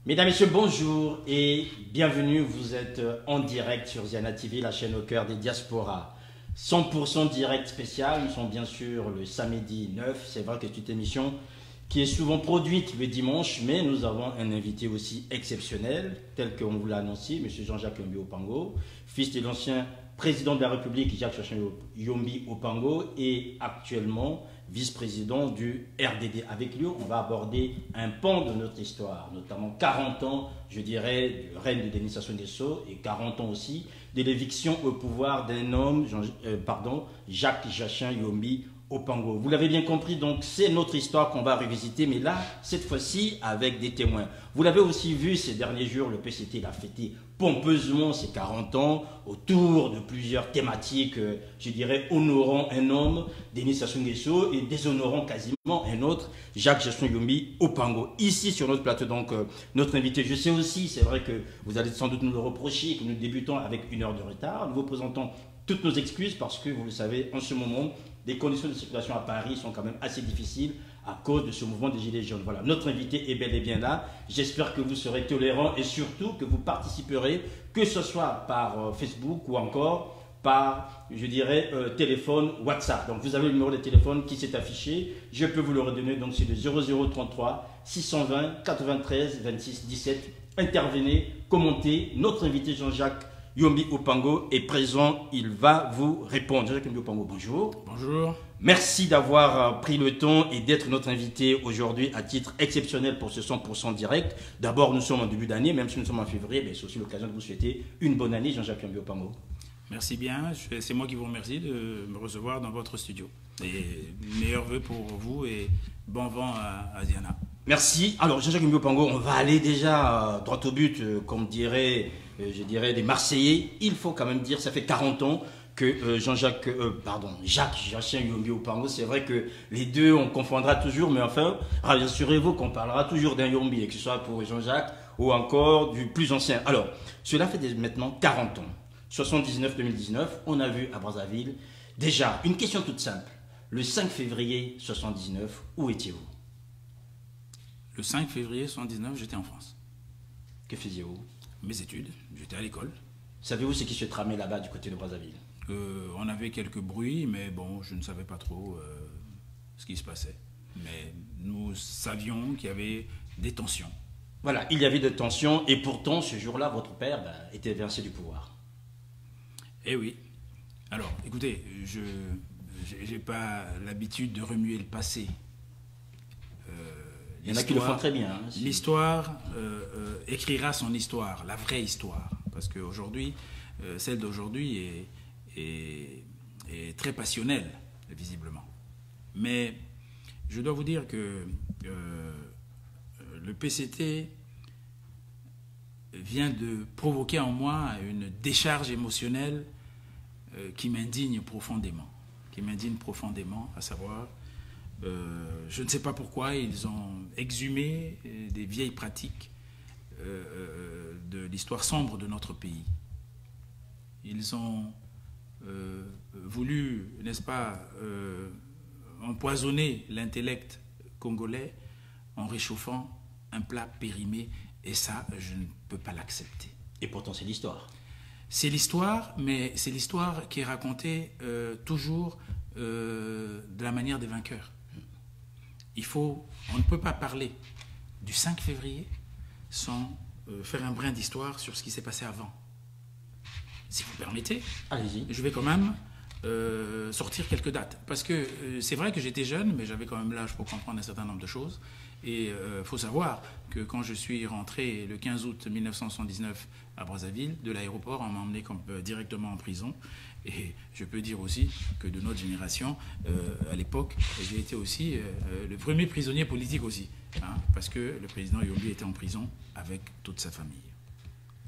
Mesdames, Messieurs, bonjour et bienvenue. Vous êtes en direct sur Ziana TV, la chaîne au cœur des diasporas. 100% direct spécial. Nous sommes bien sûr le samedi 9. C'est vrai que c'est une émission qui est souvent produite le dimanche, mais nous avons un invité aussi exceptionnel, tel qu'on vous l'a annoncé, M. Jean-Jacques Yombi Opango, fils de l'ancien président de la République, Jacques Yombi Opango, et actuellement vice-président du RDD. Avec lui, on va aborder un pan de notre histoire, notamment 40 ans, je dirais, du règne de Denis Sassou Nguesso et 40 ans aussi de l'éviction au pouvoir d'un homme, Jacques Joachim Yombi Opango. Vous l'avez bien compris, donc c'est notre histoire qu'on va revisiter, mais là, cette fois-ci, avec des témoins. Vous l'avez aussi vu ces derniers jours, le PCT l'a fêté pompeusement ses 40 ans, autour de plusieurs thématiques, je dirais, honorant un homme, Denis Sassou Nguesso, et déshonorant quasiment un autre, Jacques Joachim Yombi Opango. Ici, sur notre plateau, donc, notre invité, je sais aussi, c'est vrai que vous allez sans doute nous le reprocher, que nous débutons avec 1 heure de retard. Nous vous présentons toutes nos excuses parce que, vous le savez, en ce moment, les conditions de circulation à Paris sont quand même assez difficiles à cause de ce mouvement des Gilets jaunes. Voilà, notre invité est bel et bien là. J'espère que vous serez tolérants et surtout que vous participerez, que ce soit par Facebook ou encore par, je dirais, téléphone WhatsApp. Donc vous avez le numéro de téléphone qui s'est affiché. Je peux vous le redonner, donc c'est le 0033 620 93 26 17. Intervenez, commentez. Notre invité Jean-Jacques Yombi Opango est présent, il va vous répondre. Jean-Jacques Yombi Opango, bonjour. Bonjour. Merci d'avoir pris le temps et d'être notre invité aujourd'hui à titre exceptionnel pour ce 100% direct. D'abord, nous sommes en début d'année, même si nous sommes en février, mais c'est aussi l'occasion de vous souhaiter une bonne année, Jean-Jacques Yombi Opango. Merci bien, c'est moi qui vous remercie de me recevoir dans votre studio. Et meilleurs vœux pour vous et bon vent à Ziana. Merci. Alors, Jean-Jacques Yombi Opango, on va aller déjà droit au but, comme dirait, je dirais, des Marseillais. Il faut quand même dire, ça fait 40 ans que Jacques Joachim Yombi Opango, c'est vrai que les deux, on confondra toujours, mais enfin, rassurez-vous qu'on parlera toujours d'un Yombi, que ce soit pour Jean-Jacques ou encore du plus ancien. Alors, cela fait maintenant 40 ans. 79-2019, on a vu à Brazzaville. Déjà, une question toute simple. Le 5 février 79, où étiez-vous? Le 5 février 79, j'étais en France. Que faisiez-vous? Mes études, j'étais à l'école. Savez-vous ce qui se tramait là-bas du côté de Brazzaville? On avait quelques bruits, mais bon, je ne savais pas trop ce qui se passait. Mais nous savions qu'il y avait des tensions. Voilà, il y avait des tensions, et pourtant, ce jour-là, votre père était évincé du pouvoir. Eh oui. Alors, écoutez, je n'ai pas l'habitude de remuer le passé. Il y en a qui le font très bien. Hein, l'histoire écrira son histoire, la vraie histoire. Parce qu'aujourd'hui, celle d'aujourd'hui est très passionnelle, visiblement. Mais je dois vous dire que le PCT vient de provoquer en moi une décharge émotionnelle qui m'indigne profondément. À savoir, je ne sais pas pourquoi, ils ont exhumé des vieilles pratiques de l'histoire sombre de notre pays. Ils ont voulu, n'est-ce pas, empoisonner l'intellect congolais en réchauffant un plat périmé. Et ça, je ne peux pas l'accepter. Et pourtant, c'est l'histoire. C'est l'histoire, mais c'est l'histoire qui est racontée toujours de la manière des vainqueurs. On ne peut pas parler du 5 février sans faire un brin d'histoire sur ce qui s'est passé avant. Si vous permettez, allez-y. Je vais quand même sortir quelques dates. Parce que c'est vrai que j'étais jeune, mais j'avais quand même l'âge pour comprendre un certain nombre de choses. Et il faut savoir que quand je suis rentré le 15 août 1979 à Brazzaville, de l'aéroport, on m'a emmené directement en prison. Et je peux dire aussi que de notre génération, à l'époque, j'ai été aussi le premier prisonnier politique aussi. Hein, parce que le président Yombi était en prison avec toute sa famille.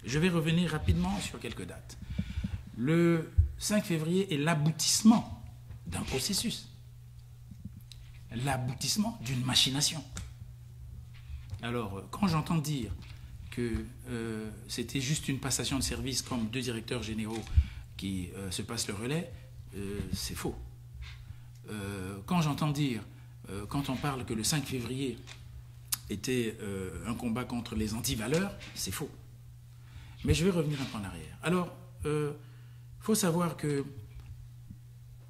Je vais revenir rapidement sur quelques dates. Le 5 février est l'aboutissement d'un processus. L'aboutissement d'une machination. Alors, quand j'entends dire que c'était juste une passation de service comme deux directeurs généraux qui se passent le relais, c'est faux. Quand j'entends dire, quand on parle que le 5 février était un combat contre les antivaleurs, c'est faux. Mais je vais revenir un peu en arrière. Alors, il faut savoir que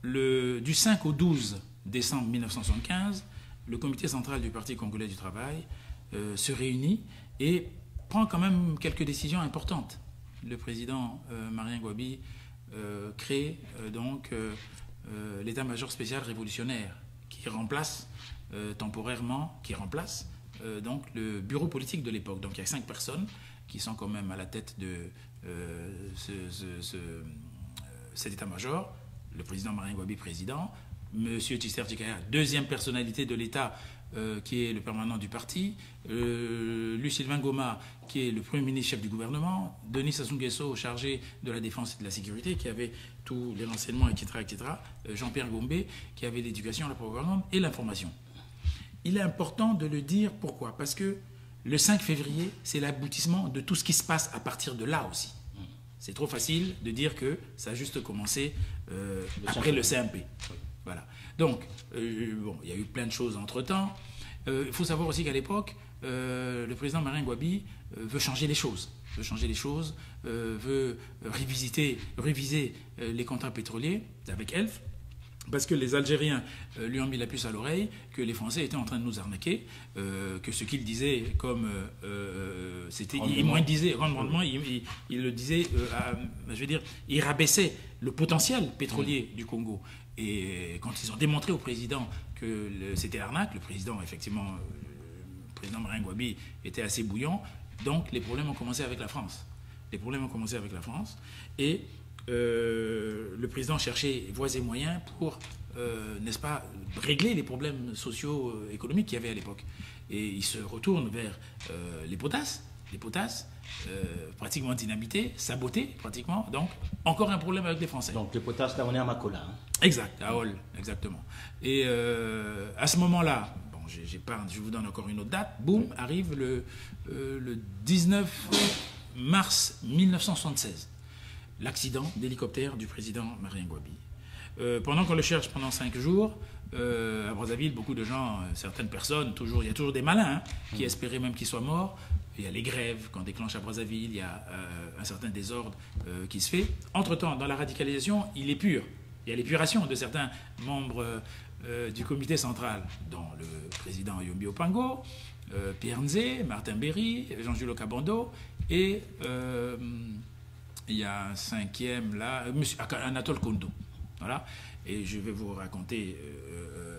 du 5 au 12 décembre 1975, le comité central du Parti congolais du travail se réunit et prend quand même quelques décisions importantes. Le président Marien Ngouabi crée donc l'état-major spécial révolutionnaire qui remplace temporairement, donc le bureau politique de l'époque. Donc il y a 5 personnes qui sont quand même à la tête de cet état-major. Le président Marien Ngouabi, président. Monsieur Tchister Tchikaya, deuxième personnalité de l'État, qui est le permanent du parti. Louis-Sylvain Goma, qui est le premier ministre chef du gouvernement. Denis Sassou Nguesso, chargé de la défense et de la sécurité, qui avait tous les renseignements, etc. etc. Jean-Pierre Gombe, qui avait l'éducation, la propagande et l'information. Il est important de le dire. Pourquoi? Parce que le 5 février, c'est l'aboutissement de tout ce qui se passe à partir de là aussi. C'est trop facile de dire que ça a juste commencé après le CMP. Voilà. Donc, bon, il y a eu plein de choses entre-temps. Il faut savoir aussi qu'à l'époque, le président Marien Ngouabi veut changer les choses. Veut réviser les contrats pétroliers avec Elf, parce que les Algériens lui ont mis la puce à l'oreille, que les Français étaient en train de nous arnaquer, que ce qu'ils disaient comme... c'était, rendement, il le disait, je veux dire, il rabaissait le potentiel pétrolier du Congo. Et quand ils ont démontré au président que c'était l'arnaque, le président, effectivement, le président Marien Ngouabi était assez bouillant, donc les problèmes ont commencé avec la France. Et le président cherchait voies et moyens pour, n'est-ce pas, régler les problèmes socio-économiques qu'il y avait à l'époque. Et il se retourne vers les potasses, pratiquement dynamités, sabotés, pratiquement. Donc, encore un problème avec les Français. Donc, les potasses, là, on est à Makola. Hein. Exact, à Hall, exactement. Et à ce moment-là, bon, je vous donne encore une autre date, boum, arrive le 19 mars 1976. L'accident d'hélicoptère du président Marien Ngouabi. Pendant qu'on le cherche pendant 5 jours, à Brazzaville, beaucoup de gens, certaines personnes, il y a toujours des malins qui espéraient même qu'il soit mort. Il y a les grèves qu'on déclenche à Brazzaville, il y a un certain désordre qui se fait. Entre-temps, dans la radicalisation, il est pur. Il y a l'épuration de certains membres du comité central, dont le président Yombi Opango, Pierre Nzé, Martin Berry, Jean-Jules Kabando, et il y a un 5e là, Anatole Kondo. Voilà. Et je vais vous raconter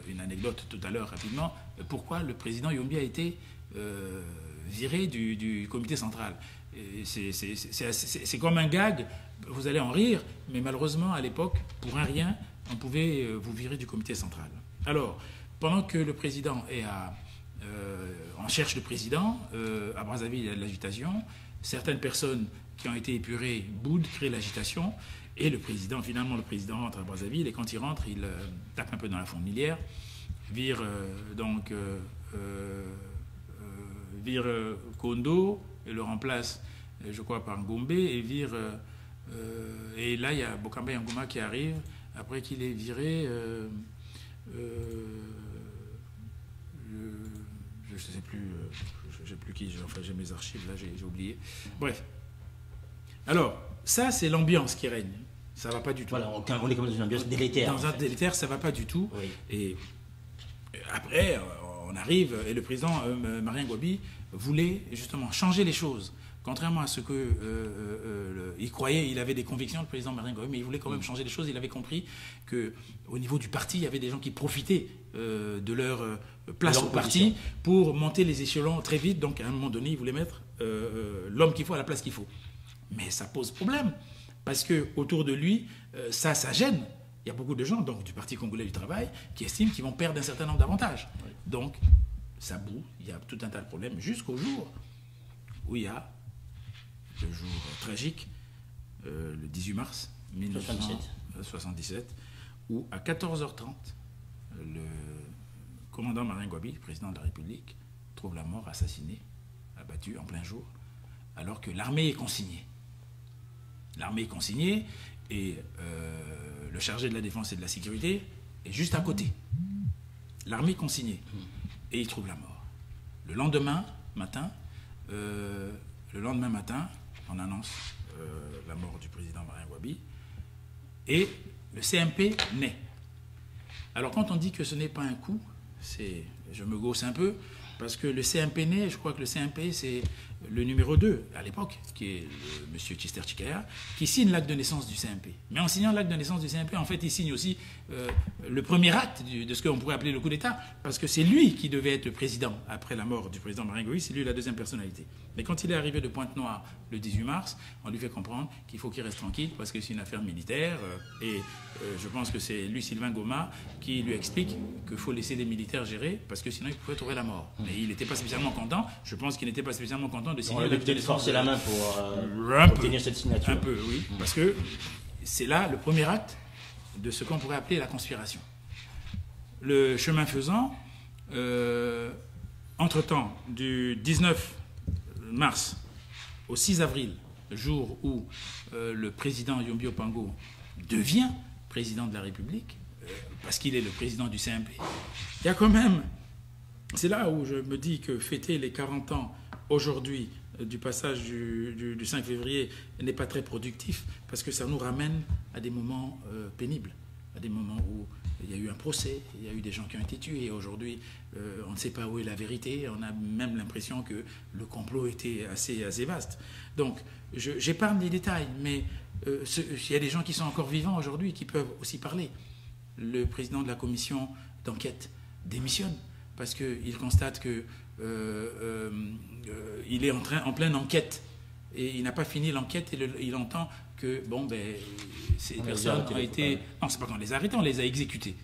une anecdote tout à l'heure rapidement. Pourquoi le président Yombi a été viré du comité central. C'est comme un gag, vous allez en rire, mais malheureusement à l'époque, pour un rien, on pouvait vous virer du comité central. Alors, pendant que le président est on cherche le président, à Brazzaville il y a de l'agitation, certaines personnes qui ont été épurées boudent, créent l'agitation, et finalement le président rentre à Brazzaville, et quand il rentre, il tape un peu dans la fourmilière, vire Kondo et le remplace, je crois, par Ngombe, et et là il y a Bokamba Yangoma qui arrive après qu'il ait viré je ne sais plus, j'ai plus qui, enfin j'ai mes archives là, j'ai oublié. Bref. Alors ça c'est l'ambiance qui règne. Ça va pas du tout. Voilà, on est comme dans une ambiance délétère. Dans un délétère, ça va pas du tout. Oui. Et après on arrive, et le président Marien Ngouabi voulait justement changer les choses. Contrairement à ce que il croyait, il avait des convictions, le président Marien Ngouabi, mais il voulait quand même changer les choses. Il avait compris qu'au niveau du parti, il y avait des gens qui profitaient de leur place au parti pour monter les échelons très vite. Donc à un moment donné, il voulait mettre l'homme qu'il faut à la place qu'il faut. Mais ça pose problème, parce qu'autour de lui, ça gêne. Il y a beaucoup de gens donc, du Parti congolais du travail qui estiment qu'ils vont perdre un certain nombre d'avantages. Oui. Donc, ça boue, il y a tout un tas de problèmes, jusqu'au jour où il y a le jour tragique, le 18 mars 1977, où à 14h30, le commandant Marien Ngouabi, président de la République, trouve la mort, assassiné, abattu en plein jour, alors que l'armée est consignée. L'armée est consignée et le chargé de la défense et de la sécurité est juste à côté. L'armée est consignée et il trouve la mort. Le lendemain matin, on annonce la mort du président Marien Gouabi et le CMP naît. Alors quand on dit que ce n'est pas un coup, je me gausse un peu, parce que le CMP naît, je crois que le CMP c'est le numéro 2 à l'époque, qui est M. Tchister Tchikaya, qui signe l'acte de naissance du CMP. Mais en signant l'acte de naissance du CMP, en fait, il signe aussi le premier acte de ce qu'on pourrait appeler le coup d'État, parce que c'est lui qui devait être le président après la mort du président Marien Gouabi, c'est lui la deuxième personnalité. Mais quand il est arrivé de Pointe-Noire le 18 mars, on lui fait comprendre qu'il faut qu'il reste tranquille, parce que c'est une affaire militaire, et je pense que c'est lui, Sylvain Goma, qui lui explique qu'il faut laisser les militaires gérer, parce que sinon il pouvait trouver la mort. Mais il n'était pas spécialement content, je pense qu'il n'était pas spécialement content de signer l'acte de naissance. C'est la main pour obtenir cette signature. Un peu, oui, parce que c'est là le premier acte de ce qu'on pourrait appeler la conspiration. Le chemin faisant, entre-temps, du 19 mars au 6 avril, le jour où le président Yombi Opango devient président de la République, parce qu'il est le président du CMP, il y a quand même, c'est là où je me dis que fêter les 40 ans aujourd'hui du passage du 5 février n'est pas très productif, parce que ça nous ramène à des moments pénibles, à des moments où il y a eu un procès, il y a eu des gens qui ont été tués. Aujourd'hui, on ne sait pas où est la vérité. On a même l'impression que le complot était assez vaste. Donc, j'épargne les détails, mais il y a des gens qui sont encore vivants aujourd'hui qui peuvent aussi parler. Le président de la commission d'enquête démissionne parce qu'il constate que il est en pleine enquête et il n'a pas fini l'enquête et il entend que ces personnes ont été... Non, c'est pas qu'on les a arrêtés, on les a exécutés.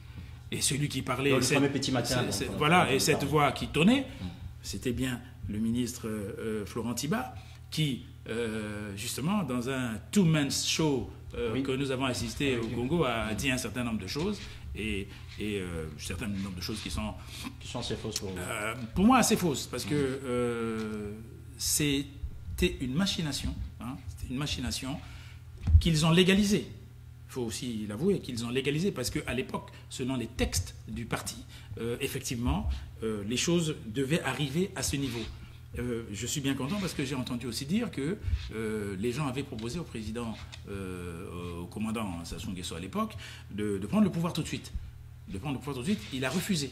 Et celui qui parlait... Le fameux petit matin. Voilà, et cette voix qui tonnait, c'était bien le ministre Florent Thiba, qui, justement, dans un two-man's show que nous avons assisté au Congo, a dit un certain nombre de choses, et un certain nombre de choses qui sont assez fausses pour vous. Pour moi, assez fausses, parce que c'était une machination, c'était une machination qu'ils ont légalisée. Il faut aussi l'avouer qu'ils ont légalisé, parce qu'à l'époque, selon les textes du parti, effectivement, les choses devaient arriver à ce niveau. Je suis bien content parce que j'ai entendu aussi dire que les gens avaient proposé au président, au commandant Sassou Nguesso à l'époque, de prendre le pouvoir tout de suite. Il a refusé.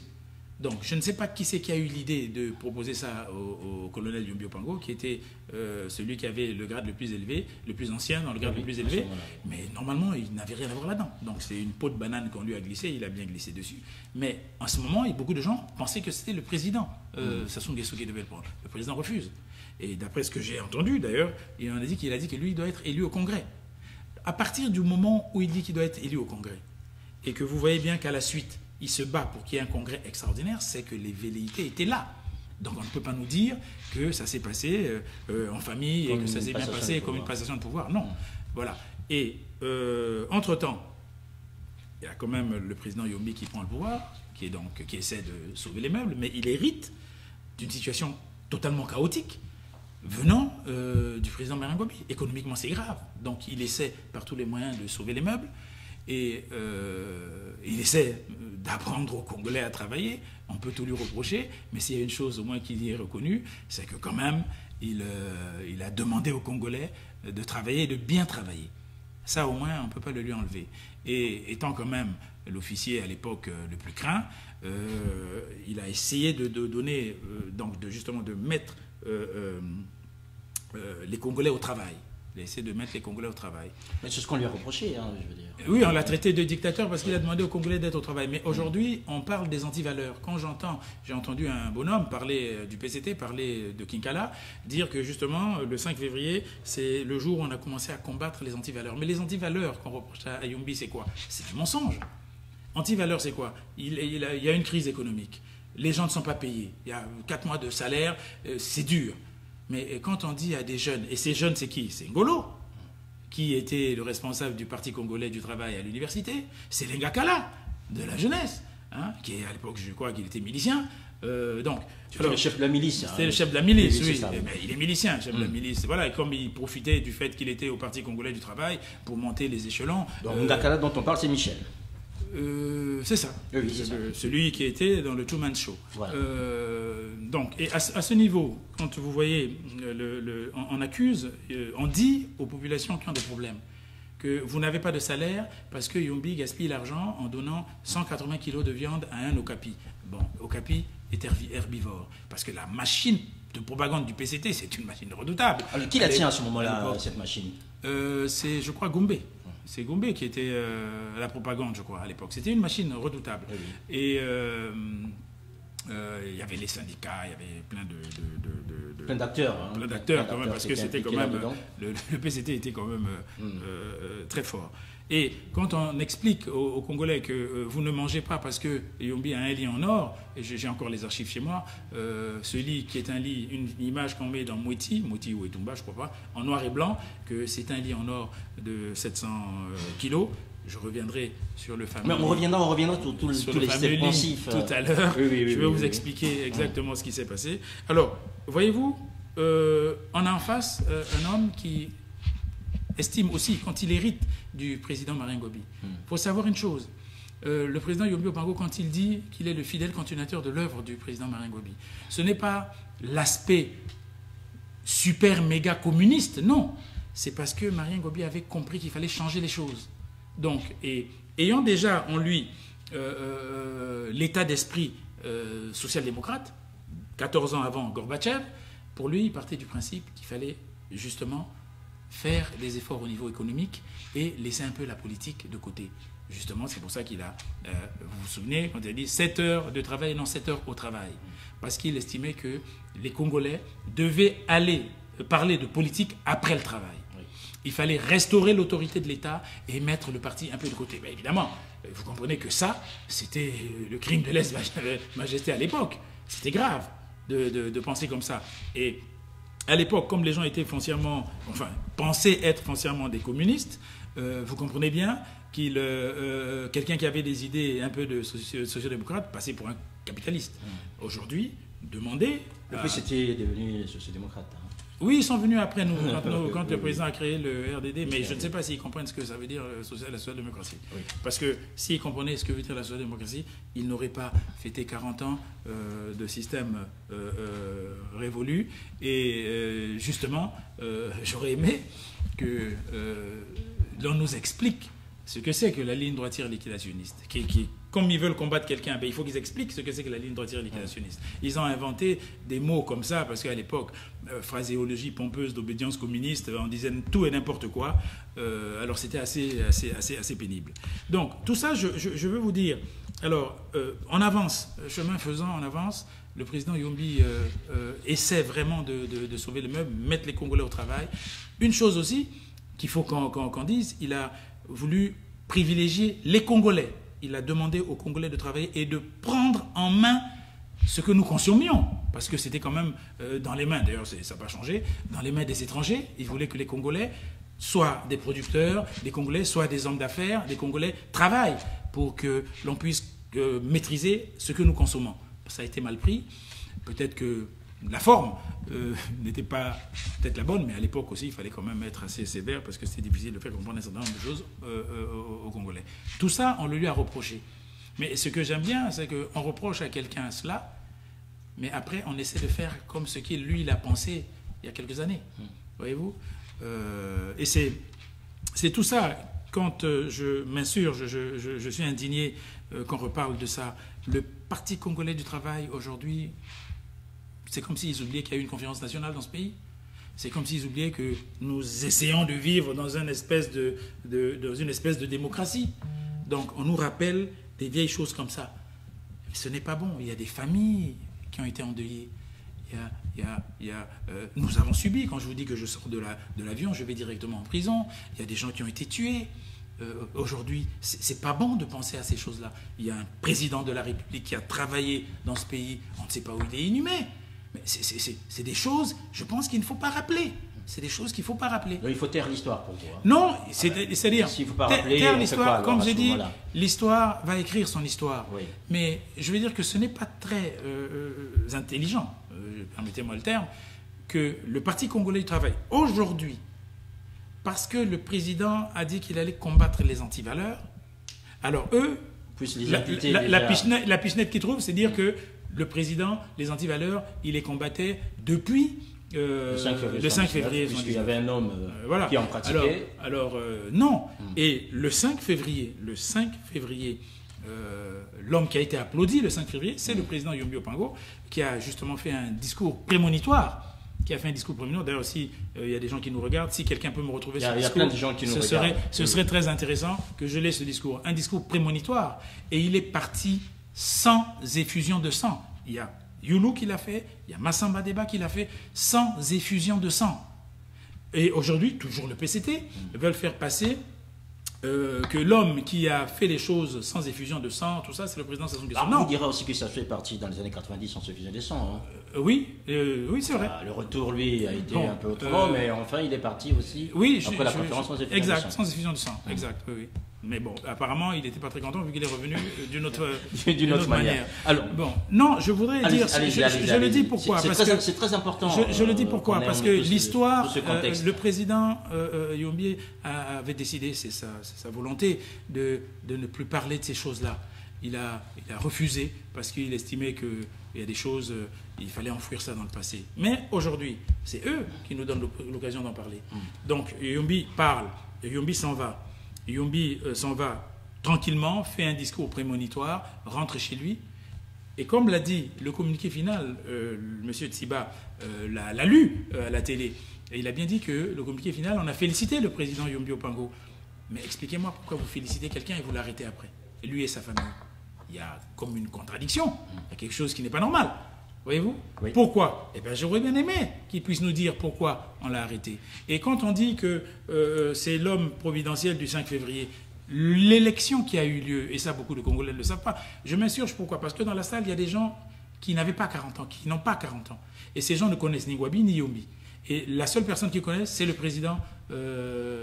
Donc, je ne sais pas qui c'est qui a eu l'idée de proposer ça au colonel Yombi Opango, qui était celui qui avait le grade le plus élevé, le plus ancien dans le grade le plus élevé. Mais normalement, il n'avait rien à voir là-dedans. Donc, c'est une peau de banane qu'on lui a glissée, il a bien glissé dessus. Mais en ce moment, beaucoup de gens pensaient que c'était le président Sassou Nguesso qui devait le prendre. Le président refuse. Et d'après ce que j'ai entendu, d'ailleurs, il a dit que lui, il doit être élu au Congrès. À partir du moment où il dit qu'il doit être élu au Congrès, et que vous voyez bien qu'à la suite, il se bat pour qu'il y ait un congrès extraordinaire, c'est que les velléités étaient là. Donc on ne peut pas nous dire que ça s'est passé en famille et que ça s'est bien passé comme une passation de pouvoir. Non. Voilà. Et entre-temps, il y a quand même le président Yombi qui prend le pouvoir, qui essaie de sauver les meubles, mais il hérite d'une situation totalement chaotique venant du président Marien Gouabi. Économiquement, c'est grave. Donc il essaie par tous les moyens de sauver les meubles. Et il essaie d'apprendre aux Congolais à travailler. On peut tout lui reprocher, mais s'il y a une chose au moins qu'il y ait reconnue, c'est que quand même, il a demandé aux Congolais de travailler et de bien travailler. Ça, au moins, on ne peut pas le lui enlever. Et étant quand même l'officier à l'époque le plus craint, il a essayé de donner, justement de mettre les Congolais au travail. Il a essayé de mettre les Congolais au travail. Mais c'est ce qu'on lui a reproché, je veux dire. Oui, on l'a traité de dictateur parce qu'il a demandé aux Congolais d'être au travail. Mais aujourd'hui, on parle des antivaleurs. Quand j'ai entendu un bonhomme parler du PCT, parler de Kinkala, dire que justement, le 5 février, c'est le jour où on a commencé à combattre les antivaleurs. Mais les antivaleurs qu'on reproche à Yombi, c'est quoi? C'est du mensonge. Antivaleurs, c'est quoi? Il y a une crise économique. Les gens ne sont pas payés. Il y a 4 mois de salaire, c'est dur. Mais quand on dit à des jeunes, et ces jeunes c'est qui? C'est Ngolo, qui était le responsable du Parti congolais du travail à l'université, c'est Lengakala, de la jeunesse, qui à l'époque je crois qu'il était milicien. C'était le chef de la milice. C'était le chef de la milice, oui. Il est milicien, chef de la milice. Voilà, et comme il profitait du fait qu'il était au Parti congolais du travail pour monter les échelons. Donc Ngakala dont on parle, c'est Michel. C'est ça. Oui, c'est ça. Celui qui était dans le Truman Show. Voilà. Donc, et à ce niveau, quand vous voyez, on accuse, on dit aux populations qui ont des problèmes que vous n'avez pas de salaire parce que Yombi gaspille l'argent en donnant 180 kilos de viande à un Okapi. Bon, Okapi est herbivore. Parce que la machine de propagande du PCT, c'est une machine redoutable. Alors, qui la tient à ce moment-là, cette machine? C'est, je crois, Goumbé. C'est Goumbé qui était la propagande, je crois, à l'époque. C'était une machine redoutable. Oui. Et il y avait les syndicats, il y avait plein plein d'acteurs. Hein. Plein d'acteurs, quand même, parce que c'était quand même... Le PCT était quand même très fort. Et quand on explique aux Congolais que vous ne mangez pas parce que Yombi a un lit en or, et j'ai encore les archives chez moi, ce lit qui est un lit, une image qu'on met dans Mouti ou Etumba, je crois pas, en noir et blanc, que c'est un lit en or de 700 kilos. Je reviendrai sur le fameux... Mais on reviendra tous les systèmes pensifs. Tout à l'heure, je vais vous expliquer exactement ce qui s'est passé. Alors, voyez-vous, on a en face un homme qui estime aussi, quand il hérite du président Marien Ngobi. Il faut savoir une chose, le président Yombi Opango, quand il dit qu'il est le fidèle continuateur de l'œuvre du président Marien Ngobi, ce n'est pas l'aspect super méga communiste, non. C'est parce que Marien Ngobi avait compris qu'il fallait changer les choses. Donc, et ayant déjà en lui l'état d'esprit social-démocrate, 14 ans avant Gorbatchev, pour lui, il partait du principe qu'il fallait justement faire des efforts au niveau économique et laisser un peu la politique de côté. Justement, c'est pour ça qu'il a, vous vous souvenez, quand il a dit 7 heures de travail et non 7 heures au travail. Parce qu'il estimait que les Congolais devaient aller parler de politique après le travail. Il fallait restaurer l'autorité de l'État et mettre le parti un peu de côté. Mais évidemment, vous comprenez que ça, c'était le crime de lèse-majesté à l'époque. C'était grave de penser comme ça. Et à l'époque, comme les gens étaient foncièrement, enfin, pensaient être foncièrement des communistes, vous comprenez bien quelqu'un qui avait des idées un peu de social-démocrate passait pour un capitaliste. Aujourd'hui, demandez... Et puis c'était devenu social-démocrate. Hein. Oui, ils sont venus après nous, quand le président a créé le RDD, mais je ne sais pas s'ils comprennent ce que ça veut dire la social-démocratie. Oui. Parce que s'ils comprenaient ce que veut dire la social-démocratie, ils n'auraient pas fêté 40 ans de système révolu. Et justement, j'aurais aimé que l'on nous explique ce que c'est que la ligne droitière liquidationniste. Comme ils veulent combattre quelqu'un, il faut qu'ils expliquent ce que c'est que la ligne droitière liquidationniste. Ils ont inventé des mots comme ça, parce qu'à l'époque, phraséologie pompeuse d'obédience communiste, on disait tout et n'importe quoi. Alors c'était assez pénible. Donc tout ça, je veux vous dire, alors on avance, chemin faisant, on avance. Le président Yombi essaie vraiment de sauver le meuble, mettre les Congolais au travail. Une chose aussi qu'il faut qu'on dise, il a voulu privilégier les Congolais. Il a demandé aux Congolais de travailler et de prendre en main ce que nous consommions. Parce que c'était quand même dans les mains, d'ailleurs ça n'a pas changé, dans les mains des étrangers. Il voulait que les Congolais soient des producteurs, les Congolais soient des hommes d'affaires, les Congolais travaillent pour que l'on puisse maîtriser ce que nous consommons. Ça a été mal pris. Peut-être que la forme n'était pas peut-être la bonne, mais à l'époque aussi, il fallait quand même être assez sévère parce que c'était difficile de faire comprendre un certain nombre de choses aux Congolais. Tout ça, on le lui a reproché. Mais ce que j'aime bien, c'est qu'on reproche à quelqu'un cela, mais après, on essaie de faire comme ce qu'il, lui, il a pensé il y a quelques années. Voyez-vous et c'est tout ça. Quand je m'insurge, je suis indigné qu'on reparle de ça. Le Parti congolais du travail, aujourd'hui, c'est comme s'ils oubliaient qu'il y a eu une conférence nationale dans ce pays. C'est comme s'ils oubliaient que nous essayons de vivre dans une espèce de démocratie. Donc on nous rappelle des vieilles choses comme ça. Mais ce n'est pas bon. Il y a des familles qui ont été endeuillées. Nous avons subi, quand je vous dis que je sors de l'avion, je vais directement en prison. Il y a des gens qui ont été tués. Aujourd'hui, c'est pas bon de penser à ces choses-là. Il y a un président de la République qui a travaillé dans ce pays, on ne sait pas où il est inhumé. Mais c'est des choses, je pense qu'il ne faut pas rappeler. C'est des choses qu'il ne faut pas rappeler. Donc, il faut taire l'histoire pour vous. Hein. Non, c'est-à-dire, s'il ne faut pas rappeler, taire l'histoire, comme j'ai dit, voilà. l'histoire va écrire son histoire. Oui. Mais je veux dire que ce n'est pas très intelligent, permettez-moi le terme, que le Parti congolais du travail, aujourd'hui, parce que le président a dit qu'il allait combattre les antivaleurs, alors eux, Plus les imputés la pichenette qu'il trouve, c'est dire que le président, les antivaleurs, il les combattait depuis le 5 février. Puisqu'il y avait un homme qui en pratiquait. Non. Et le 5 février, l'homme qui a été applaudi le 5 février, c'est le président Yombi Opango, qui a justement fait un discours prémonitoire. D'ailleurs, si il y a des gens qui nous regardent, si quelqu'un peut me retrouver ce discours, il y a plein de gens qui nous regardent. Ce serait très intéressant que je l'ai ce discours. Un discours prémonitoire. Et il est parti sans effusion de sang. Il y a Youlou qui l'a fait, il y a Massamba Deba qui l'a fait, sans effusion de sang. Et aujourd'hui, toujours le PCT veulent faire passer que l'homme qui a fait les choses sans effusion de sang, tout ça, c'est le président Sassou Nguesso. On dira aussi que ça fait partie dans les années 90 sans effusion de sang. Oui, c'est vrai. Le retour, lui, a été un peu autrement, mais enfin, il est parti aussi après la conférence sans effusion de sang. Exact, sans effusion de sang. Exact, oui. Mais bon, apparemment, il n'était pas très content vu qu'il est revenu d'une autre manière. Alors, bon, non, je voudrais dire, je le dis pourquoi. C'est très important. Je le dis pourquoi, parce que l'histoire, le président Yombi avait décidé, c'est sa volonté, de ne plus parler de ces choses-là. Il a refusé parce qu'il estimait qu'il y a des choses, il fallait enfouir ça dans le passé. Mais aujourd'hui, c'est eux qui nous donnent l'occasion d'en parler. Donc, Yombi parle, Yombi s'en va. Yombi s'en va tranquillement, fait un discours prémonitoire, rentre chez lui. Et comme l'a dit le communiqué final, M. Tsiba l'a lu à la télé. Et il a bien dit que le communiqué final, on a félicité le président Yombi Opango. Mais expliquez-moi pourquoi vous félicitez quelqu'un et vous l'arrêtez après. Et lui et sa famille. Il y a comme une contradiction. Il y a quelque chose qui n'est pas normal. Voyez-vous? Oui. Pourquoi? Eh bien, j'aurais bien aimé qu'il puisse nous dire pourquoi on l'a arrêté. Et quand on dit que c'est l'homme providentiel du 5 février, l'élection qui a eu lieu, et ça, beaucoup de Congolais ne le savent pas, je m'insurge. Pourquoi? Parce que dans la salle, il y a des gens qui n'avaient pas 40 ans, qui n'ont pas 40 ans. Et ces gens ne connaissent ni Wabi ni Yombi. Et la seule personne qu'ils connaissent, c'est le président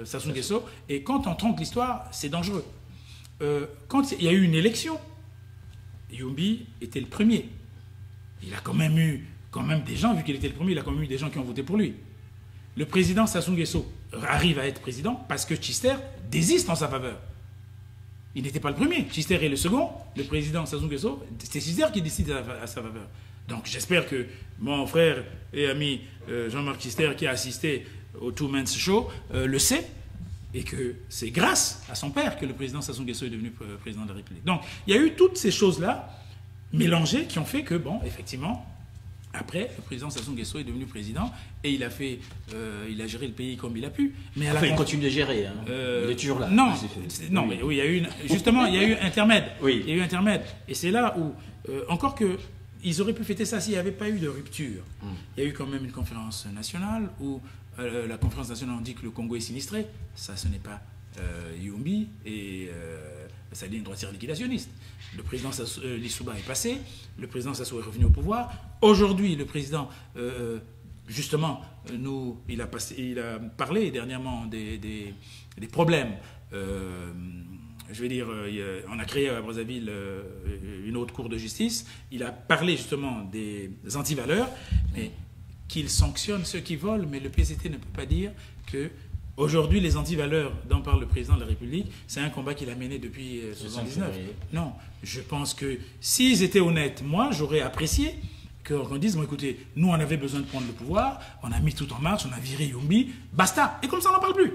Sassou Nguesso. Et quand on tronque l'histoire, c'est dangereux. Quand il y a eu une élection, Yombi était le premier. Il a quand même eu des gens, vu qu'il était le premier, il a quand même eu des gens qui ont voté pour lui. Le président Sassou Nguesso arrive à être président parce que Tchister désiste en sa faveur. Il n'était pas le premier. Tchister est le second. Le président Sassou Nguesso, c'est Tchister qui décide à sa faveur. Donc j'espère que mon frère et ami Jean-Marc Tchister, qui a assisté au Two Men's Show, le sait. Et que c'est grâce à son père que le président Sassou Nguesso est devenu président de la République. Donc il y a eu toutes ces choses-là mélangés qui ont fait que, bon, effectivement, après, le président Sassou Nguesso est devenu président et il a géré le pays comme il a pu. Mais il continue de gérer, hein. Il est toujours là. Non, mais oui, il y a eu justement, il y a eu intermède. Oui. Il y a eu intermède. Et c'est là où, encore que, ils auraient pu fêter ça s'il n'y avait pas eu de rupture. Il y a eu quand même une conférence nationale où la conférence nationale dit que le Congo est sinistré. Ça, ce n'est pas Yombi et sa ligne droitière liquidationniste. Le président Lissouba est passé, le président Sassou est revenu au pouvoir. Aujourd'hui, le président, justement, il a parlé dernièrement des problèmes. Je veux dire, on a créé à Brazzaville une haute cour de justice. Il a parlé justement des antivaleurs, mais qu'il sanctionne ceux qui volent. Mais le PCT ne peut pas dire que aujourd'hui, les antivaleurs dont parle le président de la République, c'est un combat qu'il a mené depuis 1979. Non, je pense que s'ils étaient honnêtes, moi, j'aurais apprécié qu'on dise, bon, écoutez, nous, on avait besoin de prendre le pouvoir, on a mis tout en marche, on a viré Yombi, basta. Et comme ça, on n'en parle plus.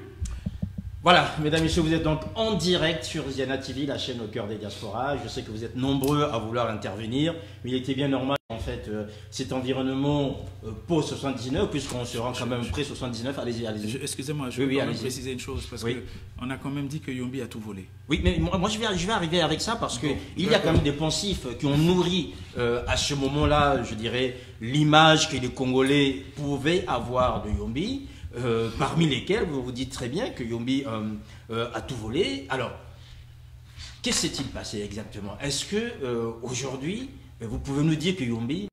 Voilà, mesdames et messieurs, vous êtes donc en direct sur Ziana TV, la chaîne au cœur des diasporas. Je sais que vous êtes nombreux à vouloir intervenir, mais il était bien normal, en fait, cet environnement post-79, puisqu'on se rend quand même pré-79. Allez-y. Excusez-moi, je veux quand même préciser une chose, parce qu'on a quand même dit que Yombi a tout volé. Oui, mais moi, je vais arriver avec ça, parce qu'il y a quand même des poncifs qui ont nourri, à ce moment-là, je dirais, l'image que les Congolais pouvaient avoir de Yombi. Parmi lesquels vous vous dites très bien que Yombi a tout volé. Alors, qu'est-ce qui s'est-il passé exactement? Est-ce que aujourd'hui, vous pouvez nous dire que Yombi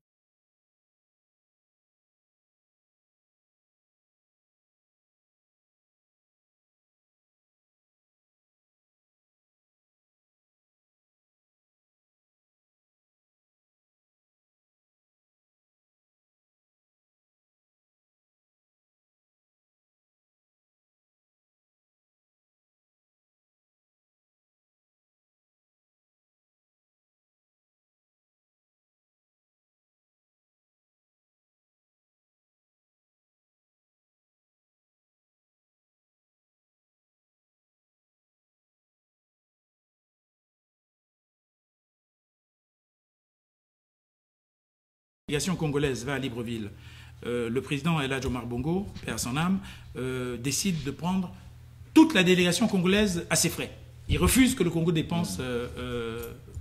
délégation congolaise va à Libreville, le président El Hadj Omar Bongo, paix à son âme, décide de prendre toute la délégation congolaise à ses frais. Il refuse que le Congo dépense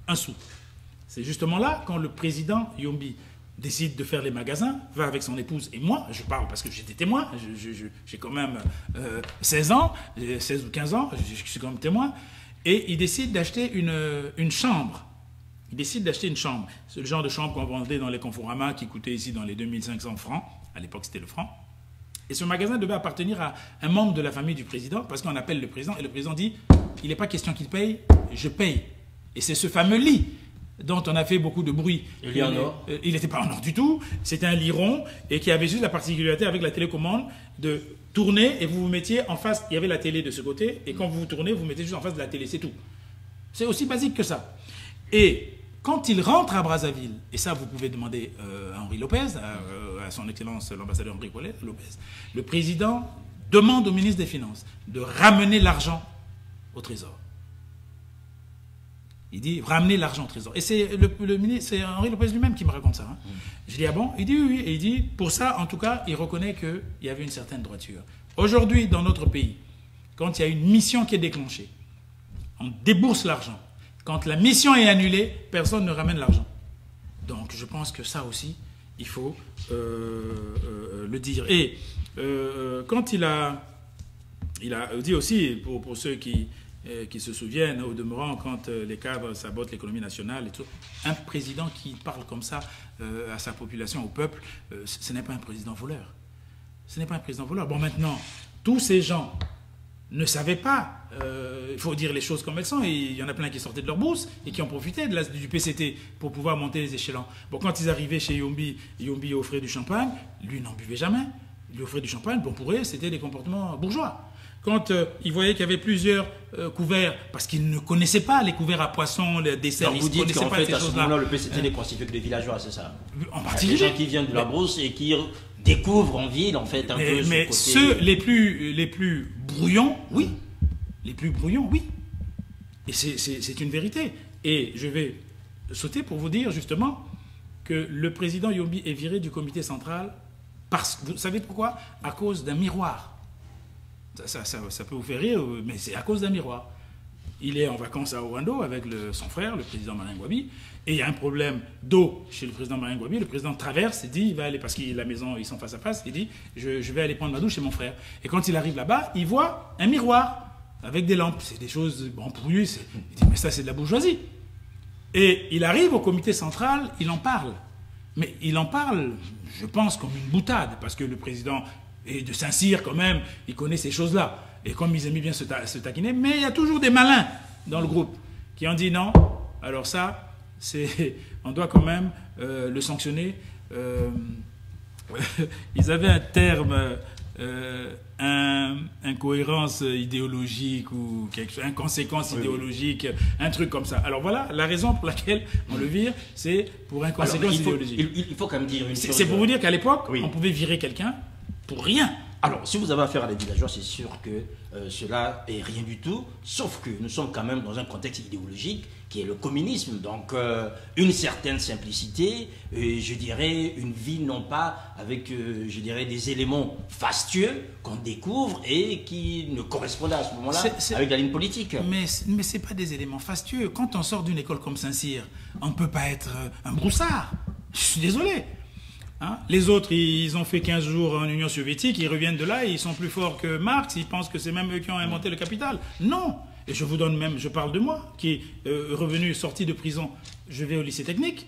un sou. C'est justement là, quand le président Yombi décide de faire les magasins, va avec son épouse et moi, je parle parce que j'étais témoin, j'ai quand même 16 ans, 16 ou 15 ans, je suis quand même témoin, et il décide d'acheter une chambre. Il décide d'acheter une chambre. C'est le genre de chambre qu'on vendait dans les Conforama qui coûtait ici dans les 2500 francs. À l'époque, c'était le franc. Et ce magasin devait appartenir à un membre de la famille du président parce qu'on appelle le président et le président dit « Il n'est pas question qu'il paye, je paye ». Et c'est ce fameux lit dont on a fait beaucoup de bruit. Il est en or? Il n'était pas en or du tout. C'était un lit rond et qui avait juste la particularité avec la télécommande de tourner et vous vous mettiez en face. Il y avait la télé de ce côté et quand vous vous tournez, vous mettez juste en face de la télé. C'est tout. C'est aussi basique que ça. Et quand il rentre à Brazzaville, et ça vous pouvez demander à Henri Lopez, à son excellence l'ambassadeur Henri Lopez, le président demande au ministre des Finances de ramener l'argent au Trésor. Il dit ramener l'argent au Trésor. Et c'est le ministre, c'est Henri Lopez lui-même qui me raconte ça. Hein. Je dis ah bon? Il dit oui, oui. Et il dit pour ça, en tout cas, il reconnaît qu'il y avait une certaine droiture. Aujourd'hui, dans notre pays, quand il y a une mission qui est déclenchée, on débourse l'argent. Quand la mission est annulée, personne ne ramène l'argent. Donc je pense que ça aussi, il faut le dire. Et quand il a dit aussi, pour ceux qui se souviennent, au demeurant, quand les cadres sabotent l'économie nationale, et tout, un président qui parle comme ça à sa population, au peuple, ce n'est pas un président voleur. Ce n'est pas un président voleur. Bon, maintenant, tous ces gens ne savaient pas, il faut dire les choses comme elles sont, et il y en a plein qui sortaient de leur bourse et qui ont profité du PCT pour pouvoir monter les échelons. Bon, quand ils arrivaient chez Yombi, Yombi offrait du champagne, lui n'en buvait jamais, il lui offrait du champagne, bon pour eux c'était des comportements bourgeois. Quand il voyait qu'il y avait plusieurs couverts, parce qu'ils ne connaissaient pas les couverts à poissons, les desserts, ils ne connaissaient pas ces choses-là. À ce moment-là, le PCT n'est constitué que de villageois, c'est ça? En particulier. Des gens qui viennent de la brousse et qui découvrent en ville, en fait, un peu mais ce côté... ceux les plus brouillons, oui. Les plus brouillons, oui. Et c'est une vérité. Et je vais sauter pour vous dire, justement, que le président Yombi est viré du comité central parce... Vous savez pourquoi? À cause d'un miroir. Ça peut vous faire rire, mais c'est à cause d'un miroir. Il est en vacances à Orlando avec son frère, le président Marien Ngouabi, et il y a un problème d'eau chez le président Marien Ngouabi. Le président traverse et dit, il va aller, parce que la maison, ils sont face à face, il dit, je vais aller prendre ma douche chez mon frère. Et quand il arrive là-bas, il voit un miroir avec des lampes. C'est des choses, bon, pour lui, il dit, mais ça c'est de la bourgeoisie. Et il arrive au comité central, il en parle. Mais il en parle, je pense, comme une boutade, parce que le président est de Saint-Cyr quand même, il connaît ces choses-là. Et comme ils aiment bien se taquiner, mais il y a toujours des malins dans le groupe qui ont dit non, alors ça, on doit quand même le sanctionner. Ils avaient un terme, incohérence idéologique ou inconséquence idéologique, un truc comme ça. Alors voilà, la raison pour laquelle on le vire, c'est pour inconséquence idéologique. Il faut quand même dire une chose. C'est pour vous dire qu'à l'époque, on pouvait virer quelqu'un pour rien. Alors, si vous avez affaire à des villageois, c'est sûr que cela est rien du tout, sauf que nous sommes quand même dans un contexte idéologique qui est le communisme. Donc, une certaine simplicité, je dirais une vie non pas avec, je dirais, des éléments fastueux qu'on découvre et qui ne correspondent à ce moment-là avec la ligne politique. Mais ce n'est pas des éléments fastueux. Quand on sort d'une école comme Saint-Cyr, on ne peut pas être un broussard. Je suis désolé. Hein? Les autres, ils ont fait 15 jours en Union soviétique, ils reviennent de là, et ils sont plus forts que Marx, ils pensent que c'est même eux qui ont inventé le capital. Non. Et je vous donne même, je parle de moi, qui est revenu, sorti de prison. Je vais au lycée technique.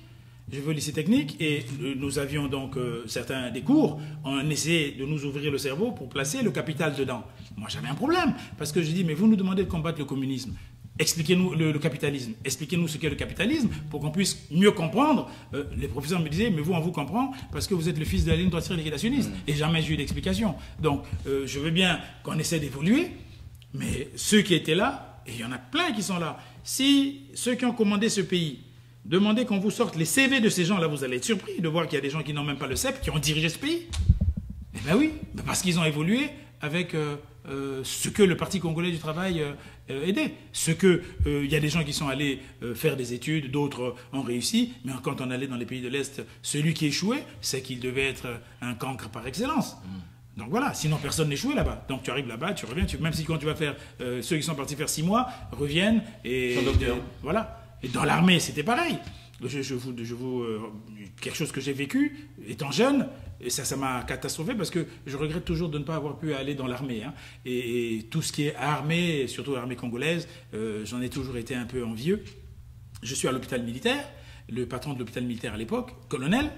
Et nous avions donc certains des cours, on essayait de nous ouvrir le cerveau pour placer le capital dedans. Moi j'avais un problème, parce que je dis, mais vous nous demandez de combattre le communisme. Expliquez-nous le capitalisme, expliquez-nous ce qu'est le capitalisme pour qu'on puisse mieux comprendre. Les professeurs me disaient, mais vous, on vous comprend parce que vous êtes le fils de la ligne droitière liquidationniste. Et jamais j'ai eu d'explication. Donc, je veux bien qu'on essaie d'évoluer, mais ceux qui étaient là, et il y en a plein qui sont là, si ceux qui ont commandé ce pays demandaient qu'on vous sorte les CV de ces gens-là, vous allez être surpris de voir qu'il y a des gens qui n'ont même pas le CEP, qui ont dirigé ce pays. Eh bien oui, parce qu'ils ont évolué avec ce que le Parti congolais du travail aidait. Il y a des gens qui sont allés faire des études, d'autres ont réussi, mais quand on allait dans les pays de l'Est, celui qui échouait, c'est qu'il devait être un cancre par excellence. Donc voilà, sinon personne n'échouait là-bas. Donc tu arrives là-bas, tu reviens, même si quand tu vas faire, ceux qui sont partis faire 6 mois, reviennent et... voilà. Et dans l'armée, c'était pareil. Quelque chose que j'ai vécu, étant jeune, et ça m'a catastrophé parce que je regrette toujours de ne pas avoir pu aller dans l'armée. Hein. Et tout ce qui est armée, surtout l'armée congolaise, j'en ai toujours été un peu envieux. Je suis à l'hôpital militaire, le patron de l'hôpital militaire à l'époque, colonel,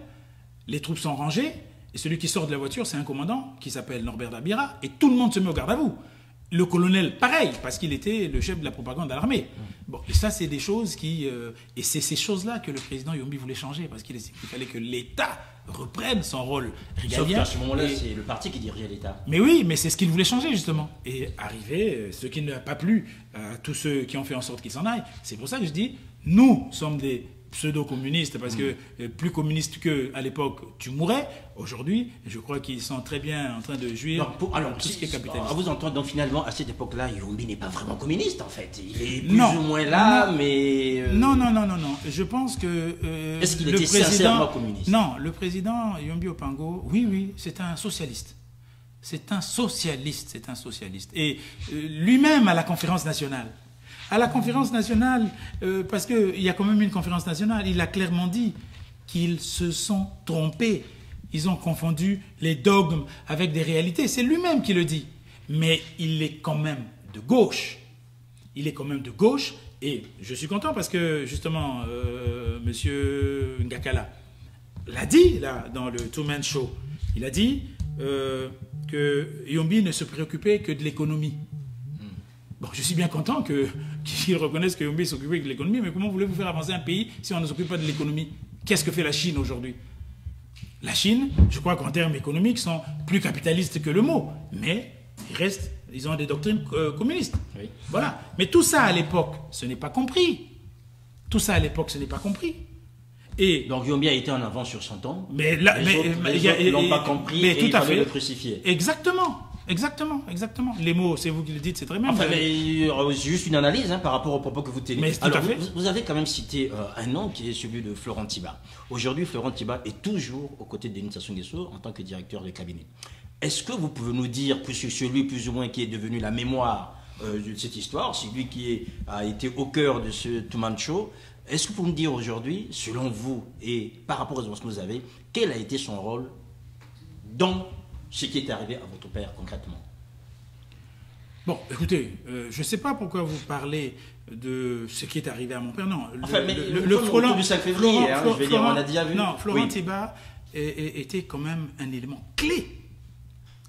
les troupes sont rangées, et celui qui sort de la voiture, c'est un commandant qui s'appelle Norbert Dabira, et tout le monde se met au garde à vous. Le colonel, pareil, parce qu'il était le chef de la propagande à l'armée. Bon, et ça, c'est des choses qui... et c'est ces choses-là que le président Yombi voulait changer, parce qu'il fallait que l'État reprenne son rôle régalien. Sauf qu'à ce moment-là, c'est le parti qui dirigeait l'État. Mais oui, mais c'est ce qu'il voulait changer, justement. Et arrivé, ce qui n'a pas plu à tous ceux qui ont fait en sorte qu'il s'en aille. C'est pour ça que je dis, nous sommes des pseudo-communistes, parce que plus communistes qu'à l'époque, tu mourrais. Aujourd'hui, je crois qu'ils sont très bien en train de jouir tout ce qui est capitaliste. À vous entendre, donc finalement, à cette époque-là, Yombi n'est pas vraiment communiste, en fait. Il est plus ou moins là, mais... Non. Je pense que... Est-ce qu'il était sincèrement communiste? Non, le président Yombi Opango, oui, c'est un socialiste. C'est un socialiste. Et lui-même, à la conférence nationale, parce qu'il y a quand même une conférence nationale, il a clairement dit qu'ils se sont trompés. Ils ont confondu les dogmes avec des réalités. C'est lui-même qui le dit. Mais il est quand même de gauche. Et je suis content parce que, justement, monsieur Ngakala l'a dit, là, dans le Two-Man Show. Il a dit que Yombi ne se préoccupait que de l'économie. Bon, je suis bien content qu'ils reconnaissent que Yombi s'occupait de l'économie, mais comment voulez-vous faire avancer un pays si on ne s'occupe pas de l'économie? Qu'est-ce que fait la Chine aujourd'hui? La Chine, je crois qu'en termes économiques, sont plus capitalistes que le mot, mais ils ont des doctrines communistes. Oui. Voilà. Mais tout ça à l'époque, ce n'est pas compris. Et donc Yombi a été en avance sur son temps. Mais là, les autres n'ont pas compris et il fallait le crucifier. Exactement. Les mots, c'est vous qui le dites, c'est très bien. Enfin, mais juste une analyse par rapport aux propos que vous tenez. Mais tout à fait. Vous avez quand même cité un nom qui est celui de Florent Tiba. Aujourd'hui, Florent Tiba est toujours aux côtés de Denis Sassou Nguesso en tant que directeur de cabinet. Est-ce que vous pouvez nous dire, puisque celui plus ou moins qui est devenu la mémoire de cette histoire, celui qui a été au cœur de ce Two-Man Show, est-ce que vous pouvez me dire aujourd'hui, selon vous et par rapport à ce que vous avez, quel a été son rôle dans ce qui est arrivé à votre père concrètement? Bon, écoutez, je ne sais pas pourquoi vous parlez de ce qui est arrivé à mon père. Non, enfin, le Florent du 5 février, je vais dire, on a déjà vu. Non, Florent Tiba était quand même un élément clé.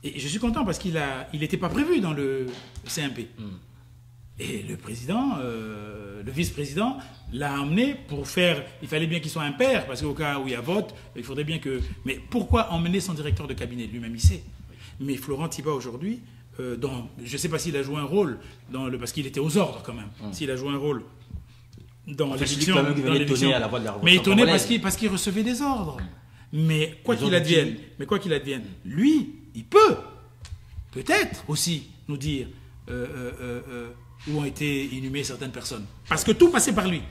Et je suis content parce qu'il n'était pas prévu dans le CMP. Et le président, le vice-président, l'a emmené pour faire... Il fallait bien qu'il soit impair, parce qu'au cas où il y a vote, il faudrait bien que... Mais pourquoi emmener son directeur de cabinet? Lui-même, il sait. Mais Florent Tiba, aujourd'hui, je ne sais pas s'il a joué un rôle, parce qu'il était aux ordres, quand même. S'il a joué un rôle dans l'élection... Mais il tenait parce qu'il recevait des ordres. Mais quoi qu'il advienne, lui, il peut, peut-être aussi, nous dire... où ont été inhumées certaines personnes. Parce que tout passait par lui.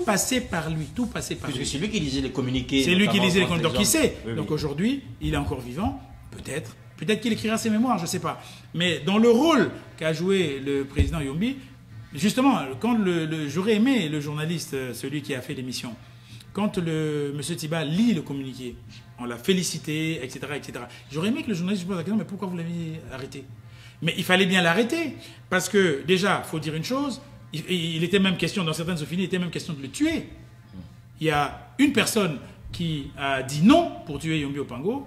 Parce que c'est lui qui lisait les communiqués. C'est lui qui lisait les communiqués. Donc il sait. Oui. Donc aujourd'hui, il est encore vivant. Peut-être. Peut-être qu'il écrira ses mémoires, je ne sais pas. Mais dans le rôle qu'a joué le président Yombi, justement, quand j'aurais aimé le journaliste, celui qui a fait l'émission, quand M. Tiba lit le communiqué, on l'a félicité, etc., etc. J'aurais aimé que le journaliste pose la question, mais pourquoi vous l'avez arrêté? Mais il fallait bien l'arrêter, parce que déjà, il faut dire une chose, il était même question, dans certaines opinions, il était même question de le tuer. Il y a une personne qui a dit non pour tuer Yombi Opango,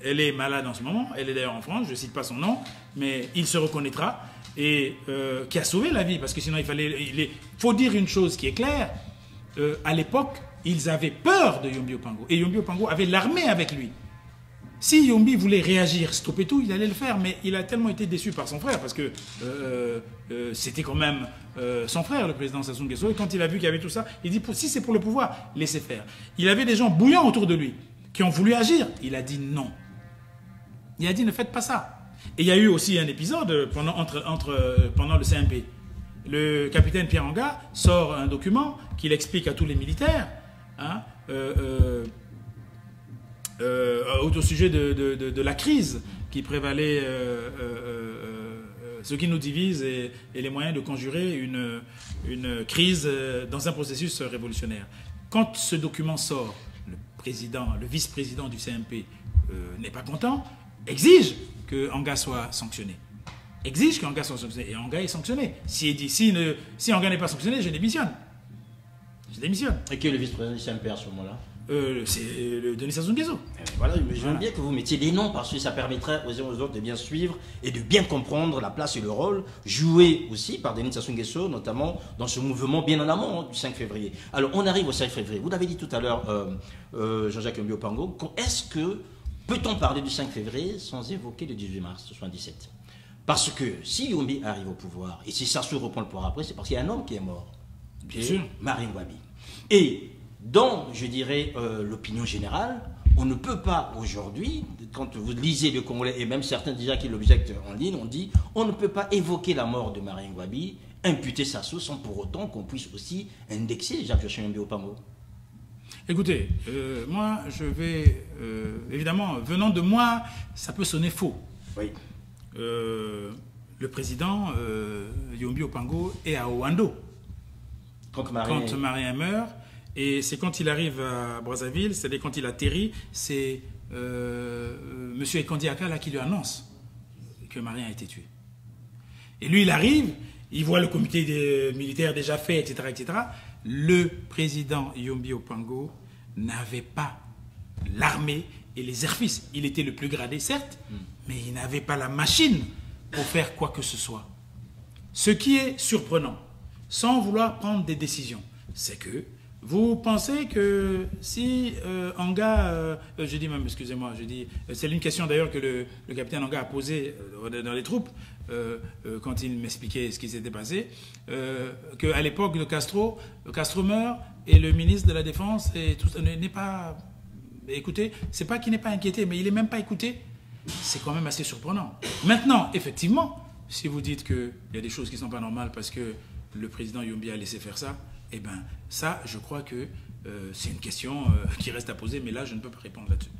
elle est malade en ce moment, elle est d'ailleurs en France, je ne cite pas son nom, mais il se reconnaîtra, et qui a sauvé la vie, parce que sinon il faut dire une chose qui est claire, à l'époque, ils avaient peur de Yombi Opango, et Yombi Opango avait l'armée avec lui. Si Yombi voulait réagir, stopper tout, il allait le faire, mais il a tellement été déçu par son frère, parce que c'était quand même son frère, le président Sassou Nguesso, et quand il a vu qu'il y avait tout ça, il dit, si c'est pour le pouvoir, laissez faire. Il avait des gens bouillants autour de lui, qui ont voulu agir. Il a dit non. Il a dit, ne faites pas ça. Et il y a eu aussi un épisode pendant le CMP. Le capitaine Pierre Anga sort un document qu'il explique à tous les militaires, hein, au sujet de la crise qui prévalait, ce qui nous divise et les moyens de conjurer une crise dans un processus révolutionnaire. Quand ce document sort, le vice-président du CMP n'est pas content, exige que Anga soit sanctionné. Exige qu'Anga soit sanctionné. Et Anga est sanctionné. Si Anga n'est pas sanctionné, je démissionne. Je démissionne. Et qui est le vice-président du CMP à ce moment-là? C'est Denis Sassou Nguesso. Voilà, mais j'aime bien que vous mettiez des noms parce que ça permettrait aux uns aux autres de bien suivre et de bien comprendre la place et le rôle joué aussi par Denis Sassou Nguesso, notamment dans ce mouvement bien en amont du 5 février. Alors, on arrive au 5 février. Vous l'avez dit tout à l'heure, Jean-Jacques Yombi Opango. Est-ce que peut-on parler du 5 février sans évoquer le 18 mars 1977? Parce que si Yombi arrive au pouvoir, et si Sassou reprend le pouvoir après, c'est parce qu'il y a un homme qui est mort. Bien sûr. Marine Ngouabi. Et dans, je dirais, l'opinion générale, on ne peut pas aujourd'hui, quand vous lisez le Congolais, et même certains déjà qui l'objectent en ligne, on dit on ne peut pas évoquer la mort de Marine Ngouabi, imputer Sassou sans pour autant qu'on puisse aussi indexer Jacques-Joachim Yombi Opango. Écoutez, moi je vais, évidemment, venant de moi, ça peut sonner faux. Oui. Le président Yombi Opango est à Oando quand Marien meurt, et c'est quand il arrive à Brazzaville, c'est-à-dire quand il atterrit, c'est M. Ekondi Akala qui lui annonce que Marien a été tué. Et lui, il arrive, il voit le comité des militaires déjà fait, etc., etc. Le président Yombi Opango n'avait pas l'armée et les airfis. Il était le plus gradé, certes, mais il n'avait pas la machine pour faire quoi que ce soit. Ce qui est surprenant, sans vouloir prendre des décisions, c'est que vous pensez que si Anga, je dis même, excusez-moi, je dis, c'est une question d'ailleurs que le capitaine Anga a posée dans les troupes, quand il m'expliquait ce qui s'était passé, qu'à l'époque de Castro meurt et le ministre de la Défense et tout, n'est pas écouté. C'est pas qu'il n'est pas inquiété, mais il n'est même pas écouté. C'est quand même assez surprenant. Maintenant, effectivement, si vous dites qu'il y a des choses qui ne sont pas normales parce que le président Yombi a laissé faire ça, eh bien, ça, je crois que c'est une question qui reste à poser, mais là, je ne peux pas répondre là-dessus.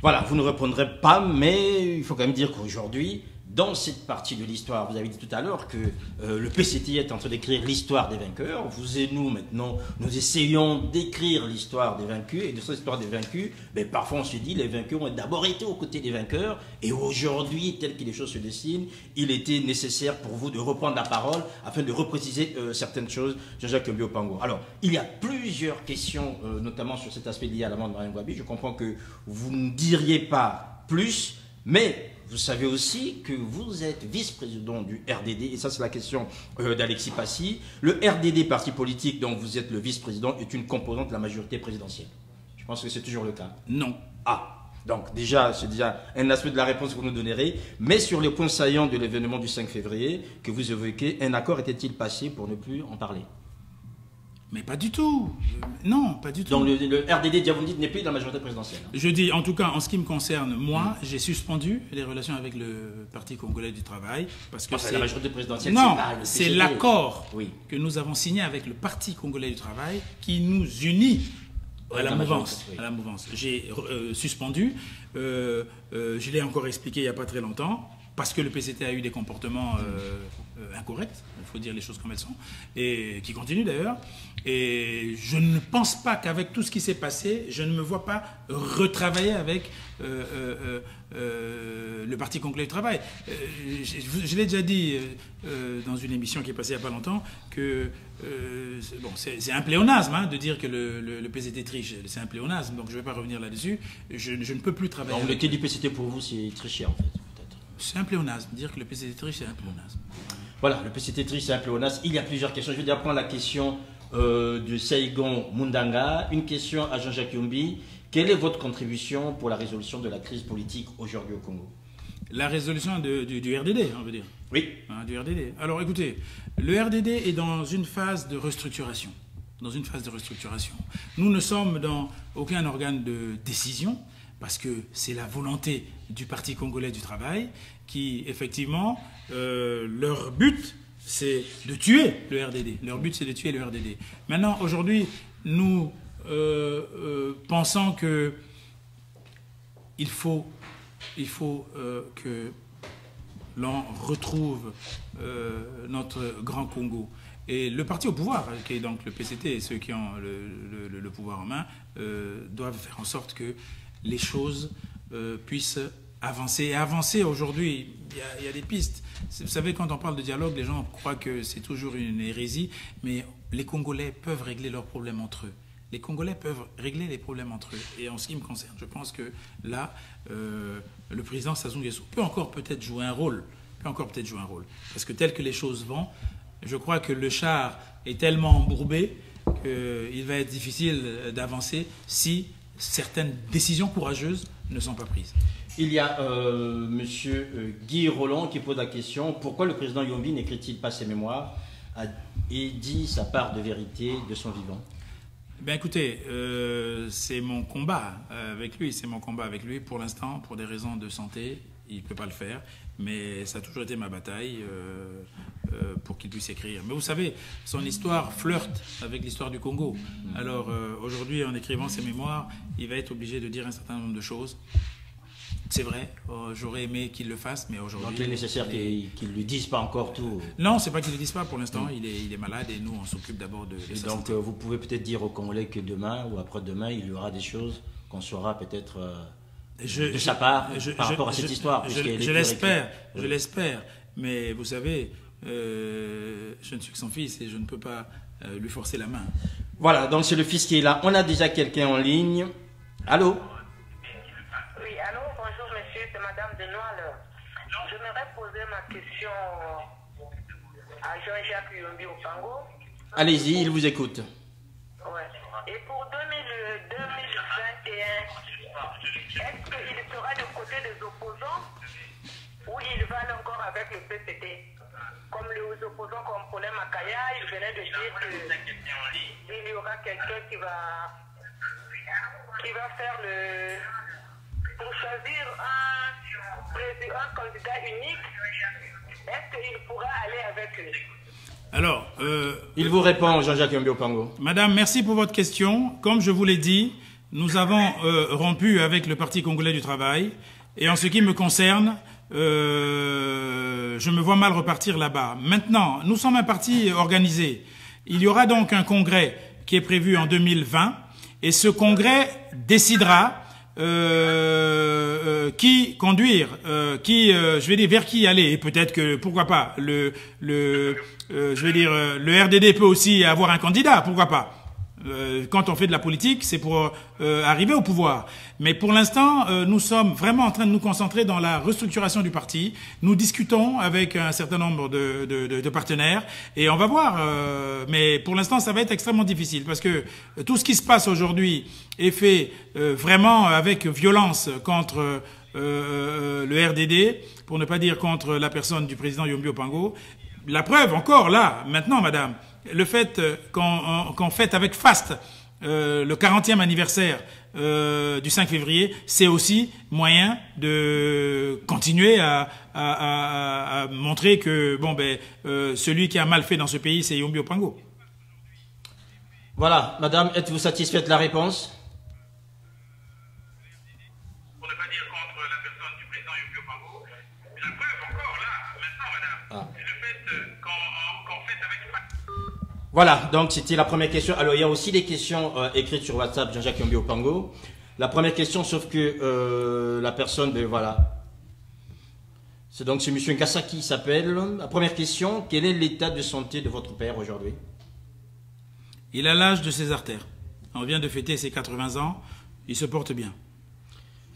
Voilà, vous ne répondrez pas, mais il faut quand même dire qu'aujourd'hui, dans cette partie de l'histoire, vous avez dit tout à l'heure que le PCT est en train d'écrire l'histoire des vainqueurs. Vous et nous, maintenant, nous essayons d'écrire l'histoire des vaincus. Et de cette histoire des vaincus, ben, parfois on se dit les vainqueurs ont d'abord été aux côtés des vainqueurs. Et aujourd'hui, tel que les choses se dessinent, il était nécessaire pour vous de reprendre la parole afin de repréciser certaines choses, Jean-Jacques Yombi Opango. Alors, il y a plusieurs questions, notamment sur cet aspect lié à la mort de Marien Ngouabi. Je comprends que vous ne diriez pas plus, mais vous savez aussi que vous êtes vice-président du RDD, et ça c'est la question d'Alexis Passy. Le RDD, parti politique dont vous êtes le vice-président, est une composante de la majorité présidentielle. Je pense que c'est toujours le cas. Non. Ah, donc déjà, c'est déjà un aspect de la réponse que vous nous donnerez. Mais sur les points saillants de l'événement du 5 février que vous évoquez, un accord était-il passé pour ne plus en parler? Mais pas du tout. Non, pas du tout. Donc le RDD, vous me dites, n'est plus dans la majorité présidentielle. Je dis, en tout cas, en ce qui me concerne, moi, j'ai suspendu les relations avec le Parti congolais du travail. Parce que c'est la majorité présidentielle. Non, c'est l'accord oui. que nous avons signé avec le Parti congolais du travail qui nous unit à la mouvance. Oui. À la mouvance. J'ai suspendu. Je l'ai encore expliqué il n'y a pas très longtemps. Parce que le PCT a eu des comportements incorrects, il faut dire les choses comme elles sont, et qui continuent d'ailleurs. Et je ne pense pas qu'avec tout ce qui s'est passé, je ne me vois pas retravailler avec le Parti congolais du travail. Je l'ai déjà dit dans une émission qui est passée il n'y a pas longtemps, que bon, c'est un pléonasme de dire que le PCT triche, c'est un pléonasme, donc je ne vais pas revenir là-dessus. Je ne peux plus travailler. Donc le quai du PCT pour vous, c'est tricher en fait. C'est un pléonasme. Dire que le PCT triche, c'est un pléonasme. Voilà, le PCT triche, c'est un pléonasme. Il y a plusieurs questions. Je vais déjà prendre la question de Saigon Mundanga. Une question à Jean-Jacques Yombi. Quelle est votre contribution pour la résolution de la crise politique aujourd'hui au Congo? La résolution du RDD, on veut dire. Oui. Du RDD. Alors écoutez, le RDD est dans une phase de restructuration. Nous ne sommes dans aucun organe de décision, parce que c'est la volonté du Parti congolais du travail qui, effectivement, leur but, c'est de tuer le RDD. Leur but, c'est de tuer le RDD. Maintenant, aujourd'hui, nous pensons que il faut que l'on retrouve notre grand Congo. Et le parti au pouvoir, qui est donc le PCT, et ceux qui ont le pouvoir en main, doivent faire en sorte que les choses puissent avancer. Et avancer aujourd'hui, il y a des pistes. Vous savez, quand on parle de dialogue, les gens croient que c'est toujours une hérésie, mais les Congolais peuvent régler leurs problèmes entre eux. Les Congolais peuvent régler les problèmes entre eux. Et en ce qui me concerne, je pense que là, le président Sassou Nguesso peut encore peut-être jouer un rôle. Parce que tel que les choses vont, je crois que le char est tellement embourbé qu'il va être difficile d'avancer si certaines décisions courageuses ne sont pas prises. Il y a monsieur Guy Roland qui pose la question: pourquoi le président Yombi n'écrit-il pas ses mémoires et dit sa part de vérité de son vivant? Ben écoutez, c'est mon combat avec lui. Pour l'instant, pour des raisons de santé, il ne peut pas le faire. Mais ça a toujours été ma bataille pour qu'il puisse écrire. Mais vous savez, son histoire flirte avec l'histoire du Congo. Alors aujourd'hui, en écrivant ses mémoires, il va être obligé de dire un certain nombre de choses. C'est vrai, j'aurais aimé qu'il le fasse, mais aujourd'hui... Donc il est nécessaire qu'il ne lui dise pas encore tout. Non, c'est pas qu'il ne le dise pas pour l'instant, il est malade et nous on s'occupe d'abord de sa donc santé. vous pouvez peut-être dire aux Congolais que demain ou après-demain, il y aura des choses qu'on saura peut-être de sa part par rapport à cette histoire. Je l'espère, mais vous savez, je ne suis que son fils et je ne peux pas lui forcer la main. Voilà, donc c'est le fils qui est là. On a déjà quelqu'un en ligne. Allô? De Noël. J'aimerais poser ma question à Jean-Jacques Yombi Opango. Allez-y, il vous écoute. Ouais. Et pour 2021, est-ce qu'il sera du côté des opposants ou il va encore avec le PPT? Comme les opposants comme Paulin Makaya, il venait de dire qu'il y aura quelqu'un qui va faire pour choisir un candidat unique. Est-ce qu'il pourra aller avec eux? Alors, il vous répond, Jean-Jacques Yombi Opango. Madame, merci pour votre question. Comme je vous l'ai dit, nous avons rompu avec le Parti congolais du travail. Et en ce qui me concerne, je me vois mal repartir là-bas. Maintenant, nous sommes un parti organisé. Il y aura donc un congrès qui est prévu en 2020. Et ce congrès décidera qui conduire, je vais dire vers qui aller, et peut-être que pourquoi pas le RDD peut aussi avoir un candidat, pourquoi pas. Quand on fait de la politique, c'est pour arriver au pouvoir. Mais pour l'instant, nous sommes vraiment en train de nous concentrer dans la restructuration du parti. Nous discutons avec un certain nombre de partenaires et on va voir. Mais pour l'instant, ça va être extrêmement difficile parce que tout ce qui se passe aujourd'hui est fait vraiment avec violence contre le RDD, pour ne pas dire contre la personne du président Yombi Opango. La preuve, encore là, maintenant, madame, le fait qu'on fête avec faste le 40e anniversaire du 5 février, c'est aussi moyen de continuer à montrer que celui qui a mal fait dans ce pays, c'est Yombi Opango. Voilà, madame, êtes-vous satisfaite de la réponse? Pour ne pas dire contre la personne du président Yombi Opango, la preuve encore là, maintenant, madame, c'est le fait qu'on fête avec faste. Voilà, donc c'était la première question. Alors, il y a aussi des questions écrites sur WhatsApp, Jean-Jacques Yombi Opango. La première question, sauf que la personne, voilà. C'est donc ce monsieur Ngassa qui s'appelle. La première question, quel est l'état de santé de votre père aujourd'hui? Il a l'âge de ses artères. On vient de fêter ses 80 ans. Il se porte bien.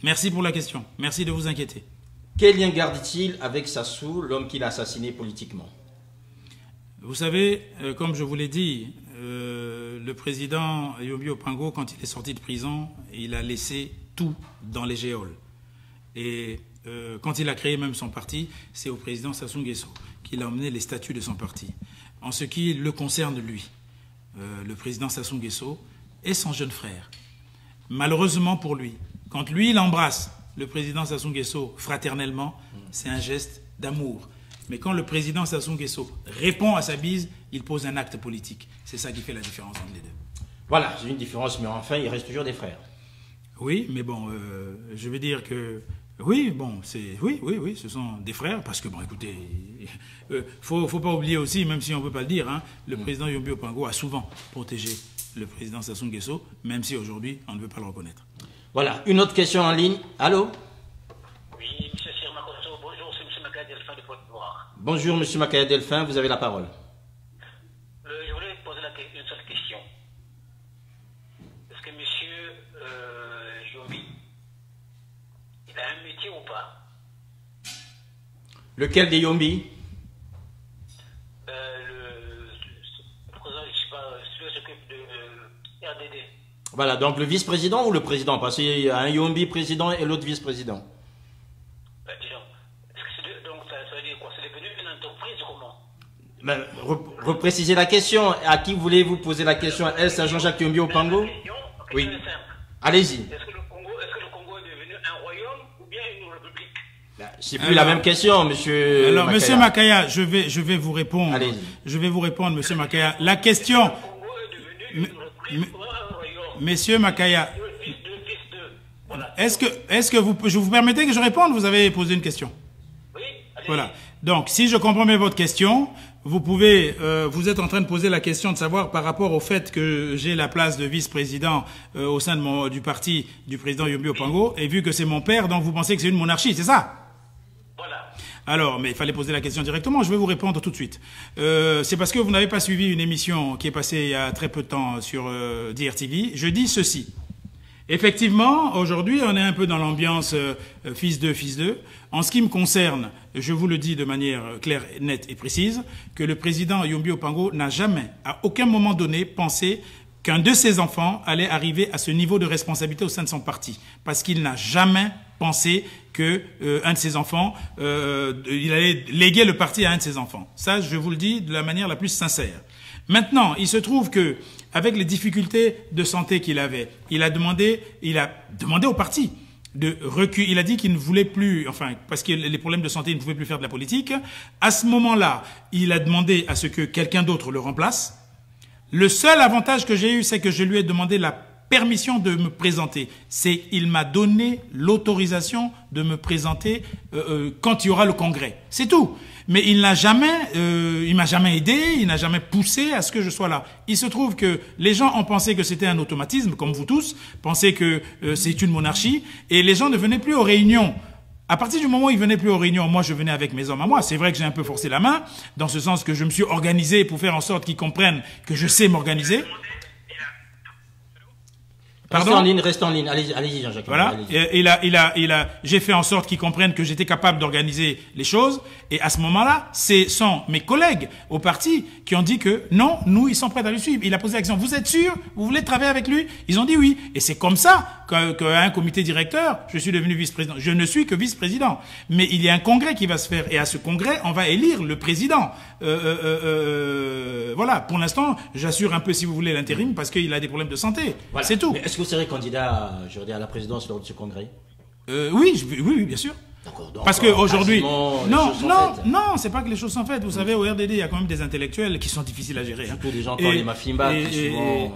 Merci pour la question. Merci de vous inquiéter. Quel lien garde-t-il avec Sassou, l'homme qu'il a assassiné politiquement? Vous savez, comme je vous l'ai dit, le président Yombi Opango, quand il est sorti de prison, il a laissé tout dans les geôles. Et quand il a créé même son parti, c'est au président Sassou Nguesso qu'il a emmené les statuts de son parti. En ce qui le concerne, lui, le président Sassou Nguesso est son jeune frère. Malheureusement pour lui, Quand lui, il embrasse le président Sassou Nguesso fraternellement, c'est un geste d'amour. Mais quand le président Sassou Nguesso répond à sa bise, il pose un acte politique. C'est ça qui fait la différence entre les deux. Voilà, c'est une différence, mais enfin, il reste toujours des frères. Oui, mais bon, je veux dire que... Oui, bon, oui, ce sont des frères, parce que, bon, écoutez, faut pas oublier aussi, même si on ne peut pas le dire, hein, le président Yombi Opango a souvent protégé le président Sassou Nguesso, même si aujourd'hui, on ne veut pas le reconnaître. Voilà, une autre question en ligne. Allô? Oui, M. Sirmakoso, bonjour, c'est M. Makaya Delphin de Côte-d'Ivoire. Bonjour, M. Makaya Delphin, vous avez la parole. Je voulais poser une seule question. Est-ce que M. Yombi, il a un métier ou pas? Lequel des Yombi? Le président, je ne sais pas, celui qui s'occupe de RDD. Voilà, donc le vice-président ou le président? Parce qu'il y a un Yombi président et l'autre vice-président. Disons, donc ça veut dire quoi? C'est devenu une entreprise ou comment? Ben, reprécisez la question. À qui voulez-vous poser la question? Est-ce à Jean-Jacques Yombi Opango? Oui. Allez-y. Est-ce que le Congo est devenu un royaume ou bien une république? C'est plus la même question, monsieur. Alors, Makaya. monsieur Makaya, je vais vous répondre. Allez-y. Je vais vous répondre, monsieur Makaya. La question... Le Congo est devenu une république ou un royaume? Monsieur Makaya, est-ce que je vous permettez que je réponde? Vous avez posé une question. Oui, allez-y. Voilà. Donc, si je comprends bien votre question, vous êtes en train de poser la question de savoir par rapport au fait que j'ai la place de vice-président au sein du parti du président Yombi Opango, et vu que c'est mon père, donc vous pensez que c'est une monarchie, c'est ça? Voilà. Alors, mais il fallait poser la question directement, je vais vous répondre tout de suite. C'est parce que vous n'avez pas suivi une émission qui est passée il y a très peu de temps sur DRTV. Je dis ceci. Effectivement, aujourd'hui, on est un peu dans l'ambiance fils d'eux. En ce qui me concerne, je vous le dis de manière claire, nette et précise, que le président Yombi Opango n'a jamais, à aucun moment donné, pensé qu'un de ses enfants allait arriver à ce niveau de responsabilité au sein de son parti. Parce qu'il n'a jamais pensé que un de ses enfants, il allait léguer le parti à un de ses enfants. Ça, je vous le dis de la manière la plus sincère. Maintenant, il se trouve que, avec les difficultés de santé qu'il avait, il a demandé au parti de reculer. Il a dit qu'il ne voulait plus, enfin, parce que les problèmes de santé, il ne pouvait plus faire de la politique. À ce moment-là, il a demandé à ce que quelqu'un d'autre le remplace. Le seul avantage que j'ai eu, c'est que je lui ai demandé la permission de me présenter. Il m'a donné l'autorisation de me présenter quand il y aura le congrès. C'est tout. Mais il m'a jamais aidé, il n'a jamais poussé à ce que je sois là. Il se trouve que les gens ont pensé que c'était un automatisme, comme vous tous, pensaient que c'est une monarchie, et les gens ne venaient plus aux réunions. À partir du moment où ils venaient plus aux réunions, moi je venais avec mes hommes à moi. C'est vrai que j'ai un peu forcé la main, dans ce sens que je me suis organisé pour faire en sorte qu'ils comprennent que je sais m'organiser. Pardon? Reste en ligne. Allez-y, Jean-Jacques. Voilà. J'ai fait en sorte qu'ils comprennent que j'étais capable d'organiser les choses. Et à ce moment-là, ce sont mes collègues au parti qui ont dit que non, nous, ils sont prêts à le suivre. Il a posé la question. Vous êtes sûr? Vous voulez travailler avec lui? Ils ont dit oui. Et c'est comme ça qu'à un comité directeur, je suis devenu vice-président. Je ne suis que vice-président. Mais il y a un congrès qui va se faire. Et à ce congrès, on va élire le président. Voilà. Pour l'instant, j'assure un peu, si vous voulez, l'intérim parce qu'il a des problèmes de santé. Voilà. C'est tout. Mais est-ce que vous serez candidat, je veux dire, à la présidence lors de ce congrès? Oui, bien sûr. Parce qu'aujourd'hui, non, c'est pas que les choses sont faites. Vous savez, au RDD, il y a quand même des intellectuels qui sont difficiles à gérer. Surtout des gens comme les Mafimba qui souvent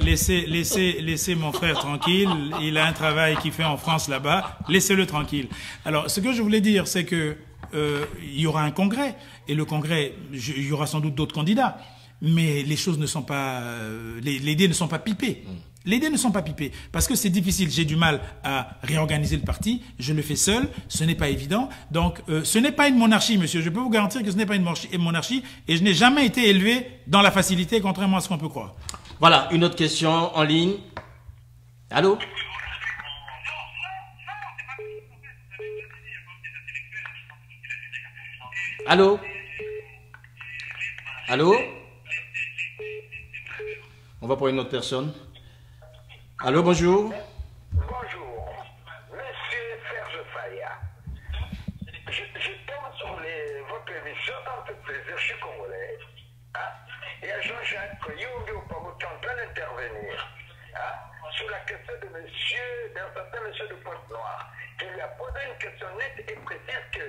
laissez mon frère tranquille. Il a un travail qu'il fait en France là-bas. Laissez-le tranquille. Alors, ce que je voulais dire, c'est que il y aura un congrès et le congrès, il y aura sans doute d'autres candidats. Mais les choses ne sont pas, les dés ne sont pas pipés. Les dés ne sont pas pipés parce que c'est difficile. J'ai du mal à réorganiser le parti. Je le fais seul. Ce n'est pas évident. Donc, ce n'est pas une monarchie, monsieur. Je peux vous garantir que ce n'est pas une monarchie et je n'ai jamais été élevé dans la facilité, contrairement à ce qu'on peut croire. Voilà, une autre question en ligne. Allô? Allô? Allô? On va pour une autre personne. Allô, bonjour. Bonjour, monsieur Serge Faya. Je tombe sur votre émission, ça me fait plaisir, je suis congolais. Hein? Et à Jean-Jacques Yombi Opango qui est en train d'intervenir. Hein? sur la question de d'un certain monsieur de Pointe-Noire, qui lui a posé une question nette et précise que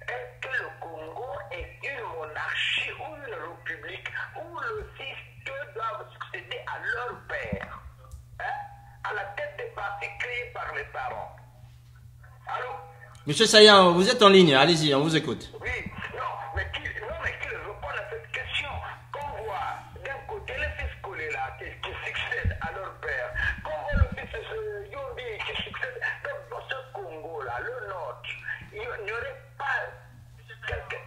est-ce que le Congo est une monarchie ou une république où le fils d'eux doivent succéder à leur père, hein, à la tête des partis créés par les parents. Allô? Monsieur Sayan, vous êtes en ligne, allez-y, on vous écoute. Oui, mais qui répond à cette question? Qu'on voit d'un côté les fils collés là qui succèdent à leur père, qu'on voit le fils Yombi qui succède dans ce Congo là, le nôtre, il n'y aurait pas quelqu'un.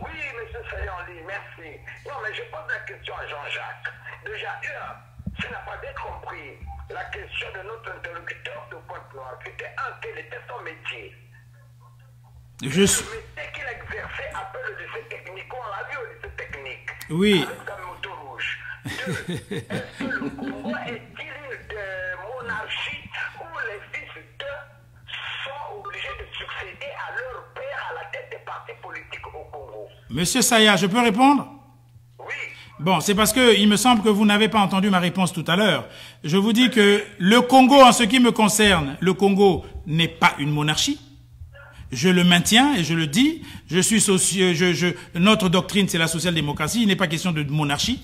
Oui, monsieur Sayan, merci. Non, mais je pose la question à Jean-Jacques. Déjà, tu n'as pas bien compris la question de notre interlocuteur de Pointe-Noire. C'était quel était son métier? Le métier qu'il exerçait après le lycée technique, on l'a vu au lycée technique. Oui. Avec sa moto rouge. Est-ce que le Congo est-il une monarchie où les fils d'eux sont obligés de succéder à leur père à la tête des partis politiques au Congo? Monsieur Saya, je peux répondre? Oui. Bon, c'est parce que il me semble que vous n'avez pas entendu ma réponse tout à l'heure. Je vous dis que le Congo, en ce qui me concerne, le Congo n'est pas une monarchie. Je le maintiens et je le dis. Notre doctrine, c'est la social-démocratie. Il n'est pas question de monarchie.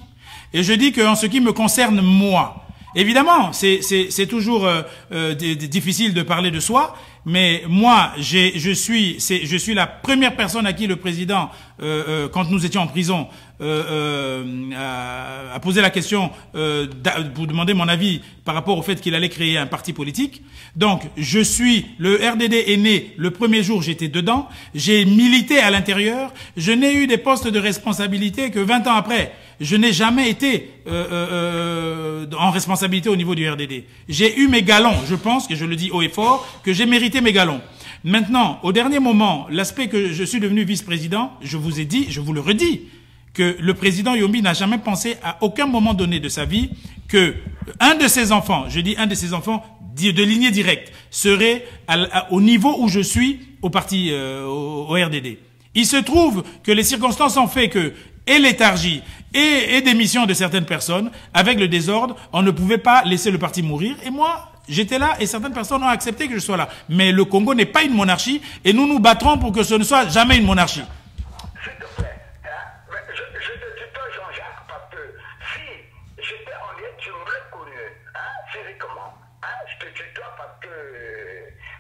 Et je dis qu'en ce qui me concerne, moi, évidemment, c'est toujours difficile de parler de soi. Mais moi, je suis la première personne à qui le président, quand nous étions en prison, a posé la question pour demander mon avis par rapport au fait qu'il allait créer un parti politique. Donc, le RDD est né le premier jour, j'étais dedans. J'ai milité à l'intérieur. Je n'ai eu des postes de responsabilité que 20 ans après. Je n'ai jamais été en responsabilité au niveau du RDD. J'ai eu mes galons, je pense, que je le dis haut et fort, que j'ai mérité mes galons. Maintenant, au dernier moment, l'aspect que je suis devenu vice-président, je vous ai dit, je vous le redis, que le président Yombi n'a jamais pensé à aucun moment donné de sa vie que un de ses enfants, je dis un de ses enfants de lignée directe, serait au niveau où je suis au parti, au RDD. Il se trouve que les circonstances ont fait que, et léthargie, et démission de certaines personnes, avec le désordre, on ne pouvait pas laisser le parti mourir. Et moi, j'étais là et certaines personnes ont accepté que je sois là. Mais le Congo n'est pas une monarchie et nous nous battrons pour que ce ne soit jamais une monarchie. S'il te plaît, je te tutoie Jean-Jacques parce que si j'étais en lien, tu m'aurais connu, physiquement. Je te tutoie parce que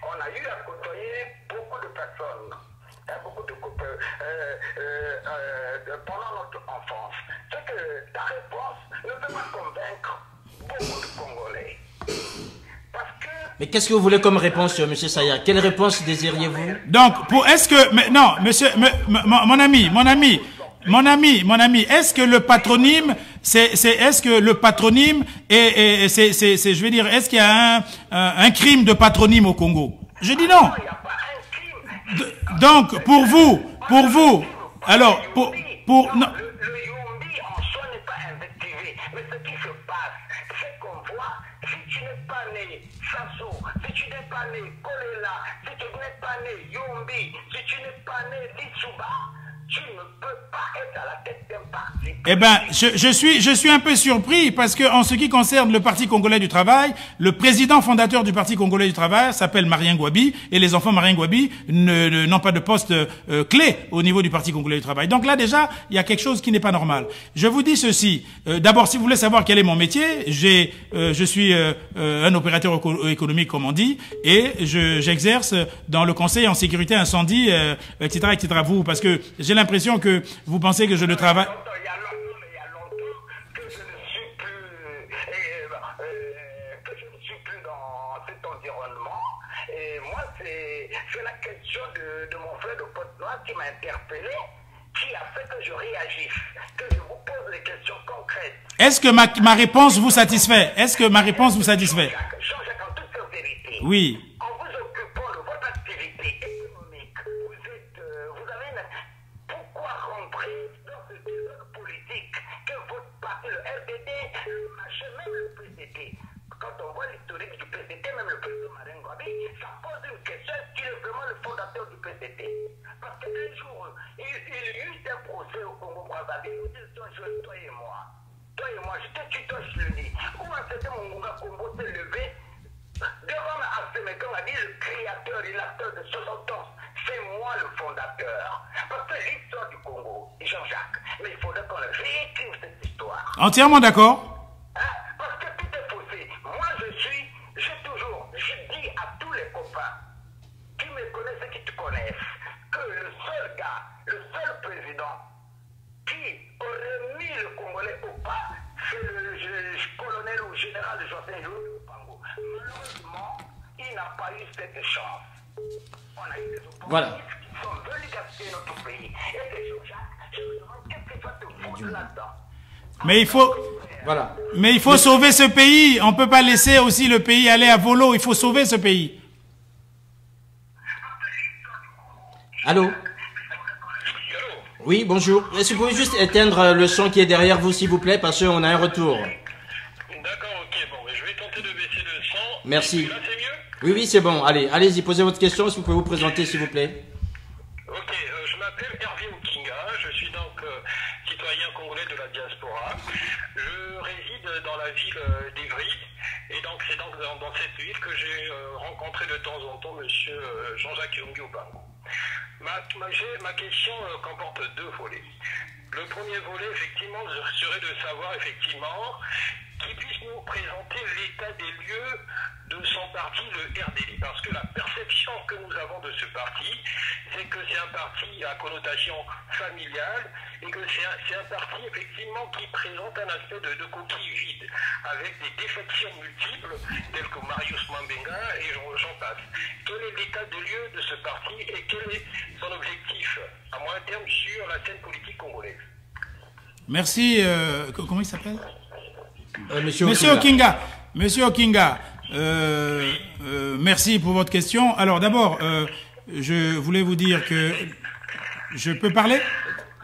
on a eu à côtoyer beaucoup de personnes, beaucoup de couples pendant notre enfance. C'est que ta réponse ne peut pas convaincre beaucoup de Congolais. Mais qu'est-ce que vous voulez comme réponse, monsieur Saya? Quelle réponse désiriez-vous? Donc, non, monsieur, mon ami, est-ce que le patronyme, est-ce que le patronyme je veux dire, est-ce qu'il y a un crime de patronyme au Congo? Je dis non. Donc, pour vous, alors, non. Le Yombi en soi n'est pas invectivé, mais ce qui se passe, c'est qu'on voit, si tu n'es pas né Sassou, si tu n'es pas né Kolela, si tu n'es pas né Yombi, si tu n'es pas né Litsouba, tu ne peux pas être à la tête d'un parti. Eh ben, je suis un peu surpris parce que en ce qui concerne le Parti Congolais du Travail, le président fondateur du Parti Congolais du Travail s'appelle Marien Ngouabi et les enfants Marien Ngouabi n'ont pas de poste clé au niveau du Parti Congolais du Travail. Donc là déjà, il y a quelque chose qui n'est pas normal. Je vous dis ceci. D'abord, si vous voulez savoir quel est mon métier, je suis un opérateur économique comme on dit et j'exerce dans le conseil en sécurité incendie, etc., etc. Vous, parce que j'ai l'impression que vous pensez que je ne travaille. Il y a longtemps que je ne suis plus dans cet environnement. Et moi, c'est la question de mon frère de Pointe-Noire qui m'a interpellé, qui a fait que je réagisse, que je vous pose des questions concrètes. Est-ce que ma réponse vous satisfait? Est-ce que ma réponse vous satisfait? Jean-Jacques, en toute sincérité. Oui. En vous occupant de votre activité économique, vous avez pourquoi rentrer dans ce désordre politique que votre parti, le RDD, le machin, même le PCT. Quand on voit l'historique du PCT, même le président Marien Ngouabi, ça pose une question, est-ce qu'il est vraiment le fondateur du PCT? Parce qu'un jour, il y a eu un procès au Congo-Brazzaville, nous étions jeunes, toi et moi. toi et moi, je te tutoie, je le dis. Où a cet Mongonga Combo s'est levé devant Assemekan, a dit le créateur et l'acteur de 60 ans, c'est moi le fondateur. Parce que l'histoire du Congo, Jean-Jacques, mais il faudrait qu'on réécrive cette histoire. Entièrement d'accord. Parce que tout est faussé. Moi, je dis à tous les copains qui me connaissent et qui te connaissent, que le seul gars, le seul président qui aurait mis le Congolais au pas, c'est le colonel ou général de José Pango. Malheureusement, il n'a pas eu cette chance. On a eu des opposants qui sont venus gaspiller notre pays. Et des gens, je me demande qu'est-ce que tu vas te foutre là-dedans. Mais il faut sauver ce pays. On ne peut pas laisser aussi le pays aller à volo. Il faut sauver ce pays. Allô? Oui, bonjour. Est-ce que vous pouvez juste éteindre le son qui est derrière vous, s'il vous plaît, parce qu'on a un retour. D'accord, ok. Bon, je vais tenter de baisser le son. Merci. Là, c'est mieux? Oui, oui, c'est bon. Allez, allez-y, posez votre question. Si vous pouvez vous présenter, s'il vous plaît. Ok, je m'appelle Hervé Okinga. Je suis donc citoyen congolais de la diaspora. Je réside dans la ville d'Ivry. Et donc, c'est donc dans cette ville que j'ai rencontré de temps en temps monsieur Jean-Jacques Yongi Obango. Ma question comporte deux volets. Le premier volet, effectivement, serait de savoir, effectivement, qu'il puisse nous présenter l'état des lieux de son parti, le RDD. Parce que la perception que nous avons de ce parti, c'est que c'est un parti à connotation familiale et que c'est un parti, effectivement, qui présente un aspect de coquille vide, avec des défections multiples, telles que Marius Mambenga et j'en passe. Quel est l'état des lieux de ce parti et quel est son objectif à moyen terme sur la scène politique congolaise? Merci. Comment il s'appelle? Monsieur Okinga. Monsieur Okinga, merci pour votre question. Alors d'abord, je voulais vous dire que je peux parler?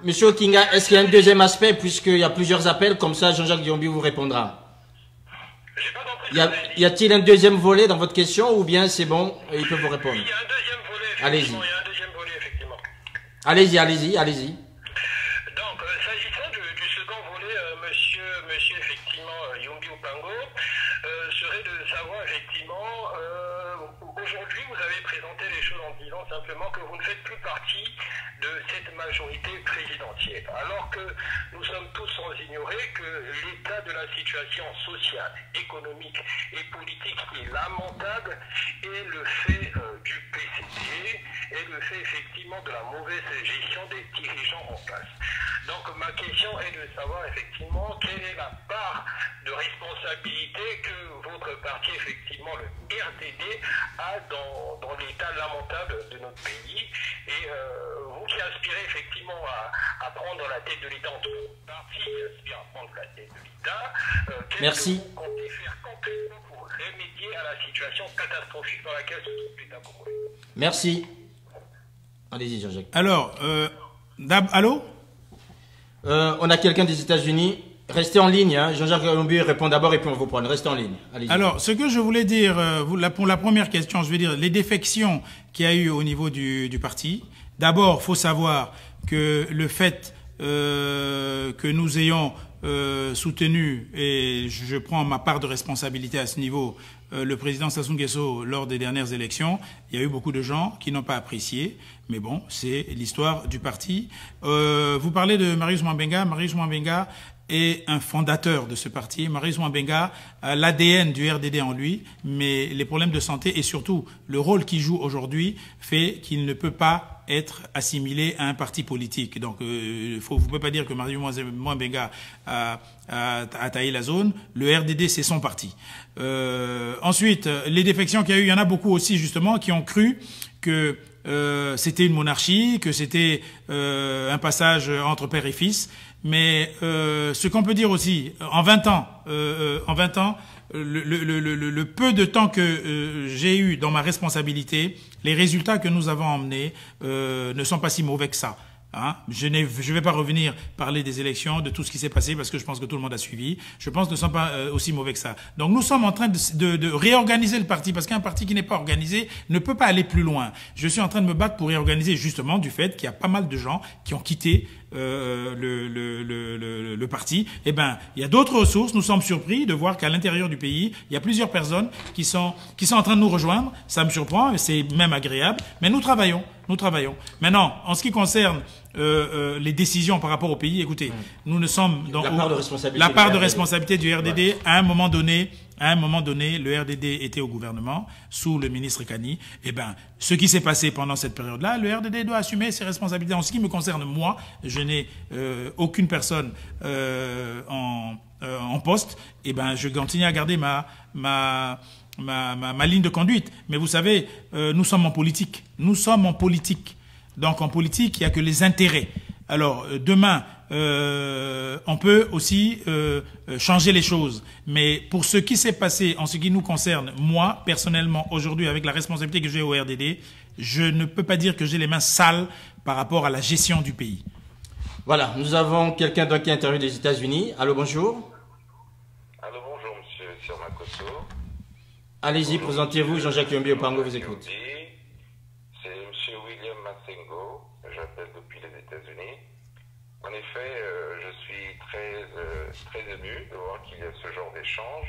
Monsieur Okinga, est-ce qu'il y a un deuxième aspect, puisqu'il y a plusieurs appels, comme ça Jean-Jacques Diombi vous répondra. Y a-t-il un deuxième volet dans votre question, ou bien c'est bon, il peut vous répondre? Il y a un deuxième volet, allez-y. Il y a un deuxième volet, effectivement. Allez-y, allez-y, allez-y. Donc, s'agissant du second volet, monsieur effectivement, Yongi Obango, serait de savoir, effectivement, aujourd'hui, vous avez présenté les choses en disant simplement que vous ne faites plus partie de cette majorité présidentielle. Alors que nous sommes tous sans ignorer que l'état de la situation sociale, économique et politique est lamentable et le fait du PCD et le fait effectivement de la mauvaise gestion des dirigeants en place. Donc ma question est de savoir effectivement quelle est la part de responsabilité que votre parti, effectivement le RDD, a dans l'état lamentable de notre pays. Et vous qui aspirez effectivement à prendre la tête de l'État, en tout cas, parti qui aspire à prendre la tête de l'État, qu'est-ce que vous comptez faire concrètement pour remédier à la situation catastrophique dans laquelle se trouve l'État congolais? Merci. Allez-y, Jean-Jacques. Alors, allô? On a quelqu'un des États-Unis. Restez en ligne, hein. Jean-Jacques Diombi répond d'abord et puis on vous prend. Restez en ligne. Alors, ce que je voulais dire, pour la première question, je veux dire les défections qu'il y a eu au niveau du parti. D'abord, faut savoir que le fait que nous ayons soutenu, et je prends ma part de responsabilité à ce niveau, le président Sassou Nguesso lors des dernières élections, il y a eu beaucoup de gens qui n'ont pas apprécié, mais bon, c'est l'histoire du parti. Vous parlez de Marius Mambenga. Marius Mambenga est un fondateur de ce parti. Marius Mambenga a l'ADN du RDD en lui, mais les problèmes de santé et surtout le rôle qu'il joue aujourd'hui fait qu'il ne peut pas être assimilé à un parti politique. Donc, vous ne pouvez pas dire que Marius Mambenga a taillé la zone. Le RDD, c'est son parti. Ensuite, les défections qu'il y a eu, il y en a beaucoup aussi, justement, qui ont cru que c'était une monarchie, que c'était un passage entre père et fils. Mais ce qu'on peut dire aussi, en 20 ans, le peu de temps que j'ai eu dans ma responsabilité, les résultats que nous avons emmenés ne sont pas si mauvais que ça. Hein? Je ne vais pas revenir parler des élections, de tout ce qui s'est passé, parce que je pense que tout le monde a suivi. Je pense que nous ne sommes pas aussi mauvais que ça. Donc nous sommes en train de réorganiser le parti, parce qu'un parti qui n'est pas organisé ne peut pas aller plus loin. Je suis en train de me battre pour réorganiser, justement du fait qu'il y a pas mal de gens qui ont quitté le parti. Eh ben, il y a d'autres ressources. Nous sommes surpris de voir qu'à l'intérieur du pays, il y a plusieurs personnes qui sont en train de nous rejoindre. Ça me surprend, c'est même agréable. Mais nous travaillons. Nous travaillons. Maintenant, en ce qui concerne les décisions par rapport au pays, écoutez, nous ne sommes dans la part de responsabilité du RDD. Ouais. À un moment donné, le RDD était au gouvernement sous le ministre Kani. Eh ben, ce qui s'est passé pendant cette période-là, le RDD doit assumer ses responsabilités. En ce qui me concerne, moi, je n'ai aucune personne en poste. Eh ben, je continue à garder ma ligne de conduite. Mais vous savez, nous sommes en politique. Nous sommes en politique. Donc en politique, il n'y a que les intérêts. Alors demain, on peut aussi changer les choses. Mais pour ce qui s'est passé en ce qui nous concerne, moi, personnellement, aujourd'hui, avec la responsabilité que j'ai au RDD, je ne peux pas dire que j'ai les mains sales par rapport à la gestion du pays. Voilà, nous avons quelqu'un d'autre qui intervient des États-Unis. Allô, bonjour. Allô, bonjour, monsieur Sirmakosso. Allez-y, présentez-vous. Jean-Jacques Yombi Opango vous écoute. C'est monsieur William Massengo. J'appelle depuis les États-Unis. En effet, je suis très ému de voir qu'il y a ce genre d'échange.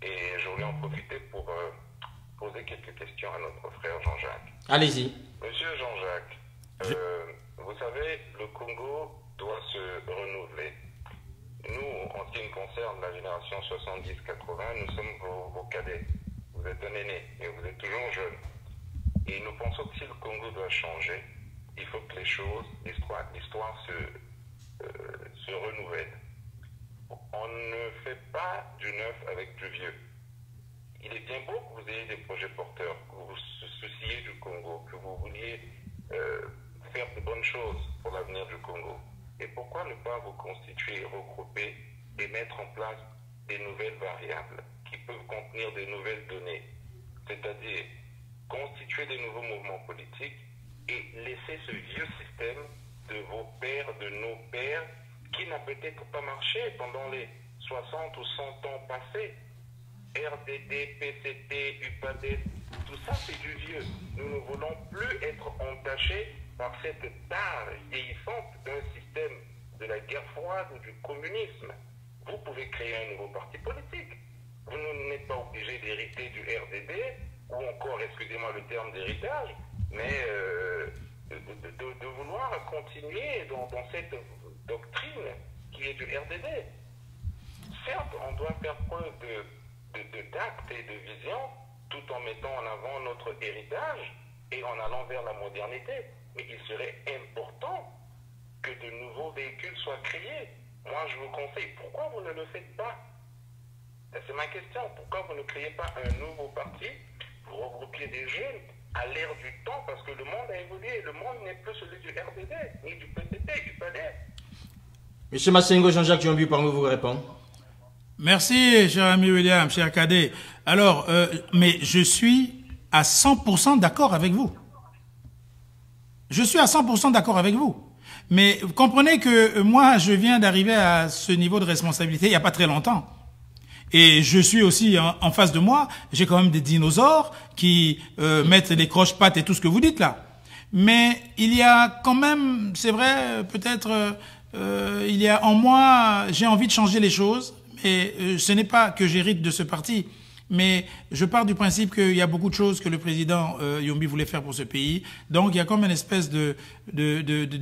Et je voulais en profiter pour poser quelques questions à notre frère Jean-Jacques. Allez-y. Monsieur Jean-Jacques, vous savez, le Congo doit se renouveler. Nous, en ce qui nous concerne, la génération 70-80, nous sommes vos cadets. Vous êtes un aîné et vous êtes toujours jeune. Et nous pensons que si le Congo doit changer, il faut que les choses, l'histoire se renouvelle. On ne fait pas du neuf avec du vieux. Il est bien beau que vous ayez des projets porteurs, que vous vous souciez du Congo, que vous vouliez faire de bonnes choses pour l'avenir du Congo. Et pourquoi ne pas vous constituer, regrouper et mettre en place des nouvelles variables qui peuvent contenir des nouvelles données, c'est-à-dire constituer des nouveaux mouvements politiques et laisser ce vieux système de vos pères, de nos pères, qui n'a peut-être pas marché pendant les 60 ou 100 ans passés. RDD, PCT, UPADES, tout ça c'est du vieux. Nous ne voulons plus être entachés par cette tare vieillissante d'un système de la guerre froide ou du communisme. Vous pouvez créer un nouveau parti politique. Vous n'êtes pas obligé d'hériter du RDD, ou encore, excusez-moi le terme d'héritage, mais de vouloir continuer dans cette doctrine qui est du RDD. Certes, on doit faire preuve de tact et de vision, tout en mettant en avant notre héritage et en allant vers la modernité. Mais il serait important que de nouveaux véhicules soient créés. Moi, je vous conseille, pourquoi vous ne le faites pas? C'est ma question. Pourquoi vous ne créez pas un nouveau parti? Vous regroupiez des jeunes à l'ère du temps, parce que le monde a évolué. Le monde n'est plus celui du RDD, ni du PCT, du PADES. Monsieur Massengo, Jean-Jacques Yombi Opango vous répond. Merci, cher ami William, cher Cadet. Alors, mais je suis à 100% d'accord avec vous. Je suis à 100% d'accord avec vous. Mais vous comprenez que moi, je viens d'arriver à ce niveau de responsabilité il n'y a pas très longtemps. Et je suis aussi en face de moi, j'ai quand même des dinosaures qui mettent les croche-pattes et tout ce que vous dites là. Mais il y a quand même, c'est vrai, peut-être, il y a en moi, j'ai envie de changer les choses. Et ce n'est pas que j'hérite de ce parti, mais je pars du principe qu'il y a beaucoup de choses que le président Yombi voulait faire pour ce pays. Donc il y a comme une espèce de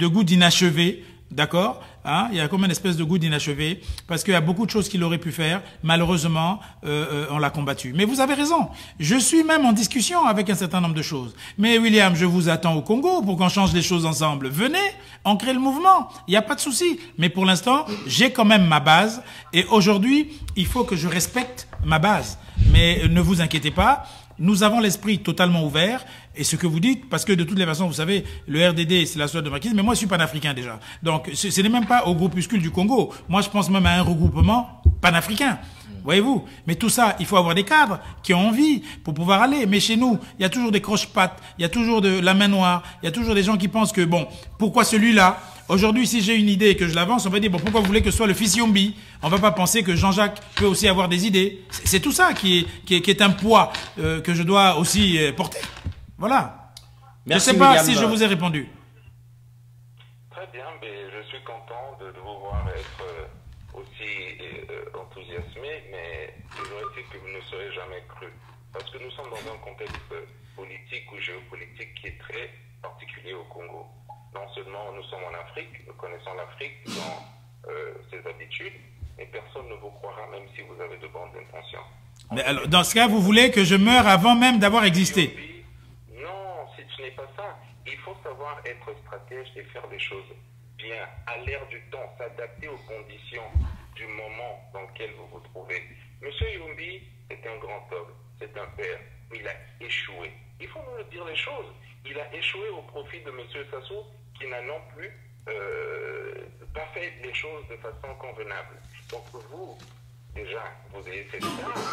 goût d'inachevé, d'accord, hein? Il y a comme une espèce de goût d'inachevé, parce qu'il y a beaucoup de choses qu'il aurait pu faire. Malheureusement, on l'a combattu. Mais vous avez raison. Je suis même en discussion avec un certain nombre de choses. Mais William, je vous attends au Congo pour qu'on change les choses ensemble. Venez, on crée le mouvement. Il n'y a pas de souci. Mais pour l'instant, j'ai quand même ma base. Et aujourd'hui, il faut que je respecte ma base. Mais ne vous inquiétez pas. Nous avons l'esprit totalement ouvert. Et ce que vous dites, parce que de toutes les façons, vous savez, le RDD, c'est la sorte de marquise, mais moi, je suis panafricain déjà. Donc, ce n'est même pas au groupuscule du Congo. Moi, je pense même à un regroupement panafricain. Voyez-vous? Mais tout ça, il faut avoir des cadres qui ont envie pour pouvoir aller. Mais chez nous, il y a toujours des croche-pattes, il y a toujours de la main noire, il y a toujours des gens qui pensent que, bon, pourquoi celui-là? Aujourd'hui, si j'ai une idée et que je l'avance, on va dire, bon, pourquoi vous voulez que ce soit le fils Yombi? On va pas penser que Jean-Jacques peut aussi avoir des idées. C'est tout ça qui est un poids que je dois aussi porter. Voilà. Merci, je ne sais pas William. si je vous ai répondu. Très bien, mais je suis content de vous voir être aussi enthousiasmé, mais toujours est-il que vous ne serez jamais cru. Parce que nous sommes dans un contexte politique ou géopolitique qui est très particulier au Congo. Non seulement nous sommes en Afrique, nous connaissons l'Afrique dans ses habitudes, mais personne ne vous croira même si vous avez de bonnes intentions. Mais alors, dans ce cas, vous voulez que je meure avant même d'avoir existé? Non, ce n'est pas ça. Il faut savoir être stratège et faire des choses bien, à l'ère du temps, s'adapter aux conditions du moment dans lequel vous vous trouvez. Monsieur Yombi est un grand homme, c'est un père, mais il a échoué. Il faut nous dire les choses. Il a échoué au profit de monsieur Sassou, qui n'a non plus pas fait les choses de façon convenable. Donc vous, déjà, vous avez cette chance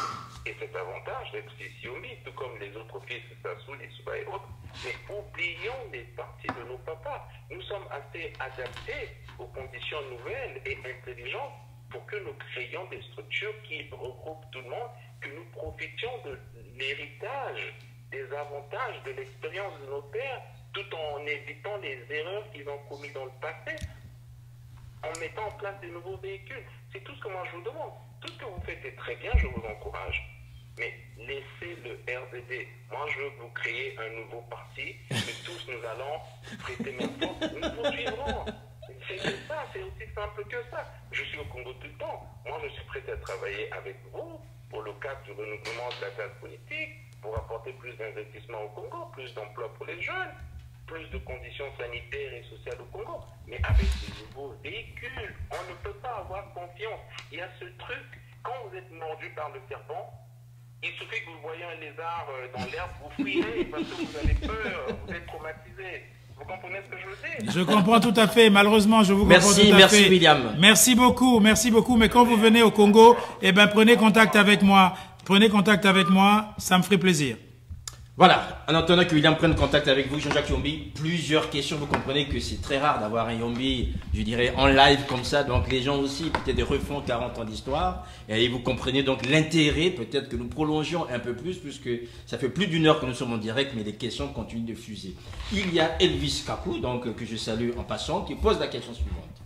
et cet avantage d'être fils Yombi, tout comme les autres fils Sassou, les Souba et autres. Mais oublions les parties de nos papas. Nous sommes assez adaptés aux conditions nouvelles et intelligentes pour que nous créions des structures qui regroupent tout le monde, que nous profitions de l'héritage, des avantages, de l'expérience de nos pères, tout en évitant les erreurs qu'ils ont commises dans le passé, en mettant en place de nouveaux véhicules. C'est tout ce que moi je vous demande. Tout ce que vous faites est très bien, je vous encourage. Mais laissez le RDD. Moi, je veux que vous créer un nouveau parti, que tous nous allons prêter main forte. Nous vous suivrons. C'est ça, c'est aussi simple que ça. Je suis au Congo tout le temps. Moi, je suis prêt à travailler avec vous pour le cadre du renouvellement de la classe politique, pour apporter plus d'investissement au Congo, plus d'emplois pour les jeunes, plus de conditions sanitaires et sociales au Congo. Mais avec de nouveaux véhicules, on ne peut pas avoir confiance. Il y a ce truc, quand vous êtes mordu par le serpent, il suffit que vous voyez un lézard dans l'herbe, vous fuyez parce que vous avez peur, vous êtes traumatisé. Vous comprenez ce que je veux dire? Je comprends tout à fait. Malheureusement, je vous comprends tout à fait. Merci William. Merci beaucoup, merci beaucoup. Mais quand vous venez au Congo, eh ben, prenez contact avec moi. Prenez contact avec moi, ça me ferait plaisir. Voilà, en attendant que William prenne contact avec vous, Jean-Jacques Yombi, plusieurs questions. Vous comprenez que c'est très rare d'avoir un Yombi, je dirais, en live comme ça. Donc les gens aussi, peut-être, refont 40 ans d'histoire. Et vous comprenez donc l'intérêt, peut-être que nous prolongeons un peu plus, puisque ça fait plus d'une heure que nous sommes en direct, mais les questions continuent de fuser. Il y a Elvis Kakou, donc, que je salue en passant, qui pose la question suivante.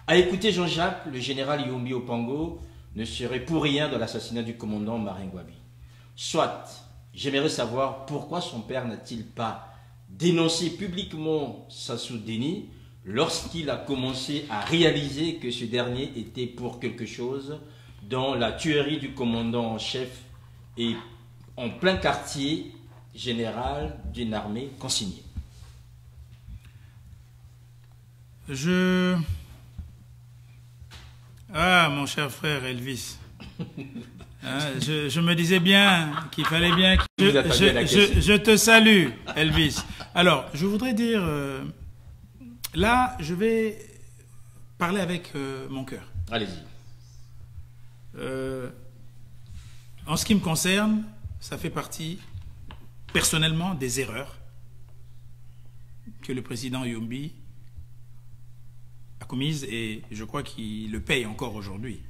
À écouter Jean-Jacques, le général Yombi Opango ne serait pour rien dans l'assassinat du commandant Marin Gwabi. Soit... J'aimerais savoir pourquoi son père n'a-t-il pas dénoncé publiquement Sassou Deni lorsqu'il a commencé à réaliser que ce dernier était pour quelque chose dans la tuerie du commandant en chef et en plein quartier général d'une armée consignée. Ah, mon cher frère Elvis. Hein, je me disais bien qu'il fallait bien que je te salue, Elvis. Alors, je voudrais dire, là, je vais parler avec mon cœur. Allez-y. En ce qui me concerne, ça fait partie, personnellement, des erreurs que le président Yombi a commises et je crois qu'il le paye encore aujourd'hui.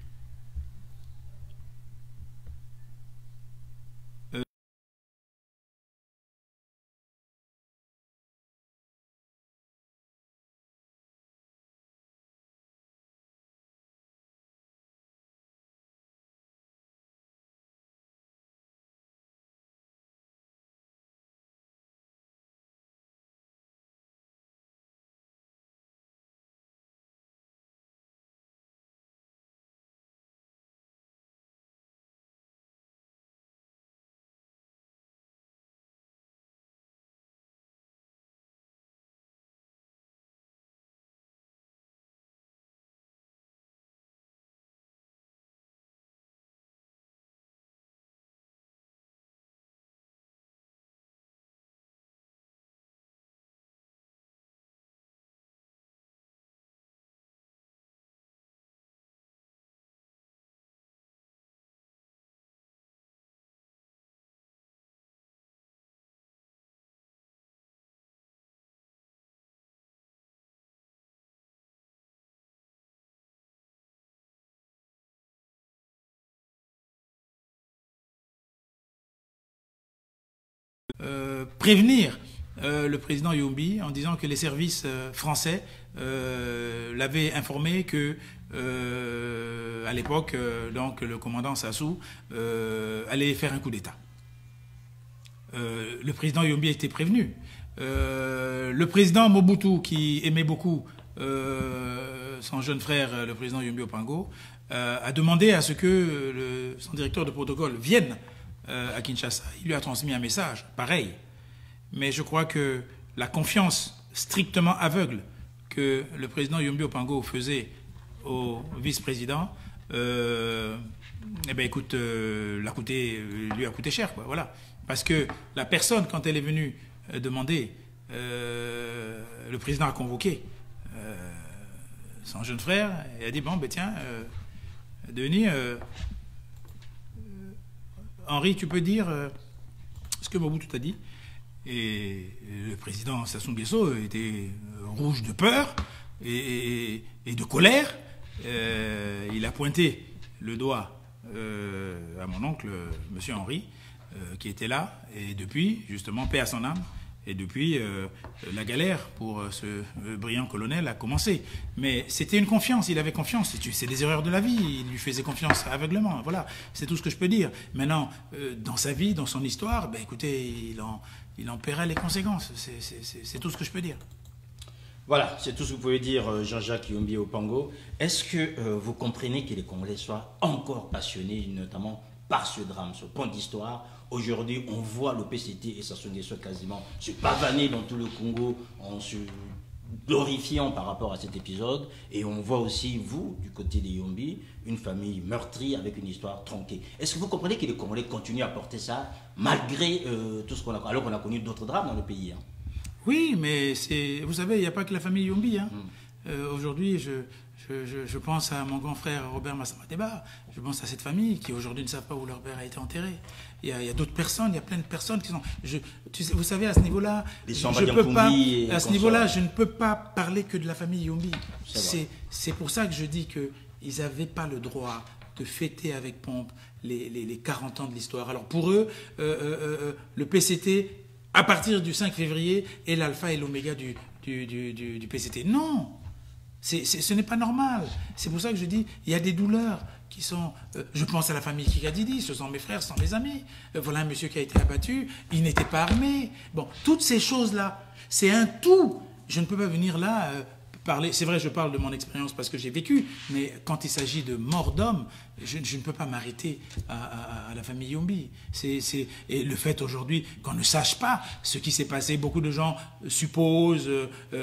prévenir le président Yombi en disant que les services français l'avaient informé que à l'époque, donc le commandant Sassou allait faire un coup d'État. Le président Yombi a été prévenu. Le président Mobutu, qui aimait beaucoup son jeune frère, le président Yombi Opango, a demandé à ce que son directeur de protocole vienne à Kinshasa. Il lui a transmis un message, pareil. Mais je crois que la confiance strictement aveugle que le président Yombi Opango faisait au vice-président, eh ben écoute, lui a coûté cher, quoi. Voilà. Parce que la personne, quand elle est venue demander, le président a convoqué son jeune frère et a dit bon, ben tiens, Denis, Henri, tu peux dire ce que Mobutu t'a dit. Et le président Sassou Nguesso était rouge de peur et de colère. Il a pointé le doigt à mon oncle, monsieur Henri, qui était là. Et depuis, justement, paix à son âme, et depuis, la galère pour ce brillant colonel a commencé. Mais c'était une confiance, il avait confiance. C'est des erreurs de la vie, il lui faisait confiance aveuglement. Voilà, c'est tout ce que je peux dire. Maintenant, dans sa vie, dans son histoire, ben, écoutez, il en paiera les conséquences. C'est tout ce que je peux dire. Voilà, c'est tout ce que vous pouvez dire, Jean-Jacques Yombi Opango. Est-ce que vous comprenez que les Congolais soient encore passionnés, notamment par ce drame, ce point d'histoire? Aujourd'hui, on voit le PCT et Sassou Nguesso quasiment se pavaner dans tout le Congo en se glorifiant par rapport à cet épisode. Et on voit aussi, vous, du côté des Yombi, une famille meurtrie avec une histoire tronquée. Est-ce que vous comprenez que les Congolais continuent à porter ça malgré tout ce qu'on a, alors qu'on a connu d'autres drames dans le pays, hein? Oui, mais vous savez, il n'y a pas que la famille Yombi, hein. Aujourd'hui, je pense à mon grand frère Robert Massamadeba, je pense à cette famille qui aujourd'hui ne savent pas où leur père a été enterré. Il y a d'autres personnes, il y a plein de personnes qui sont... vous savez, à ce niveau-là, je ne peux pas parler que de la famille Yombi. C'est pour ça que je dis qu'ils n'avaient pas le droit de fêter avec pompe les 40 ans de l'histoire. Alors pour eux, le PCT, à partir du 5 février, est l'alpha et l'oméga du PCT. Non, ce n'est pas normal. C'est pour ça que je dis, il y a des douleurs qui sont... je pense à la famille Kikadidi, ce sont mes frères, ce sont mes amis. Voilà un monsieur qui a été abattu, il n'était pas armé. Bon, toutes ces choses-là, c'est un tout. Je ne peux pas venir là parler... C'est vrai, je parle de mon expérience parce que j'ai vécu, mais quand il s'agit de mort d'homme, je ne peux pas m'arrêter à la famille Yombi. Et le fait aujourd'hui qu'on ne sache pas ce qui s'est passé, beaucoup de gens supposent,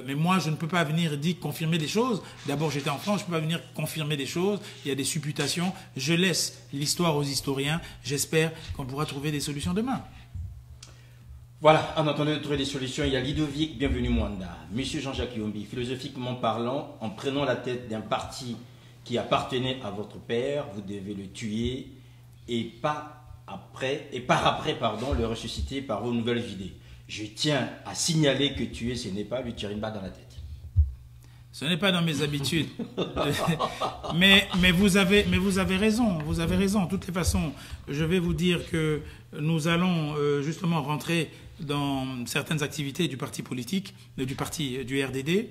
mais moi je ne peux pas venir confirmer des choses. D'abord j'étais en France, je ne peux pas venir confirmer des choses, il y a des supputations. Je laisse l'histoire aux historiens, j'espère qu'on pourra trouver des solutions demain. Voilà, en attendant de trouver des solutions, il y a Ludovic Bienvenu Mwanda. Monsieur Jean-Jacques Yombi, philosophiquement parlant, en prenant la tête d'un parti qui appartenait à votre père, vous devez le tuer et par après, le ressusciter par une nouvelle idée. Je tiens à signaler que tuer, ce n'est pas lui tirer une balle dans la tête. Ce n'est pas dans mes habitudes. mais vous avez raison. Vous avez raison. De toutes les façons, je vais vous dire que nous allons justement rentrer dans certaines activités du parti politique, du RDD,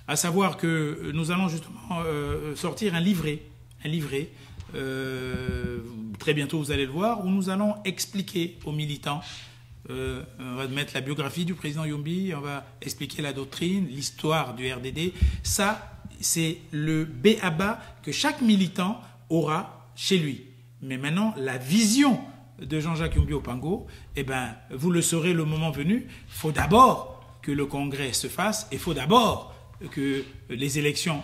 à savoir que nous allons justement sortir un livret, très bientôt vous allez le voir, où nous allons expliquer aux militants, on va mettre la biographie du président Yombi, on va expliquer la doctrine, l'histoire du RDD. Ça, c'est le b.a.-ba que chaque militant aura chez lui. Mais maintenant, la vision de Jean-Jacques Yombi Opango, eh ben, vous le saurez le moment venu. Il faut d'abord que le congrès se fasse, et il faut d'abord que les élections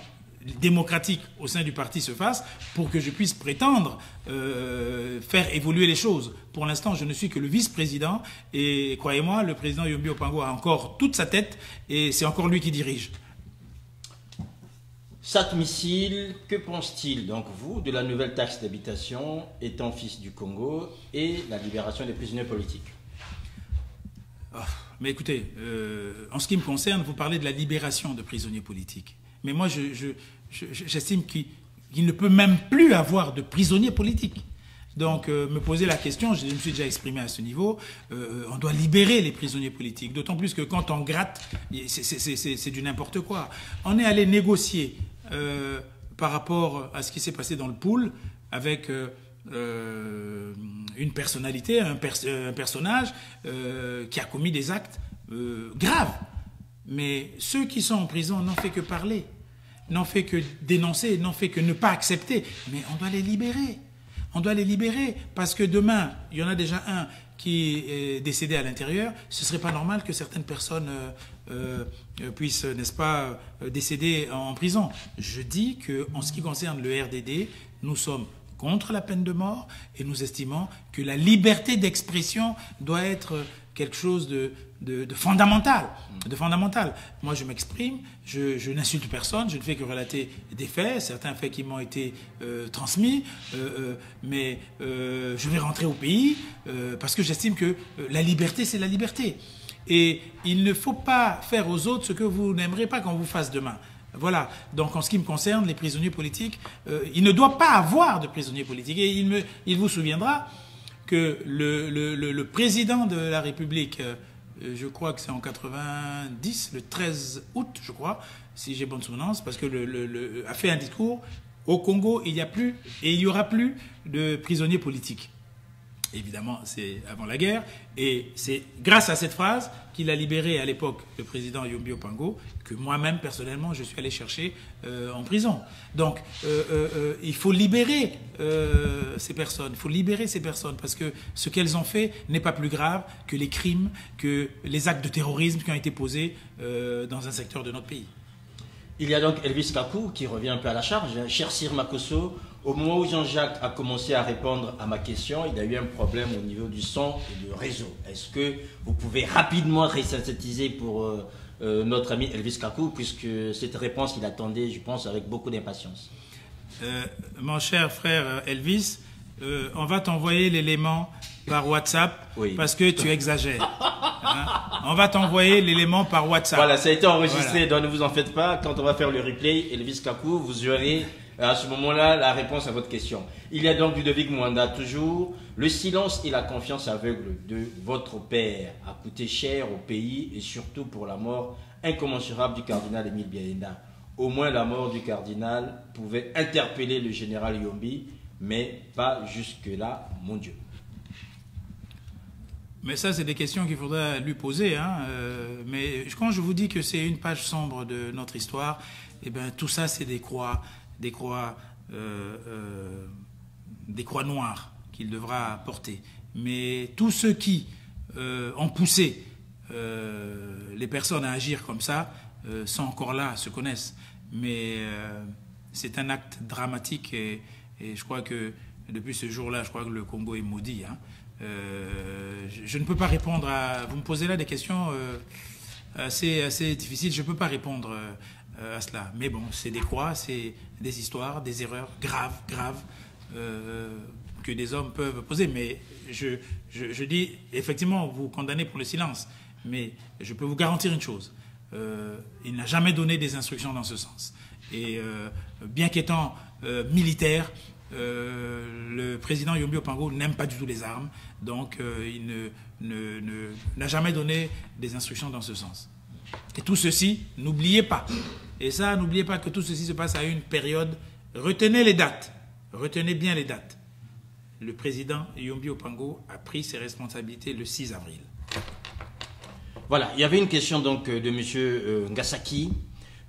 démocratiques au sein du parti se fassent pour que je puisse prétendre faire évoluer les choses. Pour l'instant, je ne suis que le vice-président et croyez-moi, le président Yombi Opango a encore toute sa tête et c'est encore lui qui dirige. Satmissile, que pense-t-il, donc vous, de la nouvelle taxe d'habitation étant fils du Congo et la libération des prisonniers politiques? Mais écoutez, en ce qui me concerne, vous parlez de la libération de prisonniers politiques. Mais moi, j'estime qu'il ne peut même plus avoir de prisonniers politiques. Donc, me poser la question, je me suis déjà exprimé à ce niveau, on doit libérer les prisonniers politiques. D'autant plus que quand on gratte, c'est du n'importe quoi. On est allé négocier par rapport à ce qui s'est passé dans le pool avec une personnalité, un personnage qui a commis des actes graves. Mais ceux qui sont en prison n'ont fait que parler, n'ont fait que dénoncer, n'ont fait que ne pas accepter. Mais on doit les libérer. On doit les libérer parce que demain, il y en a déjà un qui est décédé à l'intérieur. Ce ne serait pas normal que certaines personnes puissent, n'est-ce pas, décéder en prison. Je dis qu'en ce qui concerne le RDD, nous sommes contre la peine de mort et nous estimons que la liberté d'expression doit être quelque chose de fondamental. Moi, je m'exprime, je n'insulte personne, je ne fais que relater des faits, certains faits qui m'ont été transmis, mais je vais rentrer au pays parce que j'estime que la liberté, c'est la liberté. Et il ne faut pas faire aux autres ce que vous n'aimerez pas qu'on vous fasse demain. Voilà. Donc, en ce qui me concerne, les prisonniers politiques, il ne doit pas avoir de prisonniers politiques. Et il vous souviendra que le président de la République, je crois que c'est en 90, le 13 août, je crois, si j'ai bonne souvenance, parce que a fait un discours, au Congo, il n'y a plus et il n'y aura plus de prisonniers politiques. Évidemment, c'est avant la guerre, et c'est grâce à cette phrase qu'il a libéré à l'époque le président Yombi Opango, que moi-même, personnellement, je suis allé chercher en prison. Donc, il faut libérer ces personnes, parce que ce qu'elles ont fait n'est pas plus grave que les crimes, que les actes de terrorisme qui ont été posés dans un secteur de notre pays. Il y a donc Elvis Kakou qui revient un peu à la charge. Cher Sir Makosso, au moment où Jean-Jacques a commencé à répondre à ma question, il y a eu un problème au niveau du son et du réseau. Est-ce que vous pouvez rapidement résynthétiser pour notre ami Elvis Kakou, puisque cette réponse il attendait, je pense, avec beaucoup d'impatience. Mon cher frère Elvis, on va t'envoyer l'élément par WhatsApp, oui, parce que tu exagères. Hein? On va t'envoyer l'élément par WhatsApp. Voilà, ça a été enregistré, voilà. Donc ne vous en faites pas. Quand on va faire le replay, Elvis Kakou, vous aurez à ce moment-là la réponse à votre question. Il y a donc Ludovic Mwanda, toujours. Le silence et la confiance aveugle de votre père a coûté cher au pays et surtout pour la mort incommensurable du cardinal Émile Biaenda. Au moins la mort du cardinal pouvait interpeller le général Yombi, mais pas jusque-là, mon Dieu. Mais ça, c'est des questions qu'il faudra lui poser. Hein. Mais quand je vous dis que c'est une page sombre de notre histoire, eh ben, tout ça, c'est des croix noires qu'il devra porter. Mais tous ceux qui ont poussé les personnes à agir comme ça sont encore là, se connaissent. Mais c'est un acte dramatique et je crois que depuis ce jour-là, je crois que le Congo est maudit. Hein. Je ne peux pas répondre à... Vous me posez là des questions assez difficiles. Je ne peux pas répondre à cela. Mais bon, c'est des croix, c'est des histoires, des erreurs graves que des hommes peuvent poser. Mais je dis, effectivement, vous condamnez pour le silence. Mais je peux vous garantir une chose. Il n'a jamais donné des instructions dans ce sens. Et bien qu'étant militaire, le président Yombi Opango n'aime pas du tout les armes, donc il n'a jamais donné des instructions dans ce sens. Et tout ceci, n'oubliez pas, et ça, n'oubliez pas que tout ceci se passe à une période, retenez les dates, retenez bien les dates. Le président Yombi Opango a pris ses responsabilités le 6 avril. Voilà, il y avait une question donc de M. Ngasaki.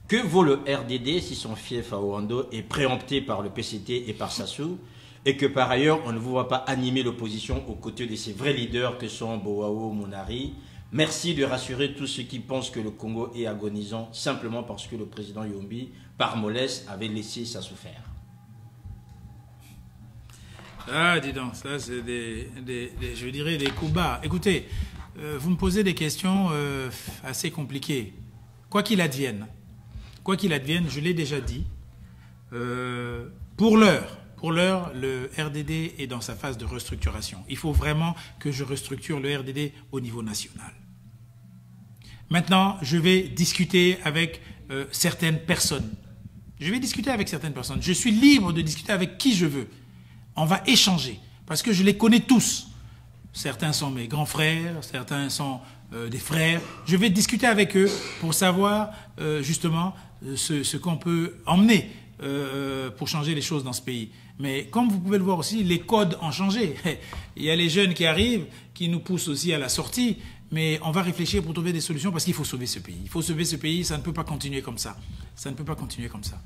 Que vaut le RDD si son fief à Ouando est préempté par le PCT et par Sassou, et que par ailleurs on ne vous voit pas animer l'opposition aux côtés de ces vrais leaders que sont Boao, Mounari? Merci de rassurer tous ceux qui pensent que le Congo est agonisant simplement parce que le président Yombi, par mollesse, avait laissé Sassou faire. Ah, dis donc, ça c'est je dirais des coups bas. Écoutez, vous me posez des questions assez compliquées. Quoi qu'il advienne, je l'ai déjà dit, pour l'heure, le RDD est dans sa phase de restructuration. Il faut vraiment que je restructure le RDD au niveau national. Maintenant, je vais discuter avec certaines personnes. Je suis libre de discuter avec qui je veux. On va échanger. parce que je les connais tous. Certains sont mes grands frères, certains sont des frères. Je vais discuter avec eux pour savoir justement ce qu'on peut emmener pour changer les choses dans ce pays. Mais comme vous pouvez le voir aussi, les codes ont changé. Il y a les jeunes qui arrivent, qui nous poussent aussi à la sortie, mais on va réfléchir pour trouver des solutions parce qu'il faut sauver ce pays. Il faut sauver ce pays, ça ne peut pas continuer comme ça. Ça ne peut pas continuer comme ça.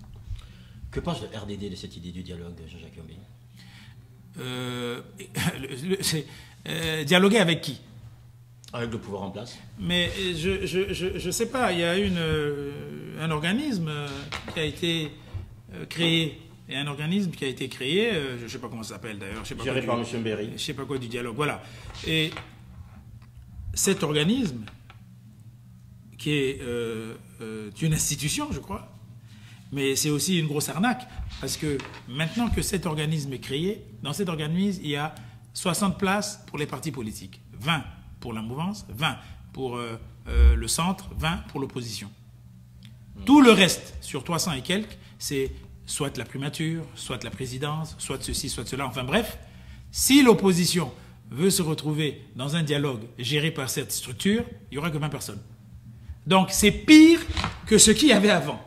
Que pense le RDD de cette idée du dialogue, Jean-Jacques Yombi? Dialoguer avec qui? Avec le pouvoir en place. Mais je sais pas, il y a un organisme qui a été créé. Il y a un organisme qui a été créé, je ne sais pas comment ça s'appelle d'ailleurs. Géré par M. Berry. Je ne sais pas quoi du dialogue, voilà. Et cet organisme, qui est une institution, je crois, mais c'est aussi une grosse arnaque, parce que maintenant que cet organisme est créé, dans cet organisme, il y a 60 places pour les partis politiques, 20 pour la mouvance, 20 pour le centre, 20 pour l'opposition. Tout le reste, sur 300 et quelques, c'est soit la primature, soit la présidence, soit ceci, soit cela, enfin bref. Si l'opposition veut se retrouver dans un dialogue géré par cette structure, il n'y aura que 20 personnes. Donc c'est pire que ce qu'il y avait avant.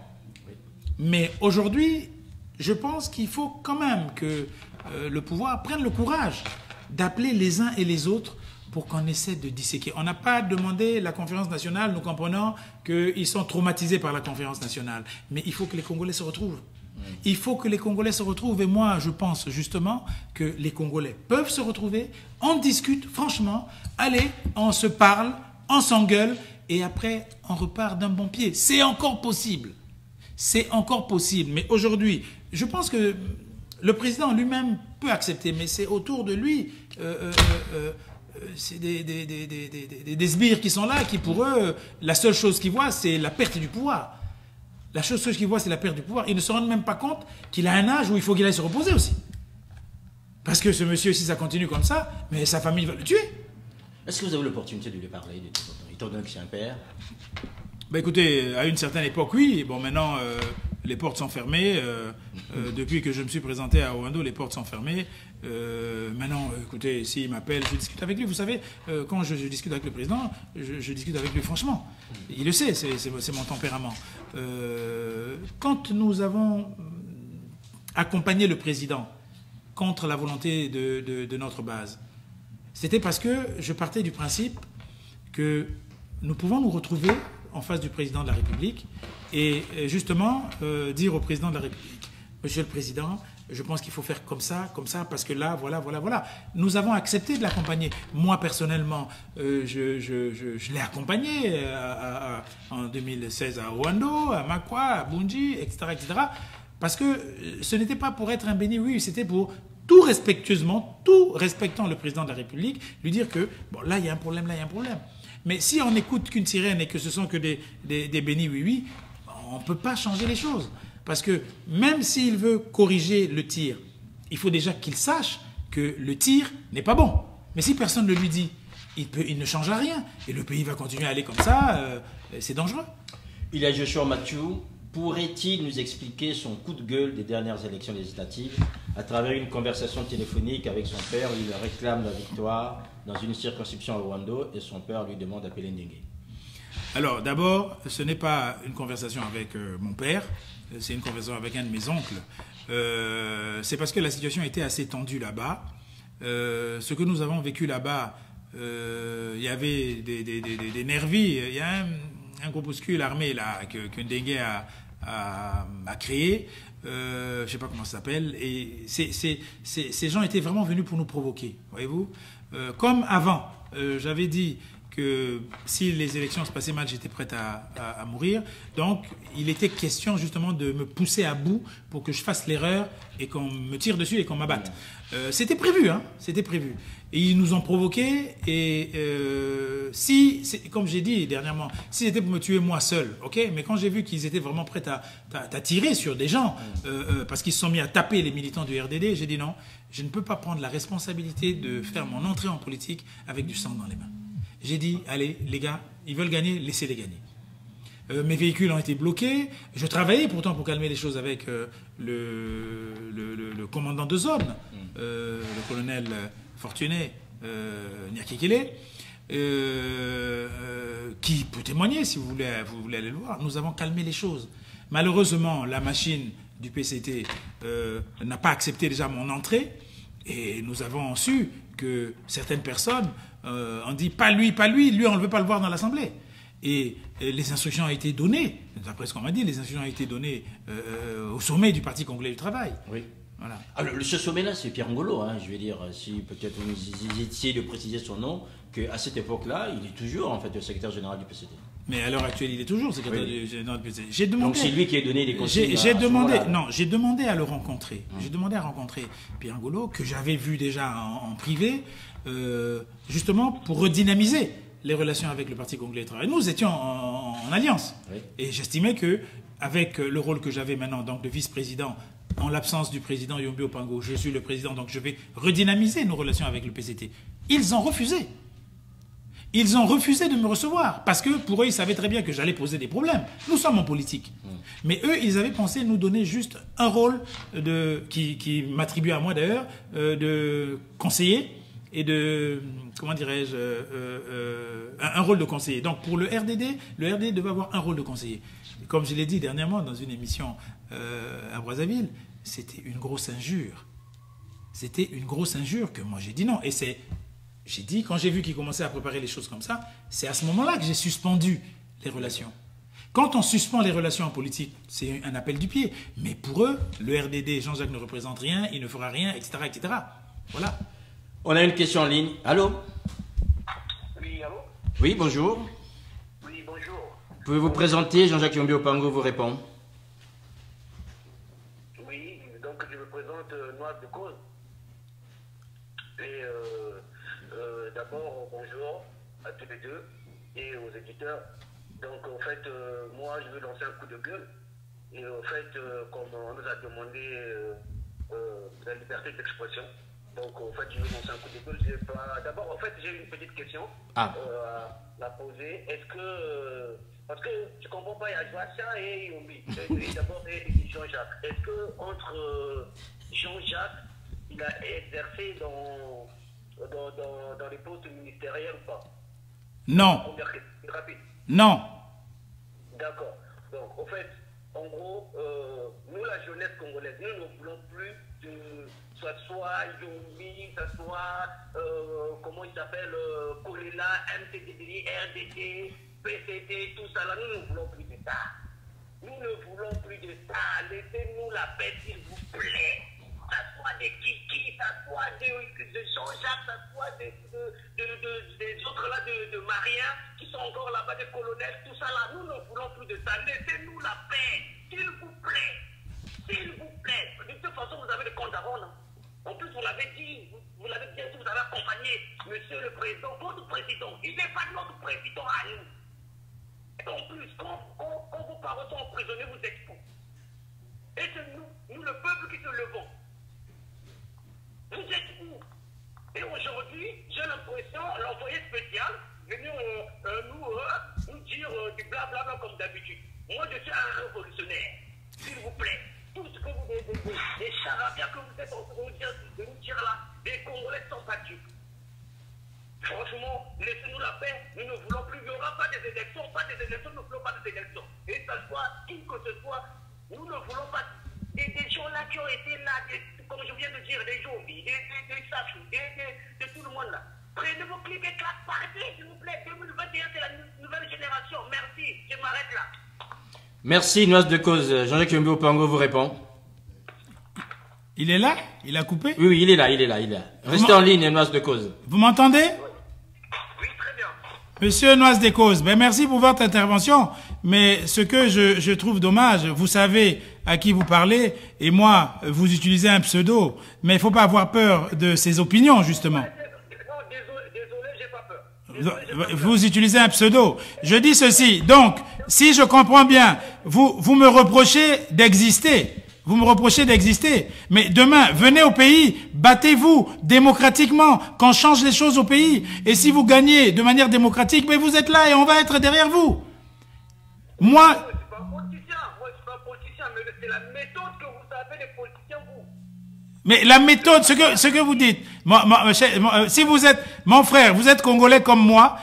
Mais aujourd'hui, je pense qu'il faut quand même que le pouvoir prenne le courage d'appeler les uns et les autres pour qu'on essaie de disséquer. On n'a pas demandé la conférence nationale, nous comprenons qu'ils sont traumatisés par la conférence nationale. Mais il faut que les Congolais se retrouvent. Il faut que les Congolais se retrouvent. Et moi, je pense justement que les Congolais peuvent se retrouver, on discute franchement, allez, on se parle, on s'engueule, et après, on repart d'un bon pied. C'est encore possible. C'est encore possible. Mais aujourd'hui, je pense que le président lui-même peut accepter, mais c'est autour de lui... c'est des sbires qui sont là, qui pour eux, la seule chose qu'ils voient, c'est la perte du pouvoir. La seule chose qu'ils voient, c'est la perte du pouvoir. Ils ne se rendent même pas compte qu'il a un âge où il faut qu'il aille se reposer aussi. Parce que ce monsieur, si ça continue comme ça, mais sa famille va le tuer. Est-ce que vous avez l'opportunité de lui parler, étant donné que c'est un père? Ben écoutez, à une certaine époque, oui. Bon, maintenant, les portes sont fermées. Depuis que je me suis présenté à Owando, les portes sont fermées. Maintenant, écoutez, s'il m'appelle, je discute avec lui. Vous savez, quand je discute avec le président, je discute avec lui franchement. Il le sait, c'est mon tempérament. Quand nous avons accompagné le président contre la volonté de notre base, c'était parce que je partais du principe que nous pouvons nous retrouver en face du président de la République et justement dire au président de la République, Monsieur le Président, je pense qu'il faut faire comme ça, parce que là, voilà. Nous avons accepté de l'accompagner. Moi, personnellement, je l'ai accompagné en 2016 à Owando, à Makwa, à Bunji, etc., parce que ce n'était pas pour être un béni, oui, c'était pour tout respectueusement, tout respectant le président de la République, lui dire que, bon, là, il y a un problème, Mais si on n'écoute qu'une sirène et que ce sont que des bénis oui, on ne peut pas changer les choses. Parce que même s'il veut corriger le tir, il faut déjà qu'il sache que le tir n'est pas bon. Mais si personne ne lui dit, il ne changera rien. Et le pays va continuer à aller comme ça, c'est dangereux. Il y a Joshua Mathieu. Pourrait-il nous expliquer son coup de gueule des dernières élections législatives à travers une conversation téléphonique avec son père où il réclame la victoire dans une circonscription à Owando et son père lui demande d'appeler Ndenge? Alors d'abord, ce n'est pas une conversation avec mon père, c'est une conversation avec un de mes oncles. C'est parce que la situation était assez tendue là-bas. Ce que nous avons vécu là-bas, il y avait des nervis. Il y a un groupuscule armé là que Ndenge a créé. Je ne sais pas comment ça s'appelle. Et ces gens étaient vraiment venus pour nous provoquer, voyez-vous. Comme avant, j'avais dit que si les élections se passaient mal, j'étais prête à mourir. Donc, il était question justement de me pousser à bout pour que je fasse l'erreur et qu'on me tire dessus et qu'on m'abatte. C'était prévu, hein, c'était prévu. Et ils nous ont provoqués et comme j'ai dit dernièrement, si c'était pour me tuer moi seul, ok, mais quand j'ai vu qu'ils étaient vraiment prêts à tirer sur des gens, parce qu'ils se sont mis à taper les militants du RDD, j'ai dit non, je ne peux pas prendre la responsabilité de faire mon entrée en politique avec du sang dans les mains. J'ai dit, allez, les gars, ils veulent gagner, laissez-les gagner. mes véhicules ont été bloqués. Je travaillais pourtant pour calmer les choses avec le commandant de zone, le colonel Fortuné Nyakekele, qui peut témoigner si vous voulez aller le voir. Nous avons calmé les choses. Malheureusement, la machine du PCT n'a pas accepté déjà mon entrée et nous avons su que certaines personnes ont dit pas lui, lui on ne veut pas le voir dans l'Assemblée. Et les instructions ont été données, d'après ce qu'on m'a dit, les instructions ont été données au sommet du Parti congolais du travail. Oui. Voilà. Alors, ce sommet-là, c'est Pierre Ngolo, hein, je veux dire, si peut-être vous hésitiez de préciser son nom, qu'à cette époque-là, il est toujours en fait le secrétaire général du PCT. Mais à l'heure actuelle, il est toujours secrétaire général du PCT. J'ai demandé. Donc c'est lui qui a donné les conseils. J'ai demandé à le rencontrer. J'ai demandé à rencontrer Pierre Ngolo, que j'avais vu déjà en privé, justement pour redynamiser les relations avec le Parti congolais du travail. Nous étions en alliance. Oui. Et j'estimais que, avec le rôle que j'avais maintenant, donc de vice-président, en l'absence du président Yombi Opango, je suis le président, donc je vais redynamiser nos relations avec le PCT. Ils ont refusé. Ils ont refusé de me recevoir, parce que pour eux, ils savaient très bien que j'allais poser des problèmes. Nous sommes en politique. Mais eux, ils avaient pensé nous donner juste un rôle qui m'attribue à moi d'ailleurs, de conseiller et de, comment dirais-je, un rôle de conseiller. Donc pour le RDD devait avoir un rôle de conseiller. Comme je l'ai dit dernièrement dans une émission à Brazzaville, c'était une grosse injure. C'était une grosse injure que moi j'ai dit non. Et j'ai dit, quand j'ai vu qu'ils commençaient à préparer les choses comme ça, c'est à ce moment-là que j'ai suspendu les relations. Quand on suspend les relations en politique, c'est un appel du pied. Mais pour eux, le RDD, Jean-Jacques ne représente rien, il ne fera rien, etc., etc. Voilà. On a une question en ligne. Allô? Oui, allô? Oui, bonjour. Oui, bonjour. Pouvez-vous présenter? Jean-Jacques Yombi Opango vous répond. Oui, donc je me présente Noir de Cause. Et d'abord, bonjour à tous les deux et aux éditeurs. Donc, en fait, moi, je veux lancer un coup de gueule. Et en fait, comme on nous a demandé la liberté d'expression, donc, en fait, je veux lancer un coup de gueule. D'abord, en fait, j'ai une petite question à la poser. Est-ce que... parce que je ne comprends pas, il y a Joachim et Yombi. D'abord, Jean-Jacques. Est-ce que entre Jean-Jacques, il a exercé dans les postes ministériels ou pas? Non. Rapide. Non. D'accord. Donc, en fait, en gros, nous, la jeunesse congolaise, nous ne voulons plus que ça soit Yombi, ça soit, comment il s'appelle, Kolela, MTDD, RDD, PCT, tout ça là. Nous ne voulons plus de ça. Nous ne voulons plus de ça. Laissez-nous la paix, s'il vous plaît. Ça soit des Kiki, ça soit de Jean-Jacques, ça soit des autres là, de Mariens qui sont encore là-bas, des colonels, tout ça là. Nous ne voulons plus de ça. Laissez-nous la paix, s'il vous plaît. S'il vous plaît. De toute façon, vous avez le compte à rendre. En plus, vous l'avez dit, vous l'avez bien dit, vous avez accompagné monsieur le président, votre président. Il n'est pas notre président à nous. Et en plus, quand vos parents sont emprisonnés, vous êtes fous. Et c'est nous le peuple qui se levons. Vous êtes où? Et aujourd'hui, j'ai l'impression, l'envoyé spécial, venu nous dire du blablabla comme d'habitude. Moi, je suis un révolutionnaire. S'il vous plaît, tout ce que vous les charabia que vous êtes en train de nous dire là, les Congolais sont battus. Franchement, laissez-nous la paix. Nous ne voulons plus. Il n'y aura pas des élections, nous ne voulons pas des élections. Et ça soit qui que ce soit, nous ne voulons pas des gens là qui ont été là, comme je viens de dire, des Jombi, des Sachou, de tout le monde là. Prenez vos clics et claques, partez, s'il vous plaît. 2021, c'est la nouvelle génération. Merci, je m'arrête là. Merci, Noise de Cause. Jean-Jacques Yombi Opango vous répond. Il est là? Il a coupé? Oui, il est là. Restez en ligne, Noise de Cause. Vous m'entendez? Oui, très bien. Monsieur Noise des Causes, ben merci pour votre intervention. Mais ce que je trouve dommage, vous savez à qui vous parlez, et moi, vous utilisez un pseudo. Mais il ne faut pas avoir peur de ses opinions, justement. Désolé, j'ai pas peur. Vous utilisez un pseudo. Je dis ceci. Donc, si je comprends bien, vous me reprochez d'exister. Vous me reprochez d'exister. Mais demain, venez au pays, battez-vous démocratiquement, qu'on change les choses au pays. Et si vous gagnez de manière démocratique, mais vous êtes là et on va être derrière vous. Moi, je ne suis pas un politicien. Moi, je ne suis pas un politicien, mais c'est la méthode que vous savez, les politiciens, vous. mais la méthode, ce que vous dites, si vous êtes, mon frère, vous êtes Congolais comme moi,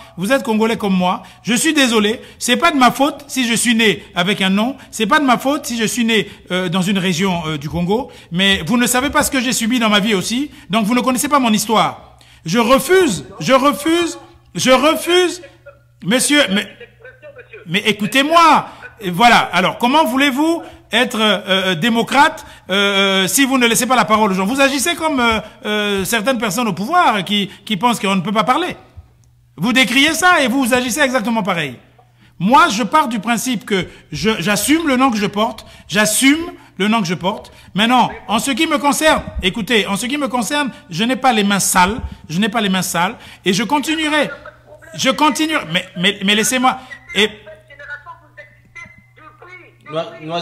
je suis désolé, c'est pas de ma faute si je suis né avec un nom, c'est pas de ma faute si je suis né dans une région du Congo, mais vous ne savez pas ce que j'ai subi dans ma vie aussi, donc vous ne connaissez pas mon histoire. Je refuse, monsieur, mais écoutez-moi, voilà, alors comment voulez-vous être démocrate si vous ne laissez pas la parole aux gens? Vous agissez comme certaines personnes au pouvoir qui pensent qu'on ne peut pas parler. Vous décriez ça et vous agissez exactement pareil. Moi, je pars du principe que j'assume le nom que je porte, Maintenant, en ce qui me concerne, écoutez, en ce qui me concerne, je n'ai pas les mains sales, et je continuerai, mais laissez-moi, et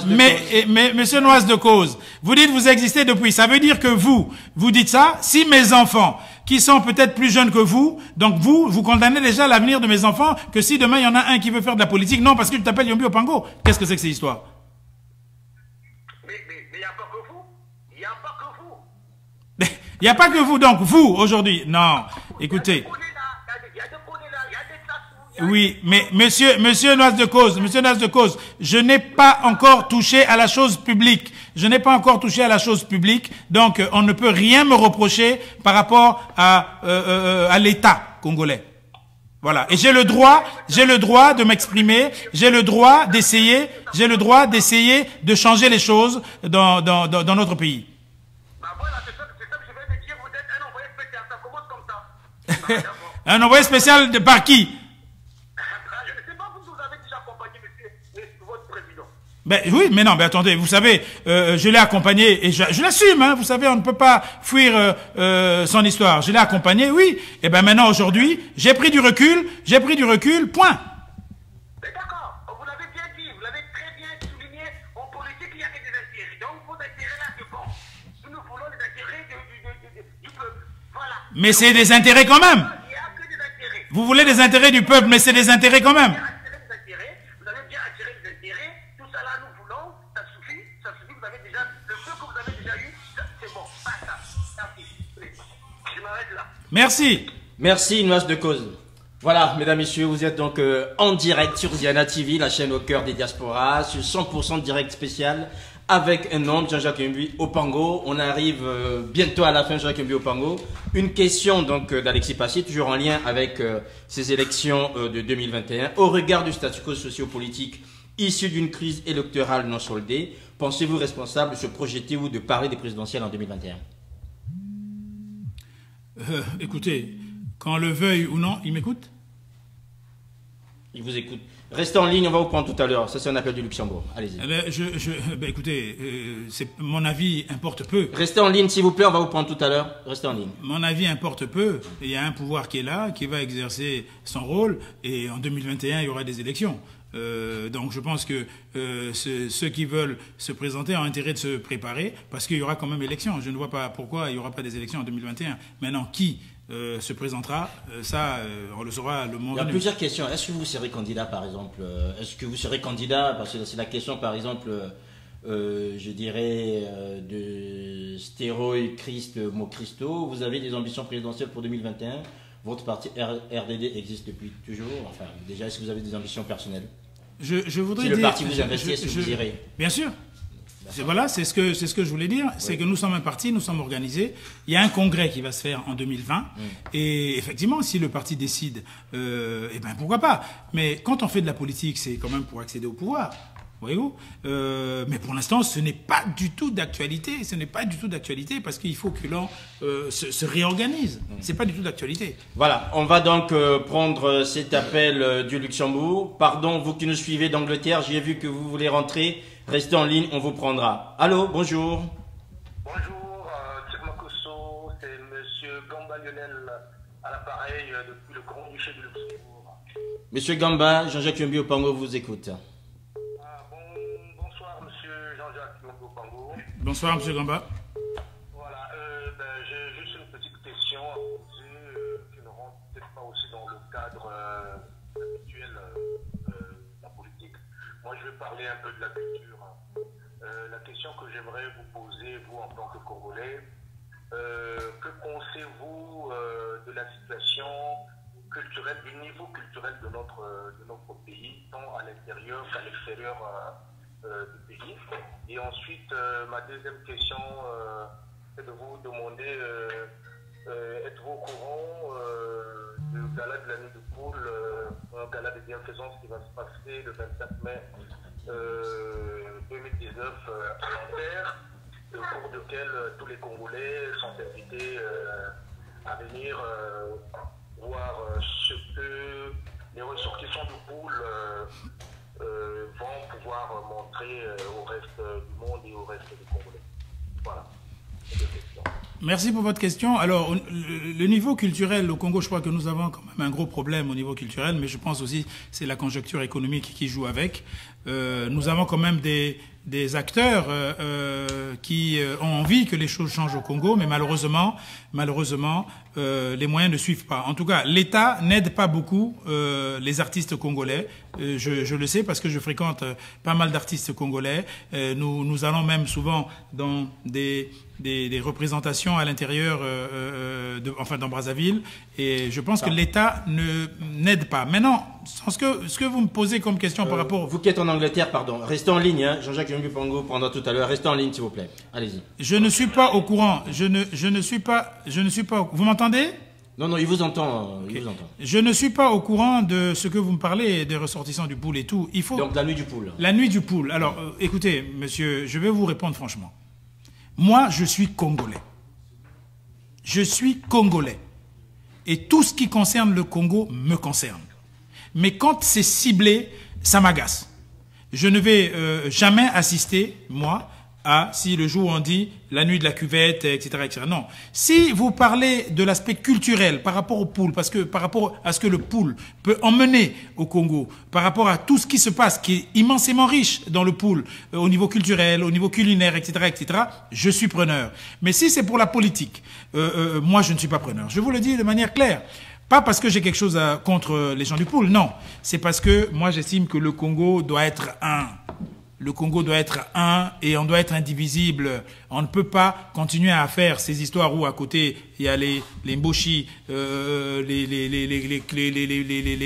mais monsieur Noise de Cause, vous dites vous existez depuis, ça veut dire que vous dites ça, si mes enfants, qui sont peut-être plus jeunes que vous, donc vous condamnez déjà l'avenir de mes enfants, que si demain il y en a un qui veut faire de la politique, non parce que tu t'appelles Yombi Opango, qu'est-ce que c'est que ces histoires? Mais il n'y a pas que vous. Il n'y a pas que vous. Il n'y a pas que vous, donc vous, aujourd'hui, non, écoutez. Oui, mais monsieur Noise de Cause, je n'ai pas encore touché à la chose publique. Donc on ne peut rien me reprocher par rapport à l'État congolais. Voilà. Et j'ai le droit de m'exprimer, j'ai le droit d'essayer de changer les choses dans notre pays. Bah voilà, c'est ça que je vais te dire, vous êtes un envoyé spécial, ça commence comme ça. Un envoyé spécial par qui? Je ne sais pas, vous avez déjà accompagné votre président. Ben oui, mais non, mais attendez, vous savez, je l'ai accompagné et je l'assume, hein, vous savez, on ne peut pas fuir son histoire. Je l'ai accompagné, oui. Et ben maintenant, aujourd'hui, j'ai pris du recul, point. Mais d'accord, vous l'avez bien dit, vous l'avez très bien souligné, en politique, il y a que des intérêts. Donc vos intérêts là, c'est bon. Nous voulons les intérêts du peuple. Voilà. Mais c'est des intérêts quand même. Il n'y a que des intérêts. Vous voulez des intérêts du peuple, mais c'est des intérêts quand même. Vous avez bien attiré des intérêts, tout ça là nous voulons, ça suffit, vous avez déjà, le peu que vous avez déjà eu, c'est bon, basta, merci. Je m'arrête là. Merci Noise de Cause. Voilà, mesdames, messieurs, vous êtes donc en direct sur Ziana TV, la chaîne au cœur des diasporas, sur 100% direct spécial, avec un homme, Jean-Jacques Yombi Opango. On arrive bientôt à la fin, Jean-Jacques Yombi Opango. Une question donc d'Alexis Passy, toujours en lien avec ces élections de 2021. Au regard du statu quo sociopolitique issu d'une crise électorale non soldée, pensez-vous responsable de se projeter ou de parler des présidentielles en 2021? Écoutez, qu'on le veuille ou non, il m'écoute? Il vous écoute. Restez en ligne, on va vous prendre tout à l'heure. Ça, c'est un appel du Luxembourg. Allez-y. Écoutez, mon avis importe peu. Restez en ligne, s'il vous plaît, on va vous prendre tout à l'heure. Restez en ligne. Mon avis importe peu. Il y a un pouvoir qui est là, qui va exercer son rôle, et en 2021, il y aura des élections. Donc je pense que ceux qui veulent se présenter ont intérêt de se préparer, parce qu'il y aura quand même élection. Je ne vois pas pourquoi il n'y aura pas des élections en 2021. Maintenant, qui se présentera, on le saura le moment venu. Il y a plusieurs questions. Est-ce que vous serez candidat, par exemple? Est-ce que vous serez candidat? Parce que c'est la question, par exemple, je dirais, de Stéroï, Christ, Mo Christo. Vous avez des ambitions présidentielles pour 2021? Votre parti RDD existe depuis toujours. Enfin, déjà, est-ce que vous avez des ambitions personnelles? Je voudrais dire... Si le parti vous investit, est-ce que vous irez? Bien sûr. Voilà, c'est ce que je voulais dire. Oui. C'est que nous sommes un parti, nous sommes organisés. Il y a un congrès qui va se faire en 2020. Et effectivement, si le parti décide, eh ben pourquoi pas. Mais quand on fait de la politique, c'est quand même pour accéder au pouvoir. Voyez-vous, mais pour l'instant, ce n'est pas du tout d'actualité. Parce qu'il faut que l'on se réorganise. C'est pas du tout d'actualité. Voilà, on va donc prendre cet appel du Luxembourg. Pardon, vous qui nous suivez d'Angleterre, j'ai vu que vous voulez rentrer. Restez en ligne, on vous prendra. Allô, bonjour. Bonjour, Tchirmakosso, c'est monsieur Gamba Lionel à l'appareil depuis le Grand-Duché de Luxembourg. Monsieur Gamba, Jean-Jacques Yombi Opango vous écoute. Bonsoir, monsieur Jean-Jacques Yombi Opango. Bonsoir, monsieur Gamba. Voilà, j'ai juste une petite question à poser qui ne rentre peut-être pas aussi dans le cadre habituel de la politique. Moi, voulais parler un peu de la culture. La question que j'aimerais vous poser, vous en tant que Congolais, que pensez-vous de la situation culturelle, du niveau culturel de notre pays, tant à l'intérieur qu'à l'extérieur du pays? Et ensuite, ma deuxième question, c'est de vous demander, êtes-vous au courant du gala de la nuit de poule, un gala de bienfaisance qui va se passer le 24 mai 2019 à Nanterre, au cours duquel tous les Congolais sont invités à venir voir ce que les ressortissants de poule vont pouvoir montrer au reste du monde et au reste des Congolais. Voilà. Merci pour votre question. Alors, le niveau culturel au Congo, je crois que nous avons quand même un gros problème au niveau culturel, mais je pense aussi que c'est la conjoncture économique qui joue avec. Nous avons quand même des acteurs qui ont envie que les choses changent au Congo, mais malheureusement, les moyens ne suivent pas. En tout cas, l'État n'aide pas beaucoup les artistes congolais. Je le sais parce que je fréquente pas mal d'artistes congolais. Nous allons même souvent dans des représentations à l'intérieur, dans Brazzaville, et je pense que l'État n'aide pas. Maintenant, ce que vous me posez comme question par rapport... Vous qui êtes en Angleterre, pardon, restez en ligne, hein. Jean-Jacques Yombi Pango prendra tout à l'heure, restez en ligne s'il vous plaît, allez-y. Je ne suis pas au courant, je ne suis pas... Vous m'entendez ? Non, il vous entend, okay. Il vous entend. Je ne suis pas au courant de ce que vous me parlez, des ressortissants du pool et tout. Il faut... Donc la nuit du pool. La nuit du pool. Alors, écoutez, monsieur, je vais vous répondre franchement. Moi, je suis Congolais. Je suis Congolais. Et tout ce qui concerne le Congo me concerne. Mais quand c'est ciblé, ça m'agace. Je ne vais jamais assister, moi, si le jour où on dit la nuit de la cuvette, etc., etc. Non. Si vous parlez de l'aspect culturel par rapport au pool, parce que par rapport à ce que le pool peut emmener au Congo, par rapport à tout ce qui se passe, qui est immensément riche dans le pool, au niveau culturel, au niveau culinaire, etc., etc., je suis preneur. Mais si c'est pour la politique, moi je ne suis pas preneur. Je vous le dis de manière claire. Pas parce que j'ai quelque chose contre les gens du pool, non. C'est parce que moi j'estime que le Congo doit être un. Le Congo doit être un et on doit être indivisible. On ne peut pas continuer à faire ces histoires où à côté il y a les Mboshi, les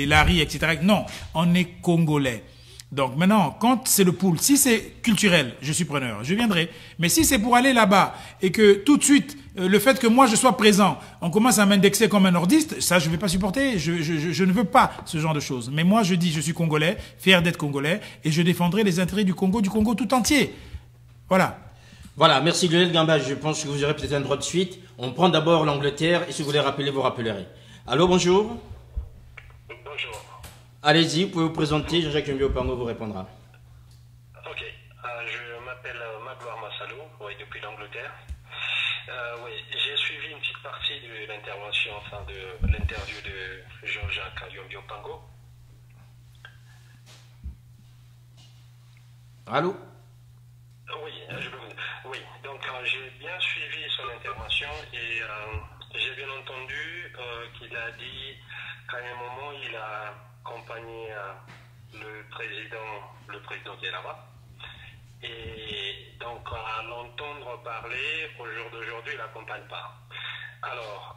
Lari, etc. Non, on est Congolais. Donc maintenant, quand c'est le pool, si c'est culturel, je suis preneur, je viendrai. Mais si c'est pour aller là-bas et que tout de suite, le fait que moi je sois présent, on commence à m'indexer comme un nordiste, ça je ne vais pas supporter, je ne veux pas ce genre de choses. Mais moi je dis, je suis Congolais, fier d'être Congolais, et je défendrai les intérêts du Congo tout entier. Voilà. Voilà, merci Lionel Gamba, je pense que vous aurez peut-être un droit de suite. On prend d'abord l'Angleterre, et si vous voulez rappeler, vous rappellerez. Allô, bonjour. Bonjour. Allez-y, vous pouvez vous présenter, Jean-Jacques Yombi Pango vous répondra. Ok, je m'appelle Magloire Massalo, depuis l'Angleterre. Oui, j'ai suivi une petite partie de l'intervention, de l'interview de Jean-Jacques Yombi Pango. Allô? Oui, donc j'ai bien suivi son intervention et j'ai bien entendu qu'il a dit qu'à un moment il a accompagné le président qui est là-bas. Et donc à l'entendre parler au jour d'aujourd'hui, il n'accompagne pas. Alors,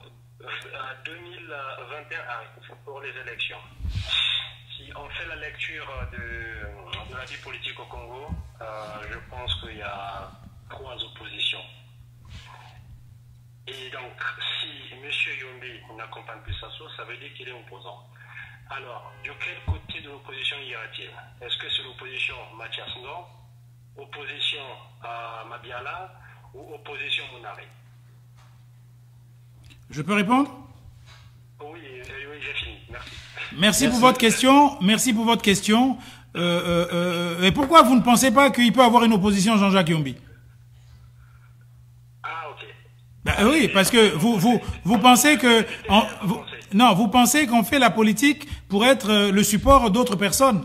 2021 arrive pour les élections. Si on fait la lecture de la vie politique au Congo, je pense qu'il y a 3 oppositions. Et donc, si M. Yombi n'accompagne plus Sassou, ça veut dire qu'il est opposant. Alors, de quel côté de l'opposition ira-t-il? Est-ce que c'est l'opposition Mathias Ngo, opposition à Mabiala ou opposition Mounari? Je peux répondre? Oui, j'ai fini. Merci. Merci pour votre question. Merci pour votre question. Et pourquoi vous ne pensez pas qu'il peut avoir une opposition Jean-Jacques Yombi? Ah, ok. Ben, oui, parce que vous pensez que... Non, vous pensez qu'on fait la politique pour être le support d'autres personnes.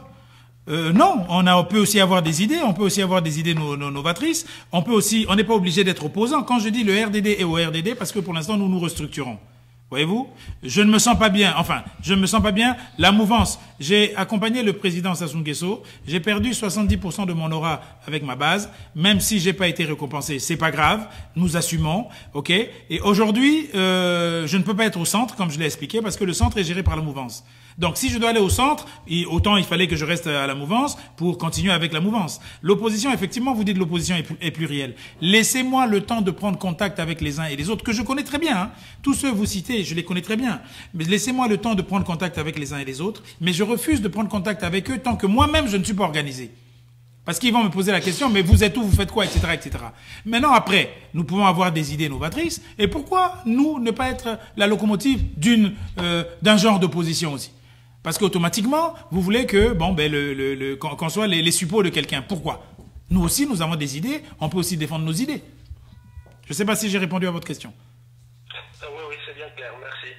Non, on peut aussi avoir des idées, novatrices. On n'est pas obligé d'être opposant. Quand je dis le RDD est au RDD, parce que pour l'instant nous nous restructurons. Voyez-vous, je ne me sens pas bien. Enfin, je ne me sens pas bien. La mouvance. J'ai accompagné le président Sassou Nguesso. J'ai perdu 70% de mon aura avec ma base. Même si j'ai pas été récompensé, c'est pas grave. Nous assumons, ok. Et aujourd'hui, je ne peux pas être au centre, comme je l'ai expliqué, parce que le centre est géré par la mouvance. Donc, si je dois aller au centre, autant il fallait que je reste à la mouvance pour continuer avec la mouvance. L'opposition, effectivement, vous dites l'opposition est plurielle. Laissez-moi le temps de prendre contact avec les uns et les autres, que je connais très bien. Hein. Tous ceux que vous citez, je les connais très bien. Mais laissez-moi le temps de prendre contact avec les uns et les autres. Mais je refuse de prendre contact avec eux tant que moi-même, je ne suis pas organisé. Parce qu'ils vont me poser la question, mais vous êtes où, vous faites quoi, etc., etc. Maintenant, après, nous pouvons avoir des idées novatrices. Et pourquoi nous ne pas être la locomotive d'un genre d'opposition aussi? Parce qu'automatiquement, vous voulez que, qu'on soit les suppôts de quelqu'un. Pourquoi? Nous aussi, nous avons des idées. On peut aussi défendre nos idées. Je ne sais pas si j'ai répondu à votre question. Oui, c'est bien clair. Merci.